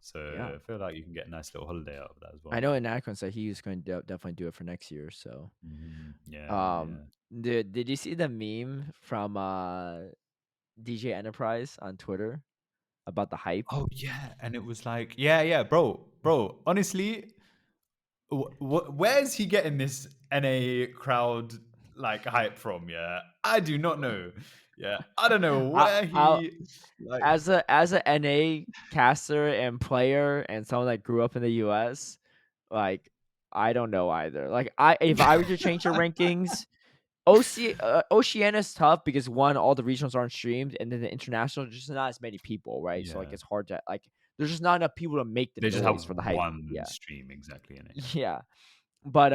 So Yeah. I feel like you can get a nice little holiday out of that as I well. know Anicor said he was going to definitely do it for next year. So, Yeah. did you see the meme from DJ Enterprise on Twitter about the hype? Oh yeah, and it was like, yeah, bro. Honestly, where's he getting this NA crowd like hype from? Yeah, I do not know. Yeah, I don't know I, where I he like. as a NA caster and player and someone that grew up in the US, like I don't know either. Like if I were to change the rankings, Oceania's tough because one, all the regionals aren't streamed, and then the international, there's just not as many people, right? So like Yeah, it's hard to like. There's just not enough people to make the they just have noise for the hype. one Yeah, stream exactly in it. yeah. But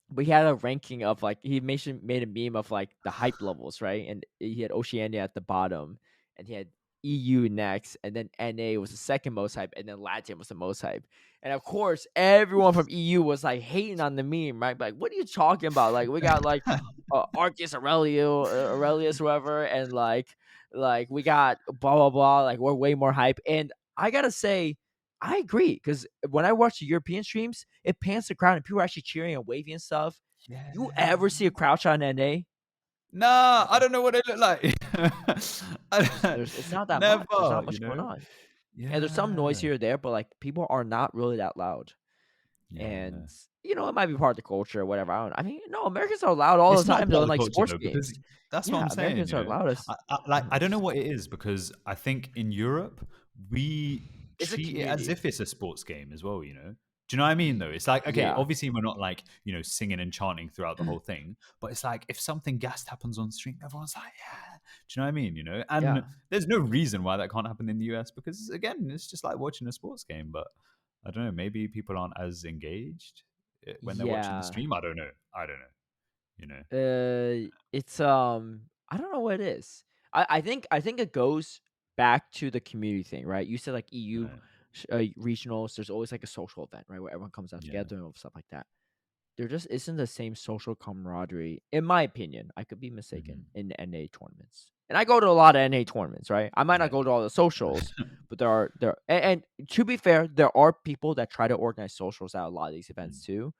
we had a ranking of like he made a meme of like the hype levels, right? And he had Oceania at the bottom, and he had EU next, and then NA was the second most hype, and then Latin was the most hype. And of course, everyone from EU was like hating on the meme, right? Like, what are you talking about? Like, we got like Arceus Aurelius, whoever, and like we got blah blah blah. Like, we're way more hype. And I gotta say, I agree because when I watch the European streams, it pans the crowd and people are actually cheering and waving and stuff. You Yeah. ever see a crowd shot in NA? Nah, I don't know what they look like. It's not that much. There's Never, not much going on. And there's some noise Yeah. here or there, but like people are not really that loud. Yeah. And it might be part of the culture or whatever. I don't. I mean, no, Americans are loud all It's the not time. part They're of in the like culture sports though, because games. that's what Yeah, I'm saying. Americans are loudest. I don't know what it is because I think in Europe we It's a treat it as community. if it's a sports game as well. Do you know what I mean? Though it's like, okay, Yeah, obviously we're not like singing and chanting throughout the whole thing, but it's like if something gassed happens on stream, everyone's like, yeah. Do you know what I mean? yeah. And there's no reason why that can't happen in the US because again, it's just like watching a sports game. But I don't know. Maybe people aren't as engaged when they're watching the Yeah. stream. I don't know. You know. It's I don't know what it is. I think it goes back to the community thing, right? You said like EU Right. regionals. There's always like a social event, right, where everyone comes out Yeah. together and stuff like that. There just isn't the same social camaraderie, in my opinion. I could be mistaken in the NA tournaments, and I go to a lot of NA tournaments, right? I might not go to all the socials, but and to be fair, there are people that try to organize socials at a lot of these events too.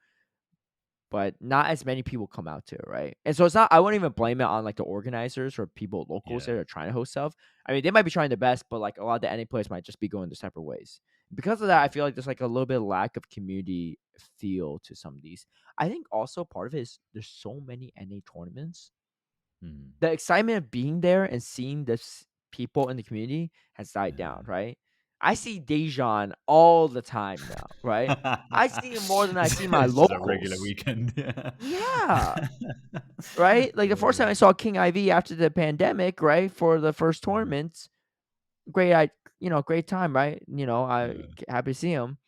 But not as many people come out to it, right? And so it's not. I wouldn't even blame it on like the organizers or people locals Yeah. that are trying to host stuff. I mean, they might be trying their best, but like a lot of the NA players might just be going their separate ways. Because of that, I feel like there's like a little bit of lack of community feel to some of these. I think also part of it is there's so many NA tournaments. The excitement of being there and seeing this people in the community has died down, right? I see Dejan all the time now, right? I see him more than I see my It's just a regular locals. weekend. Yeah. Right? Like the first time I saw King IV after the pandemic, right? For the first tournament, great time, right? I happy to see him.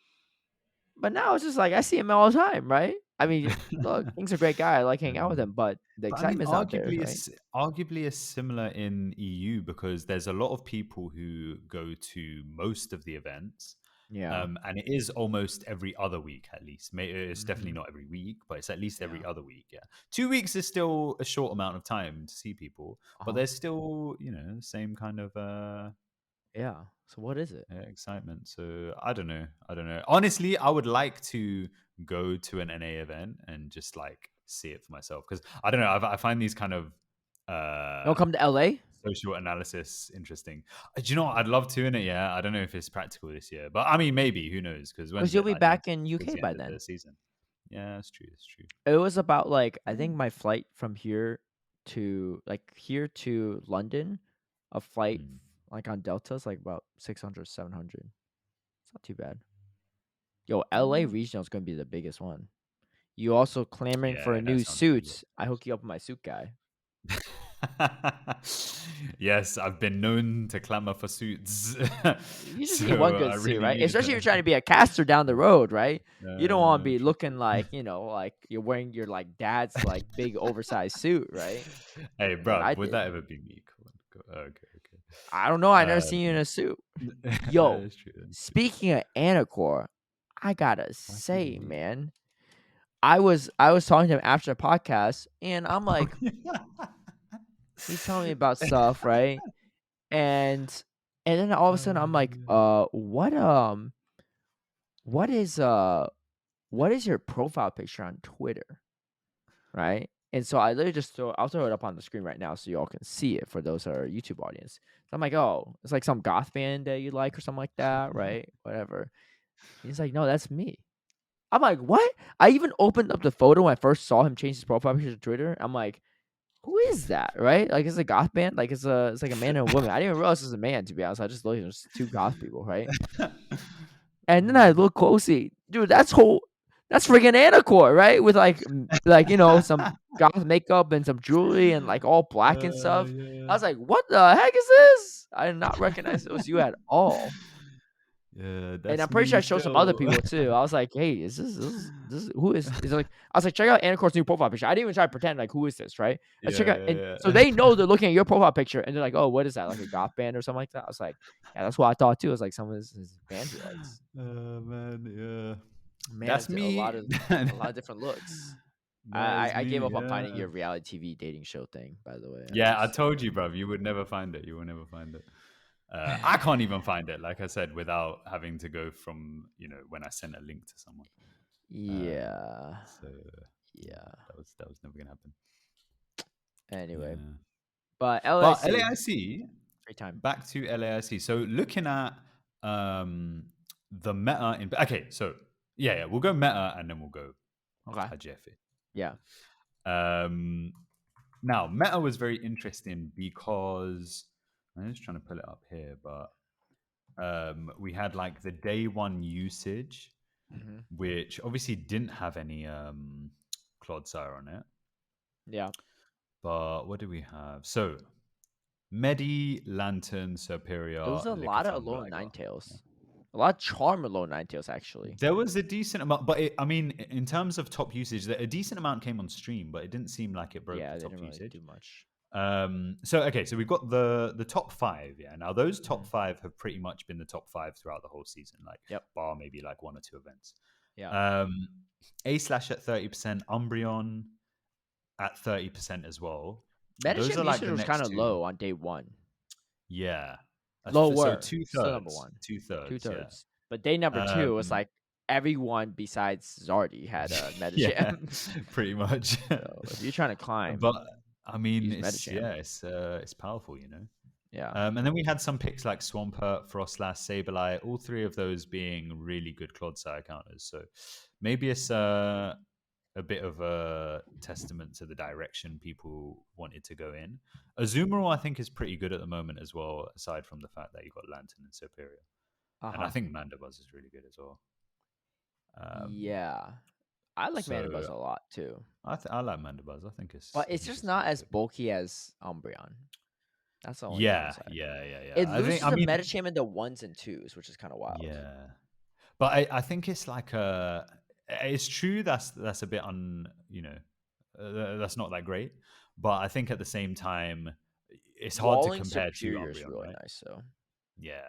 But now it's just like I see him all the time, right? I mean, look, King's a great guy. I like hanging out with him, but the But I mean, excitement's not there, right? arguably it's similar in EU because there's a lot of people who go to most of the events. Yeah. And it is almost every other week, at least. It's definitely Mhm. not every week, but it's at least every Yeah. other week. Yeah, 2 weeks is still a short amount of time to see people, but Uh-huh. there's still, the same kind of Yeah. So what is it? excitement. So I don't know. Honestly, I would like to go to an NA event and just like see it for myself because I don't know. I find these kind of Don't come to LA? social analysis interesting. Do you know what? I'd love to in it. Yeah, I don't know if it's practical this year, but I mean, maybe. Who knows? Because Because when's you'll it be like back in towards UK the by end of then. the season? Yeah, that's true. That's true. It was about like I think my flight from here to London, a flight like on Delta is like about 600, 700. It's not too bad. Yo, LA regional is gonna be the biggest one. You also clamoring for a Yeah, that new sounds pretty suit. I hook you up with my suit guy. Yes, I've been known to clamor for suits. You just need one So I good suit, really right? need Especially if you're trying to be a caster down the road, right? You don't want to be true. looking like, like you're wearing your like dad's like big oversized suit, right? Hey, Like what I bruv, would did. that ever be me? Come on, okay. I don't know. I never Um, seen you in a suit. that Yo, is true. speaking of Anicor, I gotta What say, man, I was talking to him after the podcast, and I'm like, he's telling me about stuff, right? And then all of a sudden I'm like, what is your profile picture on Twitter? Right? And so I literally I'll throw it up on the screen right now so y'all can see it for those that are YouTube audience. So I'm like, oh, it's like some goth band that you like or something like that, right? Whatever. He's like, no, that's me. I'm like, what? I even opened up the photo when I first saw him change his profile picture to Twitter. I'm like, who is that? Right? Like it's a goth band. Like it's like a man and a woman. I didn't even realize it was a man, to be honest. I just looked at just two goth people, right? And then I look closely, dude. That's freaking Anicor, right? With some goth makeup and some jewelry and like all black and stuff. I Yeah. was like, what the heck is this? I did not recognize it was you at all. Yeah, And that's I'm pretty sure me I showed some other still. people too. I was like, "Hey, is this who is like?" I was like, "Check out Anicor's new profile picture." I didn't even try to pretend like who is this, right? I check out, and so Yeah. they know they're looking at your profile picture, and they're like, "Oh, what is that? Like a goth band or something like that?" I was like, "Yeah, that's what I thought too." It was like some of his band he likes. Oh man, yeah. Man, That's it's a lot me. of different looks. That is I gave me, up on finding yeah. your reality TV dating show thing. By the way, Yeah, I told you, bruv, you would never find it. You will never find it. I can't even find it, like I said, without having to go from, when I sent a link to someone. Yeah, So yeah. that was never gonna happen. Anyway, Yeah. but But LAC LAIC, free time. back to LAIC. So looking at the meta in okay, so yeah, we'll go meta and then we'll go Okay. Hajefe. Yeah. Now meta was very interesting because I'm just trying to pull it up here, but we had like the day one usage, which obviously didn't have any Clodsire on it. Yeah. But what do we have? So Medi, Lantern, Superior, There was a lot of Lycophon, Alone Blagger. Ninetales. A lot of charm with low Ninetales, actually. There was a decent amount, but I mean, in terms of top usage, a decent amount came on stream, but it didn't seem like it broke Yeah, the they top didn't really usage. do much. So we've got the top 5. Yeah, now those top 5 have pretty much been the top 5 throughout the whole season, like bar maybe like 1 or 2 events. Yeah. A slash at 30%, Umbreon at 30% as well. Those Metacham are like usage the was kind next of 2. low on day 1. Yeah, Lower. so 2/3. Still number 1. 2/3. 2/3. Yeah. But day number 2 was like everyone besides Zardy had a Metacham. Yeah, pretty much. So if you're trying to climb, but I mean, use it's Metacham. it's powerful, you know. Yeah. And then we had some picks like Swampert, Frostlass, Sableye, all 3 of those being really good Clodsire counters. So maybe it's a bit of a testament to the direction people wanted to go in. Azumarill, I think, is pretty good at the moment as well, aside from the fact that you got Lantern and Superior. And I think Mandibuzz is really good as well. Yeah. I like Mandibuzz a lot too. I like Mandibuzz. I think it's... But it's just not as bulky as Umbreon. That's the only yeah. It loses the Metacham into 1s and 2s, which is kind of wild. Yeah. But I think it's like it's true that's a bit that's not that great. But I think at the same time, it's hard to compare to Umbreon, is really right? nice, though. Yeah.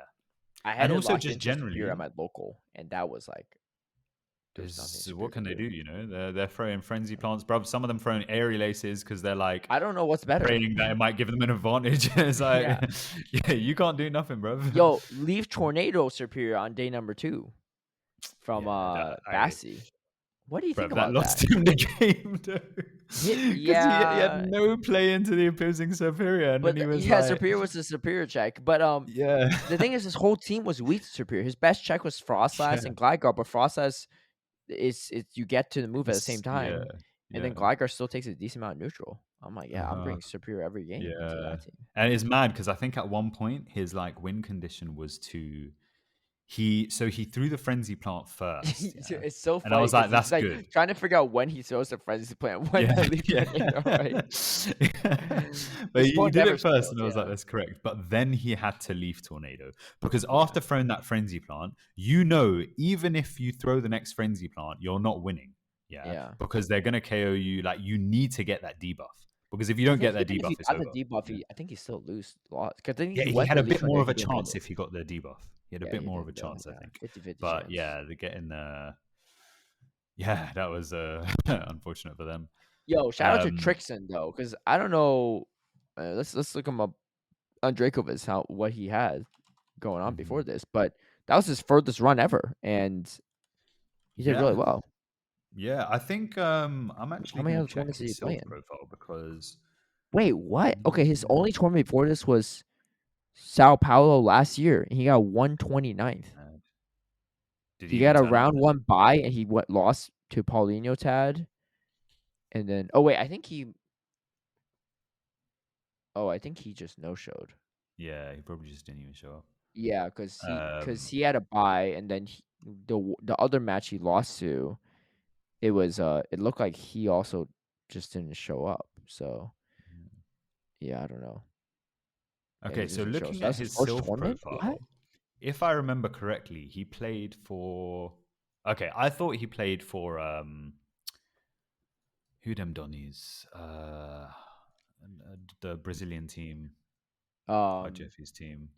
I had and it also locked just into generally Superior at my local, and that was like... what can they do? You know, they're throwing frenzy plants, bro. Some of them throwing aerial aces because they're like, I don't know what's better. Praying that it might give them an advantage. It's like, yeah, you can't do nothing, bro. Yo, Leaf Tornado Superior on day number 2 from Bassi. What do you think about that? That lost him the game, though. Because he had no play into the opposing Superior, and then he was like... Superior was the Superior check, but the thing is, his whole team was weak to Superior. His best check was Frostlass and Gligar, but Frostlass is you get to the move at the same time, and then Gligar still takes a decent amount of neutral. I'm like, I'm bringing Superior every game to that team. And it's mad because I think at one point his like win condition was to... He threw the frenzy plant first. It's so funny. And I was like, that's like, good. Trying to figure out when he throws the frenzy plant. When the leaf tornado, right? But he did it first, and I was like, that's correct. But then he had to leaf tornado because after throwing that frenzy plant, even if you throw the next frenzy plant, you're not winning. Yeah. Because they're gonna KO you. Like, you need to get that debuff. Because if you don't get that debuff, it's over. The debuff, I think he still lost. He had a bit more of a chance if he got the debuff. He had a bit more of a chance, I think. 50-50 but chance. yeah, they're getting that was unfortunate for them. Yo, shout out to Trixon though, because I don't know. Let's look him up on Dracovic what he had going on before this, but that was his furthest run ever, and he did really well. Yeah, I think I'm actually going to check his self playing? profile because... Wait, what? Okay, his only tournament before this was Sao Paulo last year, and he got 129th. He got a round 1 bye, and he lost to Paulinho Tad. And then, I think he just no-showed. Yeah, he probably just didn't even show up. Yeah, because he had a bye, and then the other match he lost to, it was it looked like he also just didn't show up. So yeah, I don't know. Okay, so looking at his self profile, if I remember correctly, he played for... Okay, I thought he played for who them Donnies? The Brazilian team. Jeffy's team.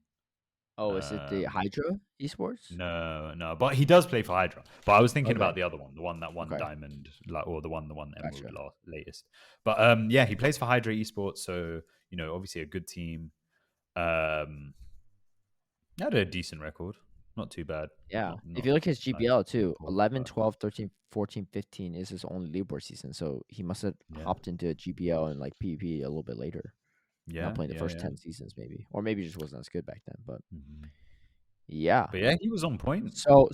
Oh, is it the Hydra Esports? No. But he does play for Hydra. But I was thinking about the other one, the one that won Diamond, or the one Emerald latest. But yeah, he plays for Hydra Esports, so obviously a good team. Had a decent record, not too bad. Yeah, if you look at his GBL too, 11, 12, 13, 14, 15 is his only leaderboard season, so he must have hopped into GBL and like PvP a little bit later. Yeah, not playing the first 10 seasons maybe, or maybe just wasn't as good back then. But yeah, but yeah, he was on point. So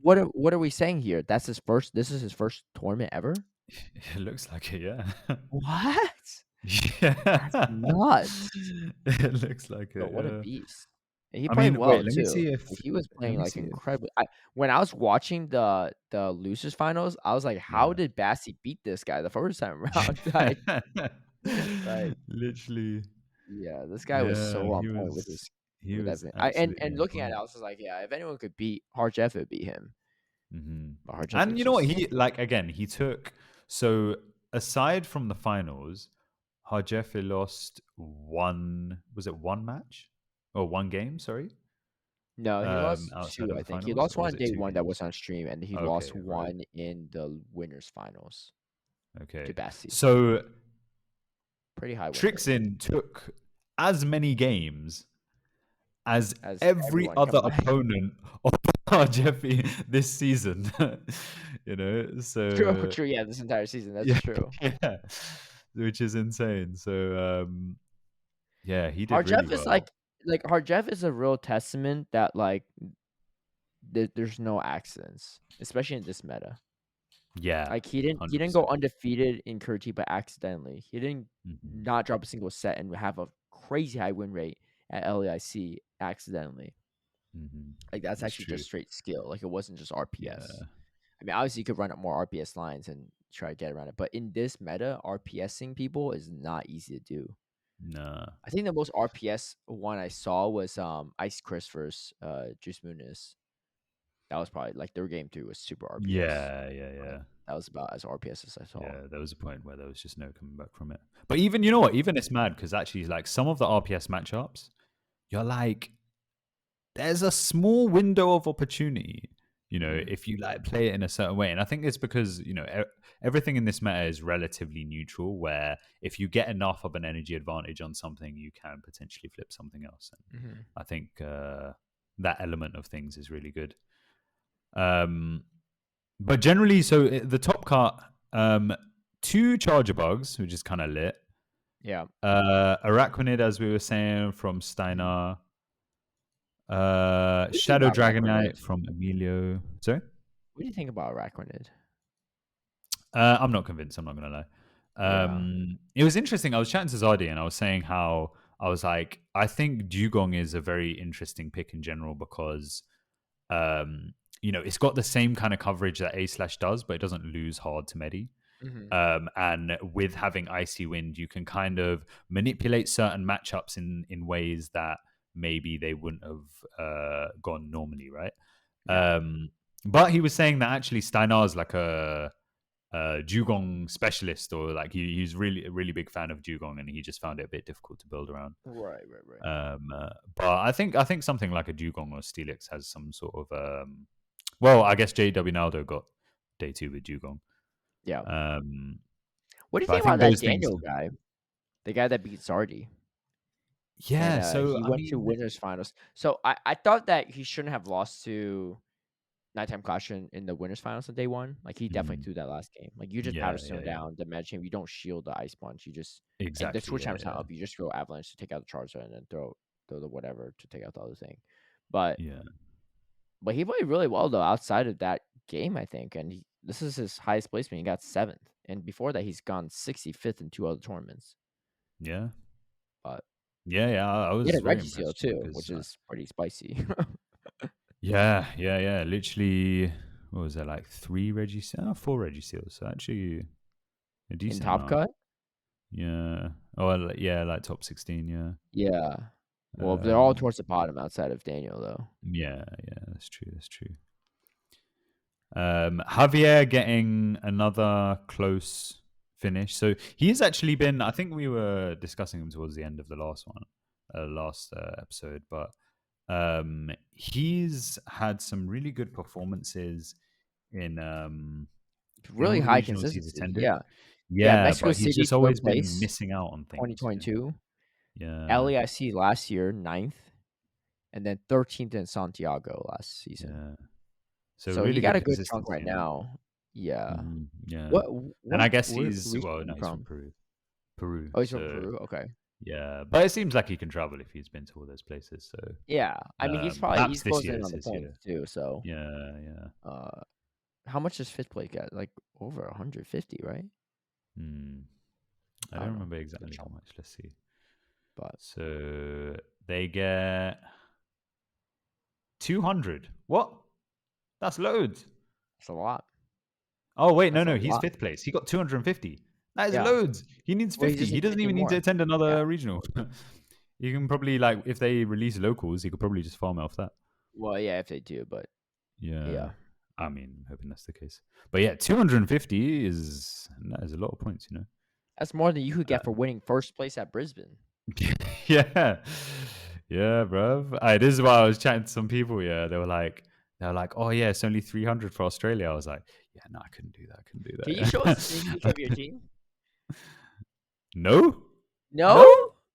what are we saying here? This is his first tournament ever. It looks like it, yeah. What? Yeah, that's nuts. It looks like it. What a beast! And he played well too. Let me see if he was playing like incredibly. When I was watching the losers finals, I was like, "How did Bassi beat this guy the first time around?" Like, literally. Yeah, this guy was so on point with his He Would was definitely. absolutely And on looking at it, point. I was just like, yeah, if anyone could beat Hard-Jeff, it would be him. But Hard-Jeff And is you know what? just He like again. He took so aside from the finals, Harjefe lost one. Was it one match or one game? Sorry, no, he lost outside two. of I the think he finals, lost or one was on it day two one that was games? on stream, and he Okay, lost right. one in the winners finals to Okay. Bassi. So Pretty high win rate Trixin took as many games as as every everyone other combined. opponent of Jeffy this season. True, So true. Yeah, this entire season. That's yeah, true. yeah, which is insane. So yeah, he did really Hard-Jeff is well. like Hard-Jeff is a real testament that like there's no accidents, especially in this meta. Yeah, Like he didn't go 100%. undefeated in Curti, accidentally. He didn't Hmm. not drop a single set and have a crazy high win rate at LAIC accidentally. Hmm. Like that's It's actually true. just straight skill. Like it wasn't just Yeah, RPS. I mean, obviously you could run up more RPS lines and try to get around it, but in this meta, RPSing people is not easy to do. nah. I think the most RPS one I saw was Ice Chris versus Juice Muniz. That was probably like their game 3 was super RPS. Yeah, yeah, But yeah. that was about as RPS as I saw. Yeah, there was a point where there was just no coming back from it. But even, you know what? Even it's mad because actually, like some of the RPS matchups, you're like, there's a small window of opportunity, Mhm. if you like play it in a certain way. And I think it's because, everything in this meta is relatively neutral, where if you get enough of an energy advantage on something, you can potentially flip something else. And Mhm. I think that element of things is really good. But generally, so the top cart, 2 charger bugs, which is kind of lit. Yeah. Araquanid, as we were saying, from Steinar. What do you think Shadow about Araquanid? Dragonite from Emilio. Sorry? What do you think about Araquanid? I'm not convinced, I'm not going to lie. Yeah. It was interesting. I was chatting to Zardi and I was saying how I was like, I think Dugong is a very interesting pick in general because, it's got the same kind of coverage that A slash does, but it doesn't lose hard to Medi. Mhm. And with having Icy Wind, you can kind of manipulate certain matchups in ways that maybe they wouldn't have gone normally, right? Yeah. But he was saying that actually Steinar's like a Dugong specialist, or like he's really a really big fan of Dugong, and he just found it a bit difficult to build around. Right, right, right. But I think something like a Dugong or Steelix has some sort of well, I guess JW Naldo got day 2 with Dugong. Yeah. What do you But I think about think that those things, Daniel guy? The guy that beat Zardi. And yeah. So he I went to mean, winners finals. So I thought that he shouldn't have lost to Nighttime Clash in the winners finals on day 1. Like he definitely mm, threw that last game. Like you just yeah, powder yeah, stone yeah, down the match champ. You don't shield the ice punch. You just and the exactly, switch yeah, time's not yeah, up. You just throw avalanche to take out the Charizard and then throw the whatever to take out the other thing. But yeah, he played really well though outside of that game, I think. And this is his highest placement. He got 7th. And before that he's gone 65th in 2 other tournaments. yeah, But yeah, yeah. I he had was a very Reggie seal impressed with him too, because, which is pretty spicy. yeah, yeah, yeah. Literally, what was that, like 4 Reggie seals? So actually, a In decent Top amount. Cut? Yeah. Oh, yeah, like top 16. Yeah. Yeah. Well, they're all Um. towards the bottom outside of Daniel, though. Yeah, yeah. That's true. That's true. Javier getting another close finish. So he's actually been. I think we were discussing him towards the end of the last one, last episode, but he's had some really good performances in Really all the high regionals he's consistency. attended. Yeah. Yeah. Yeah, Mexico but he's City, just 3rd always been place, missing out on things. 2022. Yeah, LAIC last year, 9th. And then 13th in Santiago last season. yeah. So So he really got good a good chunk consistency right in it. now. Yeah. Yeah, What and I guess where he's region is he he's from from? Peru. Peru. Oh, he's from So Peru. Okay. yeah, but it seems like he can travel if he's been to all those places. So Yeah. I mean, perhaps he's this closing year in is on the his points year. too. So, Yeah, yeah. how much does 5th place get? Like over 150, right? I I don't don't know. remember Good exactly how chunk. much. Let's see. But So they get 200. What? That's loads. it's a lot. Oh wait, That's a no, he's lot. 5th place. He got 250. That is Yeah. loads. He needs Well, he 50. just He needs doesn't 50 even need to more. attend Yeah. another regional. You can probably like if they release locals, you could probably just farm it off that. Well, yeah, if they do, but Yeah. I mean, I'm hoping that's the case. But yeah, 250 is a lot of points, you know. that's more than you could get for winning first place at Brisbane. Yeah. Yeah, bro. This is why I was chatting to some people. Yeah, they were like, oh yeah, it's only 300 for Australia. I was like, yeah, no, I couldn't do that. Can you show us a sneak peek of your team? No. No?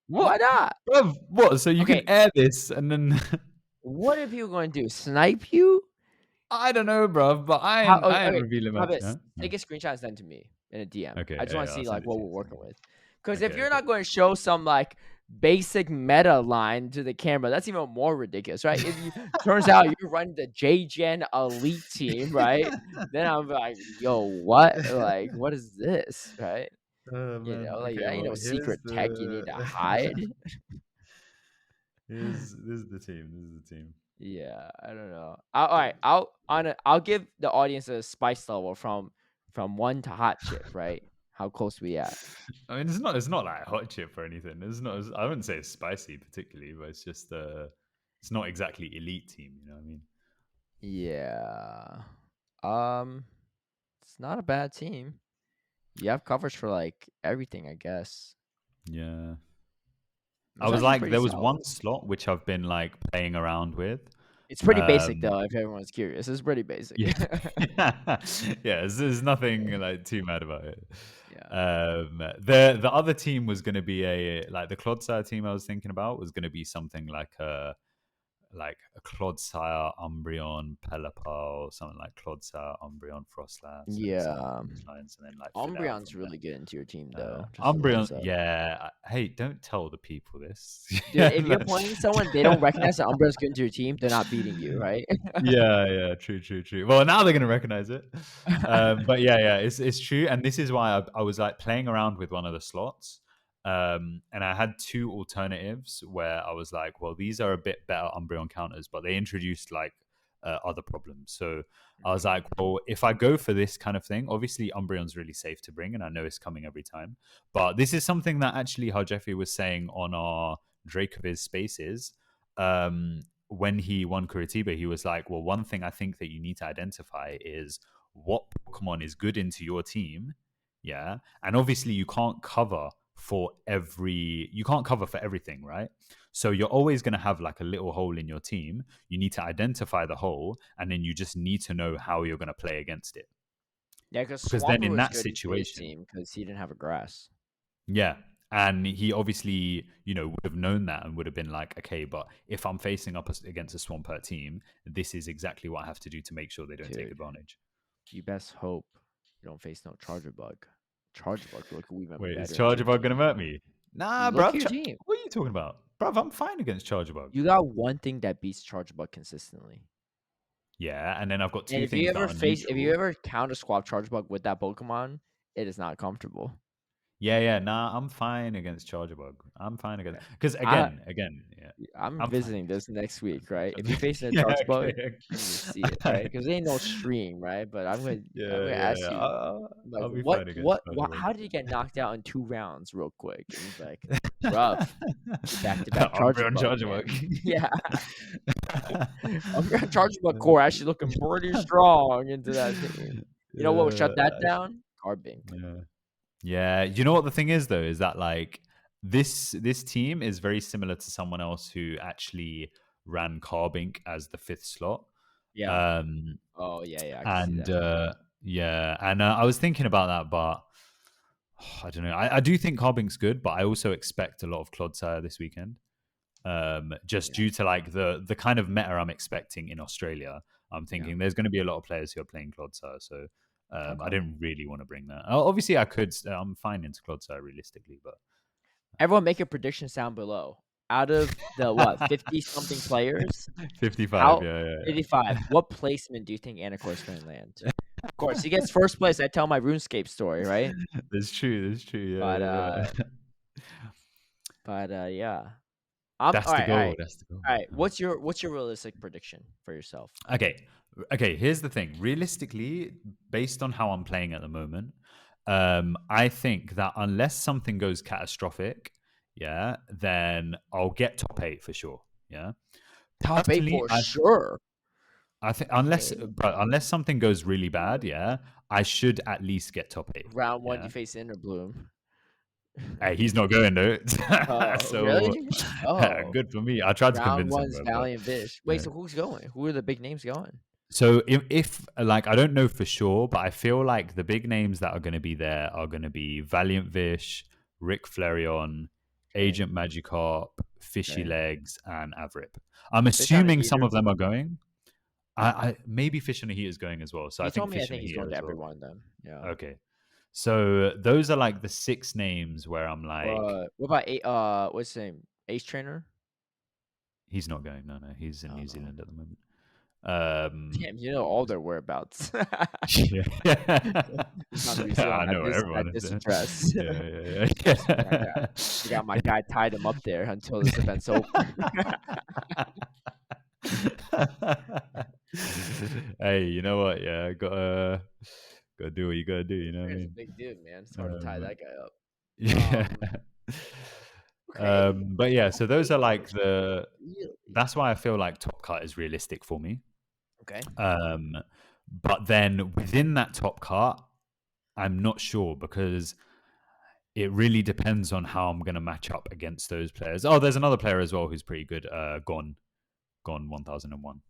What? Why not? Bruv, what? So you Okay. can air this and then What are people going to do? Snipe you? I don't know, bruv, but I ain't revealing much. Huh? Take a screenshot and send to me in a DM. Okay, I just want to I'll see send like it what to we're you, working send it. with. Because Okay, if you're not going to show some like basic meta line to the camera, that's even more ridiculous, right? If you turns out you run the JGen Elite team, right? Then I'm like, yo, what? Like, what is this, right? Oh, You man. know, like Okay, that ain't no well, secret tech you need to hide. This is the team. This is the team. Yeah, I don't know. All right, I'll give the audience a spice level from 1 to hot chip, right? How close we at? I mean, it's not like hot chip or anything. It's not. I wouldn't say it's spicy particularly, but it's just it's not exactly elite team. You know what I mean? Yeah. It's not a bad team. You have coverage for like everything, I guess. Yeah. It's I was actually like, pretty there was solid. one slot which I've been like playing around with. It's pretty basic though, if everyone's curious. It's pretty basic. Yeah, yeah. There's nothing like too mad about it. Yeah. The other team was going to be like the Clodsire team I was thinking about was going to be something like a Clodsire, Umbreon, Pelipal, something like Clodsire, Umbreon, Frostlass, Yeah. and then like Umbreon's really good into your team though. Umbreon, yeah. Hey, don't tell the people this. Dude, if you're playing someone they don't recognize that Umbreon's good into your team, they're not beating you, right? Yeah, true. Well, now they're gonna recognize it. But yeah, it's true, and this is why I was like playing around with one of the slots, and I had two alternatives where I was like, well, these are a bit better Umbreon counters, but they introduced like other problems. So I was like, well, if I go for this kind of thing, obviously Umbreon's really safe to bring, and I know it's coming every time. But this is something that actually how Jeffrey was saying on our Dracoviz Spaces. When he won Curitiba, he was like, well, one thing I think that you need to identify is what Pokemon is good into your team. Yeah. And obviously you can't cover for everything, right? So you're always going to have like a little hole in your team. You need to identify the hole, and then you just need to know how you're going to play against it. Yeah, because then in was that good situation, because he didn't have a grass. Yeah. And he obviously, would have known that and would have been like, okay, but if I'm facing up against a Swampert team, this is exactly what I have to do to make sure they don't take advantage. You best hope you don't face no Charger Bug. Charger Bug look even Wait, better. is Charger Bug going to hurt me? Nah, bro. What are you talking about? Bruv, I'm fine against Charger Bug. You got one thing that beats Charger Bug consistently. Yeah, and then I've got two if things you ever if you ever counter swap Charger Bug with that Pokemon, it is not comfortable. Yeah, nah, I'm fine against Charger Bug. I'm fine against because again, yeah. I'm visiting this next week, right? If you're facing a Charger Bug, you see it, right? Because there ain't no stream, right? But I'm gonna ask you, like, how did he get knocked out in 2 rounds, real quick? And he's like, rough, back to back Charger Bug. Yeah, Charger Bug core actually looking pretty strong into that team. You know what would shut that down? Carbink. Yeah, you know what the thing is though is that like this team is very similar to someone else who actually ran Carbink as the 5th slot. Yeah. Oh yeah. I was thinking about that, but I don't know. I do think Carbink's good, but I also expect a lot of Clodsire this weekend. Due to like the kind of meta I'm expecting in Australia. I'm thinking there's going to be a lot of players who are playing Clodsire, so. I didn't really want to bring that. Obviously, I could. I'm fine into Clodsire realistically, but everyone make your predictions down below. Out of the 50-something players, 55, 55. What placement do you think Anicor is going to land? Of course, he gets first place. I tell my RuneScape story, right? That's true. Yeah. But yeah. That's the goal. That's the goal. All right. What's your realistic prediction for yourself? Okay, here's the thing. Realistically, based on how I'm playing at the moment, I think that unless something goes catastrophic yeah, then I'll get top 8 for sure. Yeah. Top 8 Personally, for sure. I think Okay. unless something goes really bad, yeah, I should at least get top 8. Round 1, Yeah. you face Interbloom. Hey, he's not going though. Oh, So really? Oh. good for me. I tried to Round convince him, 1's bro, but Valiant Vish. Wait, yeah. so who's going? Who are the big names going? So if like I don't know for sure, but I feel like the big names that are going to be there are going to be Valiant Vish, Rick Flareon, Okay. Agent Magikarp, Fishy Okay. Legs, and Avrip. I'm Fish on a assuming some heater. of them are going. I maybe Fish on a Heat is going as well. So I You think told me I Fish on think a he's Heater going to as well. everyone then. Yeah. Okay. So those are like the 6 names where I'm like, What about what's his name? Ace Trainer? he's not going. No, he's in Oh New no. Zealand at the moment. Damn, you know all their whereabouts. Yeah. He's not New I Zealand know at everyone is this there. address. I got my guy tied him up there until this event's over. Hey, you know what? Yeah, gotta do what you gotta do. You know what I He's a mean? big dude, man. It's hard to tie Um, that guy up. yeah. Okay. But yeah, so Top those 8 are for like sure. Really? that's why I feel like top cut is realistic for me. Okay. But then within that top cut, I'm not sure because it really depends on how I'm going to match up against those players. Oh, there's another player as well who's pretty good. Gone 1001.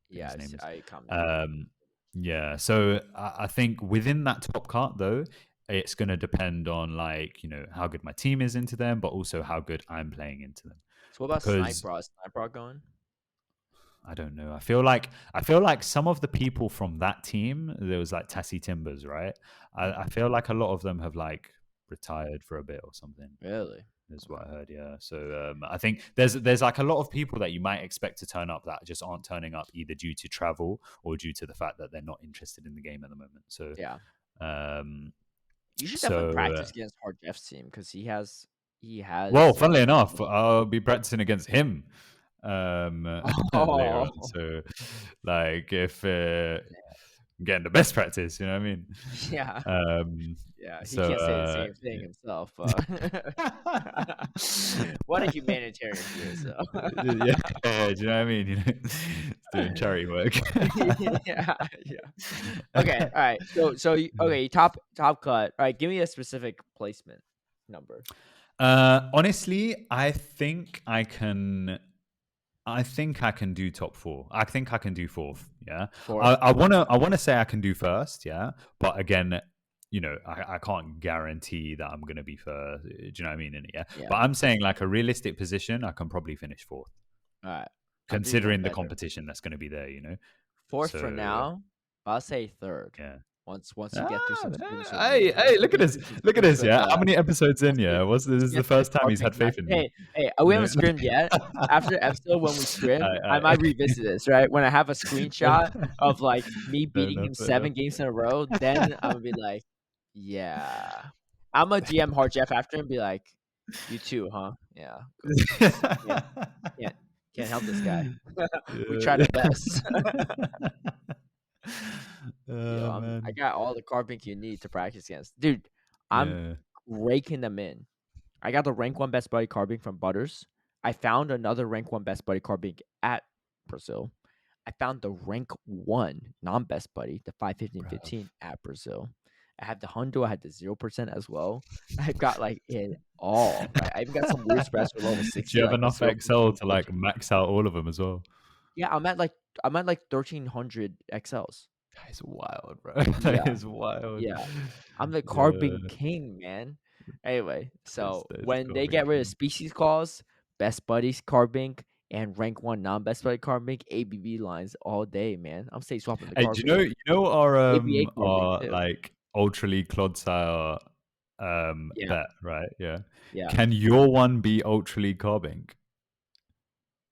Yeah, His name is. I commented on. Um, yeah. So I think within that top cut though, it's going to depend on like how good my team is into them, but also how good I'm playing into them. So what about Because Sniper? Is Sniper going? I don't know. I feel like some of the people from that team, there was like Tassie Timbers, right? I feel like a lot of them have like retired for a bit or something. Really? Is what I heard. Yeah. So I think there's like a lot of people that you might expect to turn up that just aren't turning up either due to travel or due to the fact that they're not interested in the game at the moment. So Yeah. um, You should definitely so practice against Hard Jeff's team because he well, has funnily enough, I'll be practicing against him later Oh, on. So like if getting the best practice, you know what I mean? yeah. Um, Yeah, he so can't say the same thing himself. What a humanitarian he is, though. yeah, do you know what I mean? It's doing charity work. Yeah, yeah. Okay, all right. So okay, top cut. All right, give me a specific placement number. Honestly, I think I can do top 4. I think I can do 4th. Yeah. Fourth. I wanna say I can do first. Yeah. But again, I can't guarantee that I'm gonna be first. Do you know what I mean? Yeah. Yeah. But I'm saying like a realistic position, I can probably finish 4th, All right. considering the competition that's gonna be there. Fourth for So now. I'll say third. yeah. Once you get through some Hey, look at this. Look at this. Yeah. How many episodes in? Yeah. This is the first time he's had faith in me. Hey, we haven't scrimmed yet. After the episode, when we scrim, I might revisit this, right? When I have a screenshot of like me beating him 7 games in a row, then I'm gonna be like, yeah. I'm gonna DM Hard Jeff after and be like, you too, huh? Yeah. Can't help this guy. We tried our best. I got all the carbon you need to practice against. Dude, I'm raking them in. I got the rank 1 best buddy carbing from Butters. I found another rank 1 best buddy carbing at Brazil. I found the rank 1 non-best buddy, the 515 at Brazil. I had the Hundo, I had the 0% as well. I've got like it all. Right? I even got some weird spreads for level 60. Do you have like enough XL to like max out all of them as well? Yeah, I'm at like 1,300 XLs. That is wild, bro. That is wild. Yeah. I'm the carbing king, man. Anyway, so when they get rid of species calls, best buddies carbing, and rank 1 non-best buddy carbing, ABB lines all day, man. I'm stay swapping the carbing. Do you know our ABA like Ultra League Clodsire bet, right? Yeah. Yeah. Can your one be Ultra League carbing?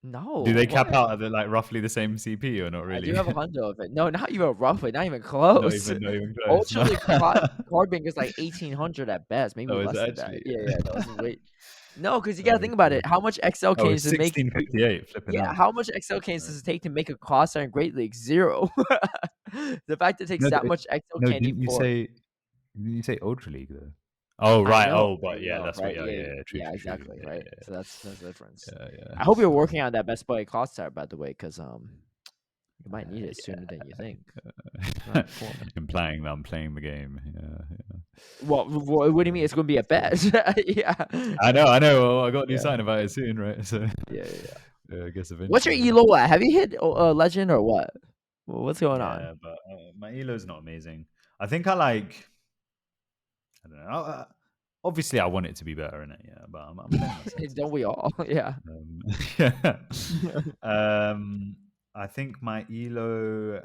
No. Do they cap out at the, like roughly the same CP or not really? I do have a Hundo of it. No, not even roughly, not even close. Not even close. Ultra League carbing is like 1,800 at best, maybe less than that. Yeah, that was wait. No, because you gotta think about it. How much XL canes does it make? 1658. Yeah, how much XL canes does it take to make a Clodsire in Great League? 0. The fact that it takes that much XL candy didn't you say Ultra League though? Oh, I right. know, Oh, but yeah, that's what. right? Yeah, Yeah, yeah, true, yeah, true, true. exactly, Yeah, right. yeah, So that's the difference. yeah, yeah. I hope you're So, working on that Best Boy cost tower, by the way, because you might need it yeah. sooner than you think. Right, cool. Implying that I'm playing the game. Yeah, yeah. Well, what do you mean? It's going to be a bet? Yeah, I know, I know. Well, I got a new yeah, sign about it soon, right? So, yeah, yeah. I guess What's your eventually. elo at? Have you hit legend or what? What's going on? Yeah, but my elo's not amazing. I think I like. I don't know. Obviously, I want it to be better in it. Yeah, but I'm playing my senses. Don't we all? Yeah. Yeah. I think my elo.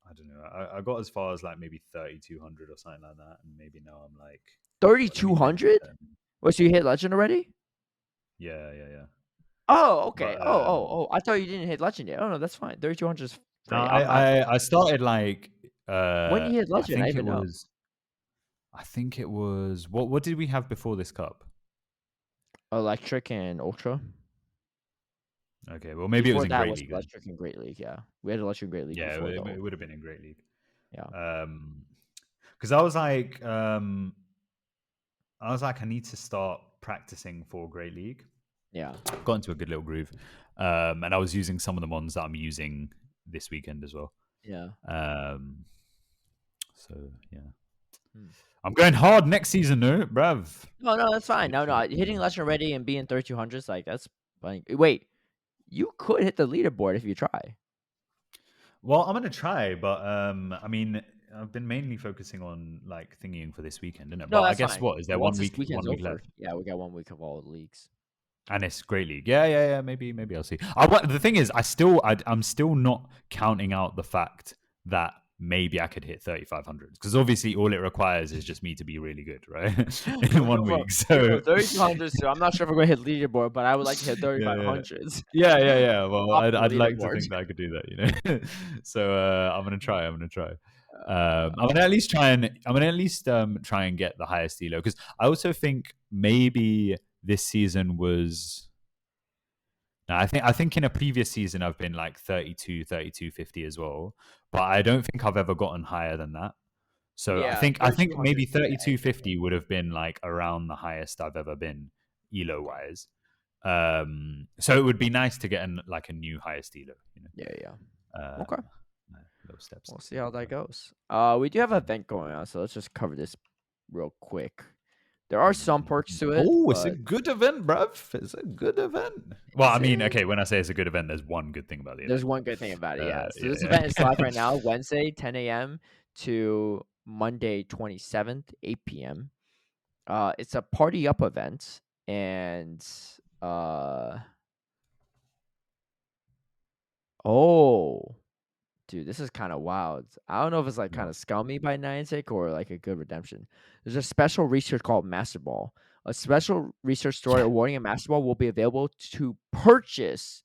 I don't know. I got as far as like maybe 3,200 or something like that, and maybe now I'm like, well, let me type 3,200? it. What? So you hit legend already? Yeah, yeah, yeah. Oh, okay. But Oh. I thought you didn't hit legend yet. Oh no, that's fine. 3,200 is no, great. I'm. I started like When you hit I legend, I think it even know. was what did we have before this cup? Electric and ultra. Okay, well maybe it was Before in that Great was League then. electric and great league. Yeah, we had electric and great league Yeah, before it, though. it would have been in Great League. Yeah. Because I was like I need to start practicing for Great League. Yeah. Got into a good little groove, and I was using some of the mons that I'm using this weekend as well. Yeah. So yeah, I'm going hard next season, no, bruv. No, that's fine. No, hitting legend already and being 3,200 is like that's fine. Wait, you could hit the leaderboard if you try. Well, I'm gonna try, but I mean, I've been mainly focusing on like thingying for this weekend, isn't it? No, But I that's guess fine. what is there Once 1 this week, weekend's 1 week over, left, yeah, we got 1 week of all the leagues. and it's Great League. Yeah. Maybe I'll see. The thing is, I'm still not counting out the fact that maybe I could hit 3,500 because obviously all it requires is just me to be really good, right? In 1 week. So 3,200. So I'm not sure if we're gonna hit leaderboard, but I would like to hit yeah, 3,500s. yeah. Well, Off the I'd like to leaderboard. think that I could do that, you know. So I'm gonna try. I'm gonna at least try and get the highest elo because I also think maybe this season was. Now, I think in a previous season I've been like 3250 as well, but I don't think I've ever gotten higher than that. So Yeah, I think maybe 3,200. 3250 would have been like around the highest I've ever been elo wise. So it would be nice to get like a new highest elo. You know? Yeah. Okay. Little steps. We'll see how that goes. We do have an event going on, so let's just cover this real quick. There are some perks to it. Oh, it's a good event, bruv. It's a good event. Well, I mean, okay, when I say it's a good event, there's one good thing about the event. There's one good thing about it, yeah. So this event is live right now, Wednesday, 10 a.m. to Monday, 27th, 8 p.m. It's a party up event, and dude, this is kind of wild. I don't know if it's like kind of scummy by Niantic or like a good redemption. There's a special research called Master Ball. A special research story awarding a Master Ball will be available to purchase,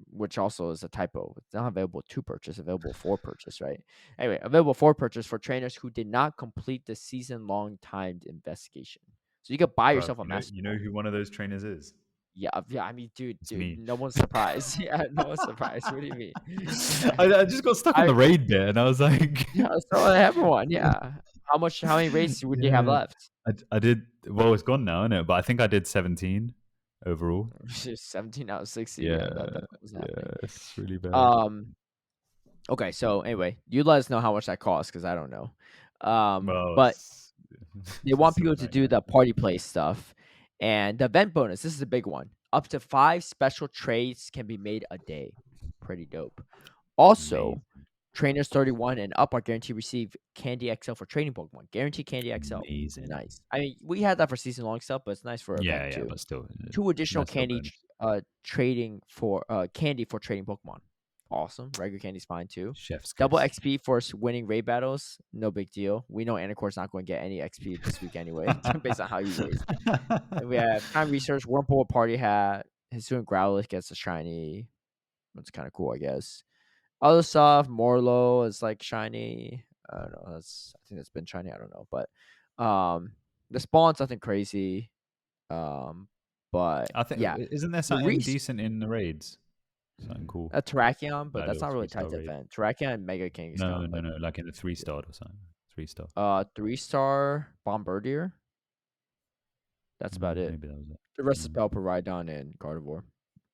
which also is a typo. It's not available to purchase, available for purchase, right? Anyway, available for purchase for trainers who did not complete the season-long timed investigation. So you could buy yourself a Master Ball. You know who one of those trainers is? Yeah. I mean, dude, me. no one's surprised. Yeah, no one's surprised. What do you mean? I just got stuck in the raid bit, and I was like, yeah, so everyone, yeah. How many raids would you have left? I did. Well, it's gone now, isn't it? But I think I did 17 overall. 17 out of 60. Yeah, that was happening. It's really bad. Okay, so anyway, you let us know how much that costs because I don't know. Well, but they want people to do the party play stuff. And the event bonus, this is a big one. Up to 5 special trades can be made a day. Pretty dope. Also, trainers 31 and up are guaranteed to receive Candy XL for trading Pokemon. Guaranteed Candy XL. Amazing. Nice. I mean, we had that for season long stuff, but it's nice for event too. But still, 2 additional candy trading for candy for trading Pokemon. Awesome. Regular candy's fine too. Chef's Double XP for winning raid battles. No big deal. We know Anicor's not going to get any XP this week anyway, based on how you raised. And we have time research, Wurmple party hat. Hisuian Growlithe gets a shiny. That's kind of cool, I guess. Other stuff, Morlo is like shiny. I don't know. I think that's been shiny. I don't know, but the spawn's nothing crazy. But I think isn't there something decent in the raids? Something cool. A Terrakion, but that's not really tied to event. Terrakion and Mega King. No, like in the 3-star or something. 3-star? 3-star Bombardier. That's about it. Maybe that was it. The rest is Belperidon and Gardevoir.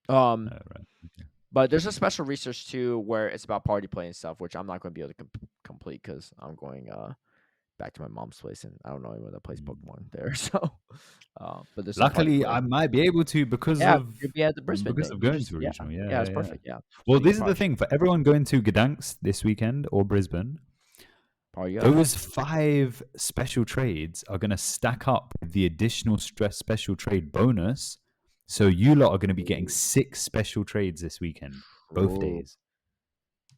Oh, right. Okay. But there's a special research too where it's about party play and stuff, which I'm not going to be able to complete because I'm going back to my mom's place and I don't know anyone that plays Pokemon there. So, but there's some party Luckily, play. I might be able to because Yeah, of you'll be at the Brisbane because thing. of You going just- to a regional. yeah, it's perfect. Yeah. Well, So you this is the probably- thing for everyone going to Gdansk this weekend or Brisbane. Party up. Those 5 special trades are going to stack up with the additional stress special trade bonus. So you lot are going to be getting 6 special trades this weekend, both True. days.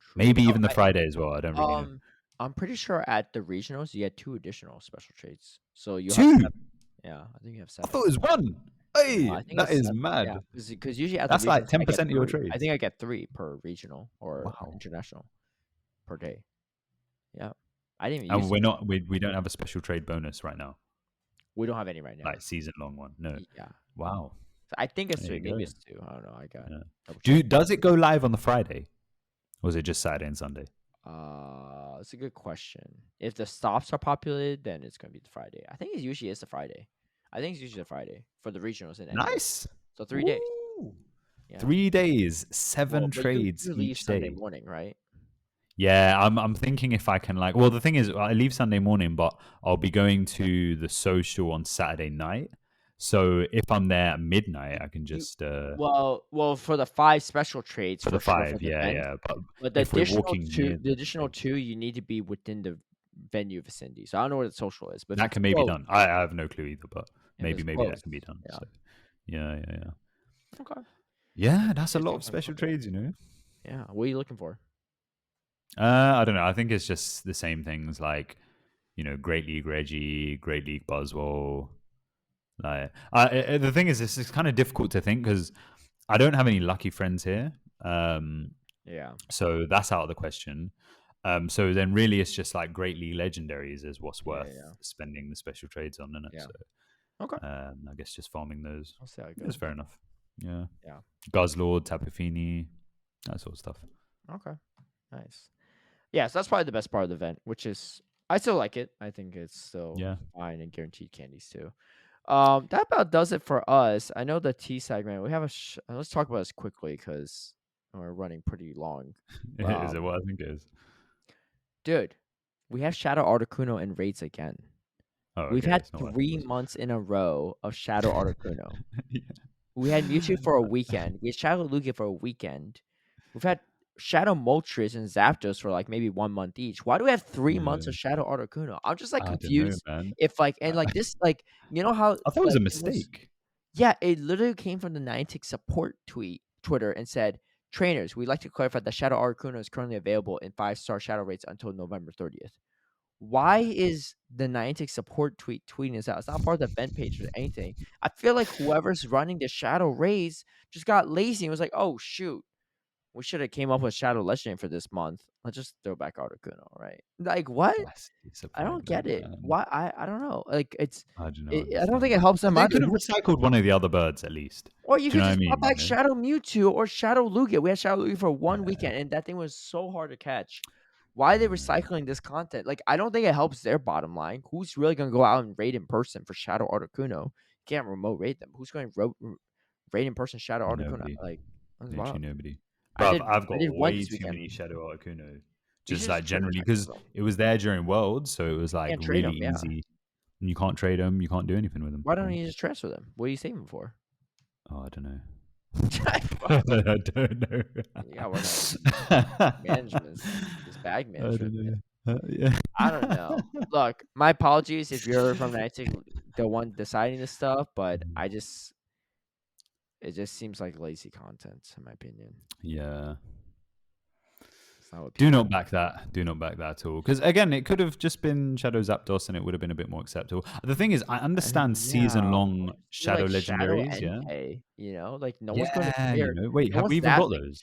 True. Maybe No, even the Friday as well. I don't really know. I'm pretty sure at the regionals you had 2 additional special trades. So you 2? have 7. Yeah, I think you have I 7. thought it was 1. Hey, No, I think that it's is 7. mad. Yeah, because usually at That's the like regionals, I get 10% of your 3. I trades. think I get 3 per regional or Wow. international per day. Yeah, I didn't even And use we're it. not. We don't have a special trade bonus right now, We don't have any right now. like season long one. No. Yeah, Wow. so I think it's There 3. you Maybe go. it's 2. I don't know. I got. Yeah. double check. Does it go live on the Friday, or is it just Saturday and Sunday? It's a good question. If the stops are populated, then it's gonna be the Friday. I think it usually is the Friday. I think it's usually the Friday for the regionals and NA. Nice. So 3 days. Ooh. Yeah. 3 days, 7 Well, but trades you leave each Sunday day. morning, right? Yeah, I'm thinking if I can well, the thing is I leave Sunday morning, but I'll be going to the social on Saturday night. So if I'm there at midnight, I can just Well, for the 5 special trades for the sure, 5, for the yeah, event, yeah. But the if we're additional walking 2, near the additional 2, you need to be within the venue vicinity. So I don't know where the social is, but if that it's can maybe close- done. I have no clue either, but if maybe it's that close, can be done. yeah. So, yeah. Okay. Yeah, that's a It's lot of definitely special possible. trades, you know. Yeah. What are you looking for? I don't know. I think it's just the same things like, Great League Reggie, Great League Buzzwole. Like, the thing is, it's kind of difficult to think because I don't have any lucky friends here. Yeah. So that's out of the question. So then really it's just like Great League Legendaries is what's worth spending the special trades on, isn't it? Yeah. So, Okay. I guess just farming those. I'll see how it It's goes. fair enough. Yeah. Yeah. Guzzlord, Tapifini, that sort of stuff. Okay. Nice. Yeah, so that's probably the best part of the event, which is I still like it. I think it's still fine and guaranteed candies too. That about does it for us. I know the T segment. We have let's talk about this quickly because we're running pretty long. Is it what I think it is? Dude, we have Shadow Articuno in raids again. Oh, We've okay, had it's not what I 3 thought it was. months in a row of Shadow Articuno. Yeah. We had Mewtwo for a weekend. We had Shadow Lugia for a weekend. We've had Shadow Moltres and Zapdos for like maybe 1 month each. Why do we have 3 months of Shadow Articuno? I'm just like I don't know, confused. man. If like and like this like you know how I thought it was a like, mistake. yeah, it literally came from the Niantic support Twitter and said, "Trainers, we'd like to clarify that Shadow Articuno is currently available in 5-star Shadow rates until November 30th." Why is the Niantic support tweeting this out? It's not part of the event page or anything. I feel like whoever's running the Shadow Rays just got lazy and was like, "Oh shoot, we should have came up with Shadow Legendary for this month. Let's just throw back Articuno, right?" Like what? That's I don't get disappointing, it. man. Why? I don't know. Like it's. I do not I don't think it understand. helps them They either. could have recycled one of the other birds at least. Or you Do you could know just what I brought mean? back Shadow Mewtwo or Shadow Lugia. We had Shadow Lugia for one Yeah. weekend, and that thing was so hard to catch. Why are they recycling this content? Like, I don't think it helps their bottom line. Who's really going to go out and raid in person for Shadow Articuno? You can't remote raid them. Who's going to raid in person Shadow Articuno? Nobody. Like, that's Literally wild. nobody. I Bruv, I've got did one way this too weekend. many Shadow Articuno. You Just should like trade them generally back because to them. it was there during Worlds, so it was like Can't trade really them, yeah. easy. And you can't trade them. You can't do anything with them. Why don't you just transfer them? What are you saving for? Oh, I don't know. I I don't know. Yeah, we're not management. This bag management. Yeah. I don't know. Look, my apologies if you're from Niantic, the one deciding this stuff, but it just seems like lazy content, in my opinion. Yeah. It's not what Do people not back that. Do not back that at all. Because again, it could have just been Shadow Zapdos and it would have been a bit more acceptable. The thing is, I understand season-long Shadow like Legendaries, Shadow yeah? Entei, like no one's going to Yeah, care. Wait, No have one's we even that got big. those?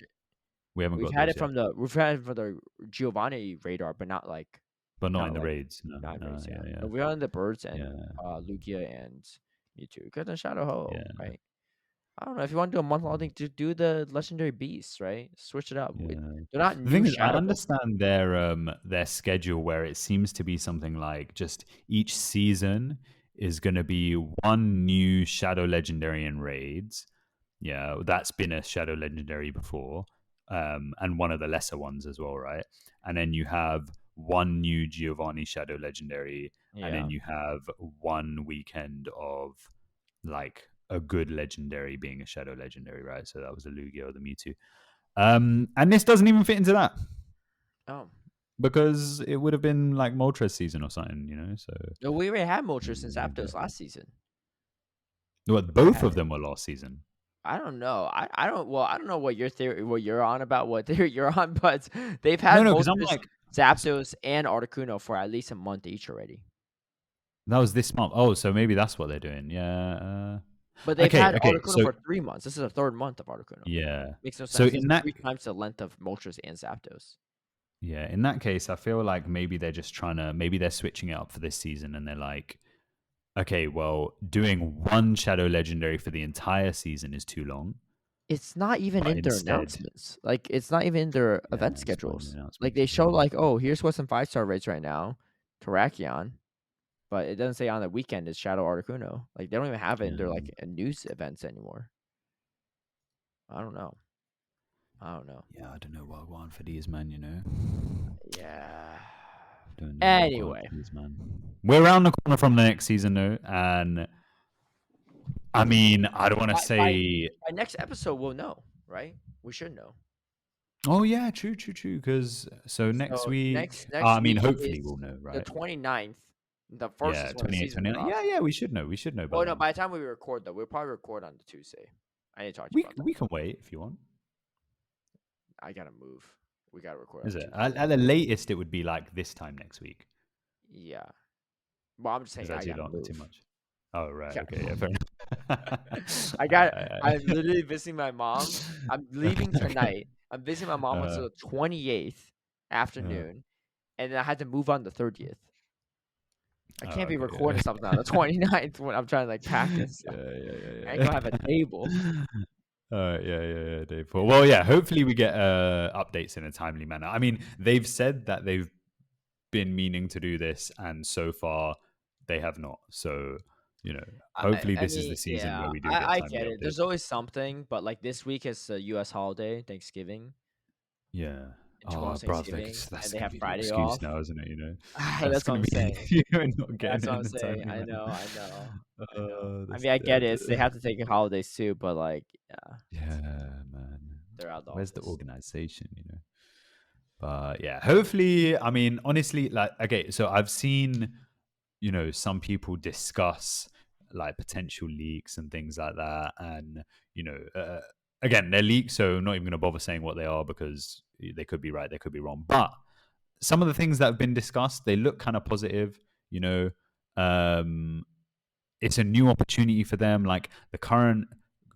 We haven't We've got had those it from the Giovanni radar, but not like but not in the like- raids. No, not no, raids, yeah. No, we're on the birds and Yeah. Lugia and Mewtwo. Got the Shadow Ho, Yeah. right? I don't know if you want to do a month-long thing, to do the legendary beasts, right? Switch it up. Yeah. They're not The new thing is, I shadow books. understand their schedule where it seems to be something like just each season is going to be one new Shadow Legendary in raids. Yeah, that's been a Shadow Legendary before, and one of the lesser ones as well, right? And then you have one new Giovanni Shadow Legendary, and Yeah. then you have one weekend of like a good legendary being a Shadow Legendary, right? So that was the Lugia or the Mewtwo. And this doesn't even fit into that Oh. because it would have been like Moltres season or something, you know. So No, we already had Moltres since Zapdos last season. what? We Both had of it. them were last season. I don't know. I don't. Well, I don't know what your theory, what you're on about, what theory you're on, but they've No, had no, because I'm Moltres, like, Zapdos, and Articuno for at least a month each already. that was this month. Oh, so maybe that's what they're doing. Yeah. But they've Okay, had okay. Articuno So for 3 months. This is the third month of Articuno. yeah. Makes no So sense. This in is that 3 times the length of Moltres and Zapdos. yeah, in that case, I feel like maybe they're just trying to maybe they're switching it up for this season, and they're like, okay, well, doing one Shadow Legendary for the entire season is too long. It's not even But in their instead, announcements. Like, it's not even in their yeah, event it's one of the schedules. Like, announcements they as show well. like, oh, here's what's some 5-star rates right now, Terrakion, but it doesn't say on the weekend is Shadow Articuno. Like, they don't even have it in their Yeah. like news events anymore. I don't know. Yeah, I don't know what I want for these, man, you know? Yeah. Don't know what I want Anyway, for these, man. We're around the corner from the next season, though, and I mean, I don't want to say... by next episode we'll know, right? We should know. Oh, yeah, true. Because, so next So week... next I mean, week hopefully is we'll know, the right? 29th. The first Yeah, is when the 28, season 29. drops. Yeah, we should know. We should know by Oh no, then. by the time we record though, we'll probably record on the Tuesday. I need to talk to you We, about that. we can wait if you want. I gotta move. We gotta record on Is it? Tuesday. At the latest, it would be like this time next week. Yeah. Well, I'm just saying Is that I too gotta long? move. Too much? Oh, right. Yeah. Okay, yeah, fair enough. I'm literally visiting my mom. I'm leaving tonight. I'm visiting my mom until the 28th afternoon, and then I had to move on the 30th. I can't be recording something on the 29th when I'm trying to like pack and stuff. I ain't gonna have a table. Yeah, Dave. Well, yeah. Hopefully, we get updates in a timely manner. I mean, they've said that they've been meaning to do this, and so far they have not. So, you know, hopefully this is the season where we do get I timely get it. updates. There's always something, but like this week is a U.S. holiday, Thanksgiving. Yeah. And tomorrow's Thanksgiving, that's and they gonna have be the Friday excuse off. now, isn't it? You know, That's what I'm saying. You're not getting That's what it I'm in a saying. timely I manner. know. I That's mean, I get it. dead. They have to take holidays too, but like, yeah, Yeah, man. they're out of the Where's the office. organization? You know. But yeah, hopefully. I mean, honestly, like, okay, so I've seen, you know, some people discuss like potential leaks and things like that, and you know, again, they're leaks, so I'm not even going to bother saying what they are because they could be right, they could be wrong. But some of the things that have been discussed, they look kind of positive. You know, it's a new opportunity for them. Like the current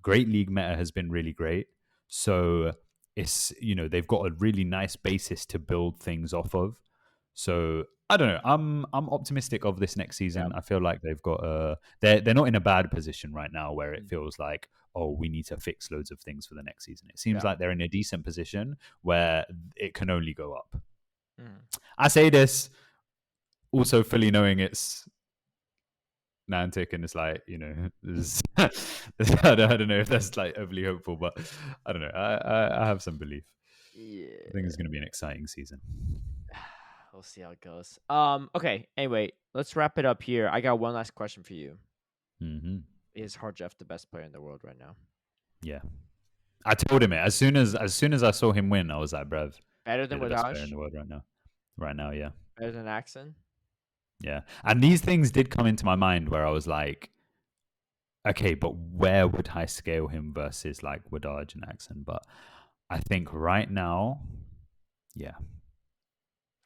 Great League meta has been really great, so it's, you know, they've got a really nice basis to build things off of. So I don't know. I'm optimistic of this next season. Yeah. I feel like they've got they're not in a bad position right now where it Mm. feels like, oh, we need to fix loads of things for the next season. It seems Yeah. like they're in a decent position where it can only go up. Mm. I say this also fully knowing it's Niantic, and it's like, you know, I don't know if that's like overly hopeful, but I don't know. I have some belief. Yeah. I think it's going to be an exciting season. We'll see how it goes. Okay. Anyway, let's wrap it up here. I got one last question for you. Mm-hmm. Is Hard Jeff the best player in the world right now? Yeah, I told him it as soon as I saw him win. I was like, bruv, Better than you're the best player in Wadaj? the world right now. Right now, yeah. Better than Axon? Yeah. And these things did come into my mind where I was like, okay, but where would I scale him versus like Wadaj and Axon? But I think right now, yeah.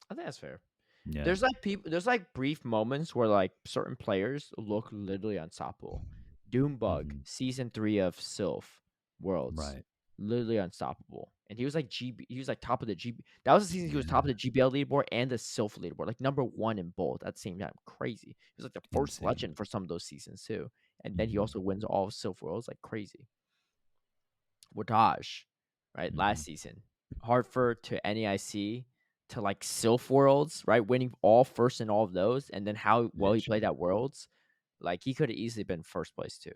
I think that's fair. Yeah. There's like there's like brief moments where like certain players look literally unstoppable. Doombug, season 3 of Sylph Worlds. Right. Literally unstoppable. And he was like he was like top of the GB. That was the season he was top of the GBL leaderboard and the Sylph leaderboard, like number 1 in both at the same time. Crazy. He was like the first Insane. legend for some of those seasons too. And then he also wins all of Sylph Worlds, like crazy. Wadaj, right? Last season, Hartford to NAIC to like Sylph Worlds, right? Winning all first in all of those, and then how well he played at Worlds, like he could have easily been first place too.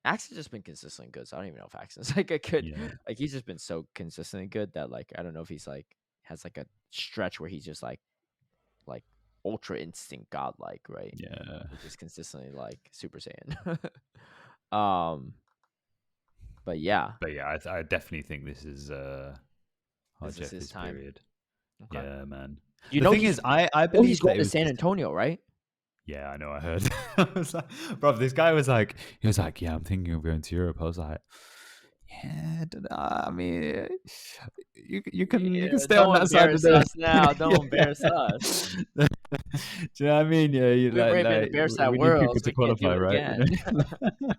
Axe has just been consistently good, so I don't even know if Axe is like a good. Like he's just been so consistently good that like I don't know if he's like has like a stretch where he's just like ultra instinct godlike, right? Yeah. He's just consistently like Super Saiyan. But yeah, I definitely think this is this is his time. period. Okay. Yeah, man. You the know thing is, I believe he's going that to San Antonio, right? Yeah, I know. I heard. I was like, bro, this guy was like, yeah, I'm thinking of going to Europe. I was like, yeah, I mean, you can stay on that side of the. Us now. Don't embarrass us. Do you know what I mean? Yeah, We've already been embarrassed at Worlds. We can't do it right? again.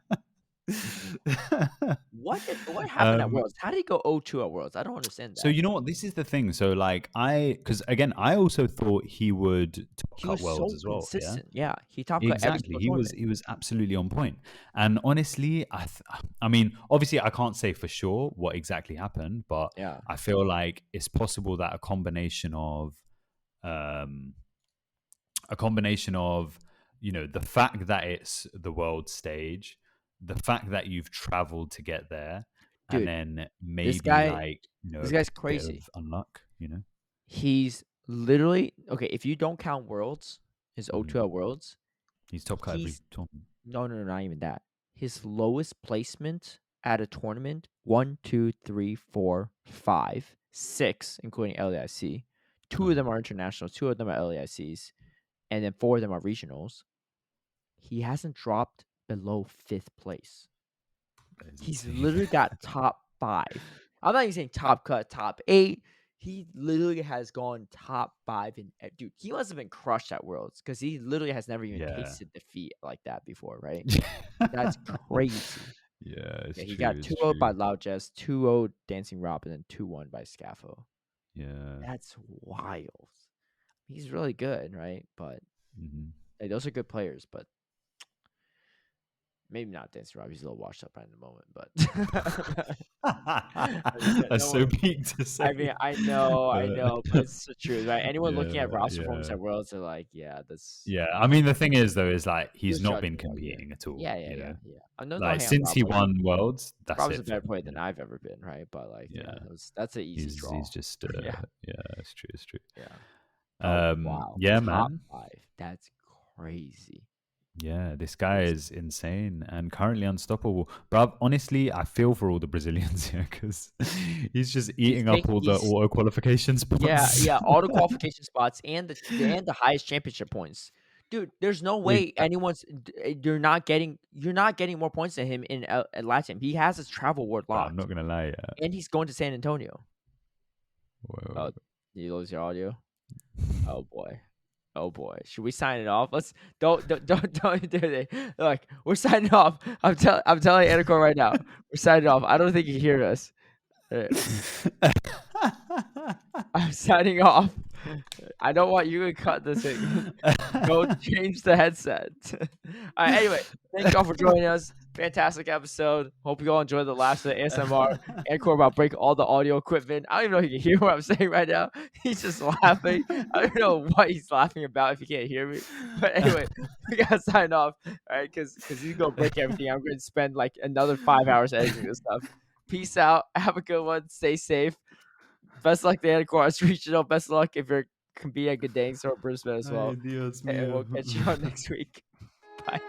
What happened at Worlds? How did he go 0-2 at Worlds? I don't understand that. So you know what? This is the thing. So like because again, I also thought he would top cut Worlds as well. Consistent. Yeah, he top cut exactly. He was absolutely on point. And honestly, I mean, obviously, I can't say for sure what exactly happened, but yeah, I feel like it's possible that a combination of the fact that it's the world stage, the fact that you've traveled to get there, dude, and then maybe this guy, like this guy's crazy. Unluck, He's literally okay. If you don't count Worlds, his 0-2 at Worlds, he's top cut every tournament. No, not even that. His lowest placement at a tournament 1, 2, 3, 4, 5, 6, including LAIC. 2 of them are internationals. 2 of them are LAICs, and then 4 of them are regionals. He hasn't dropped below 5th place. He's literally got top 5. I'm not even saying top cut, top 8. He literally has gone top 5. Dude, he must have been crushed at Worlds because he literally has never even tasted defeat like that before, right? That's crazy. Yeah, he got 2-0 by Loud Jazz, 2-0 Dancing Robin, and 2-1 by Scaffo. Yeah. That's wild. He's really good, right? But like, those are good players, but maybe not Dancing Rob. He's a little washed up right in the moment, but that's so peak to say. I mean, I know, but it's the truth, right? Anyone looking at roster performance at Worlds are like, yeah, that's. Yeah, I mean, the thing is though, is like he's not been competing at all. Yeah. Like since he won Worlds, that's Rob's a better player than I've ever been, right? But like, that's an easy draw. He's just it's true. Yeah. Wow. Yeah, Top man. 5. That's crazy. Yeah, this guy is insane and currently unstoppable. But honestly, I feel for all the Brazilians here because he's just eating up all the auto qualification spots. Yeah, all the qualification spots and the highest championship points. Dude, there's no way you're not getting more points than him in Latin. He has his travel award locked. I'm not gonna lie, and he's going to San Antonio. Whoa. You lose your audio? Oh boy, should we sign it off? Let's don't do it. Look, we're signing off. I'm telling Anicor right now, we're signing off. I don't think you hear us. I'm signing off. I don't want you to cut this thing. Go change the headset. All right, anyway, thank you all for joining us. Fantastic episode. Hope you all enjoyed the last of the ASMR. Anicor about breaking all the audio equipment. I don't even know if you can hear what I'm saying right now. He's just laughing. I don't know what he's laughing about if you can't hear me. But anyway, we gotta sign off. All right, because he's gonna break everything. I'm gonna spend like another 5 hours editing this stuff. Peace out. Have a good one. Stay safe. Best luck to Anicor Regional. Best luck if you're competing at Gdańsk or Brisbane as well. Ay, Dios And mío. we'll catch you on next week. Bye.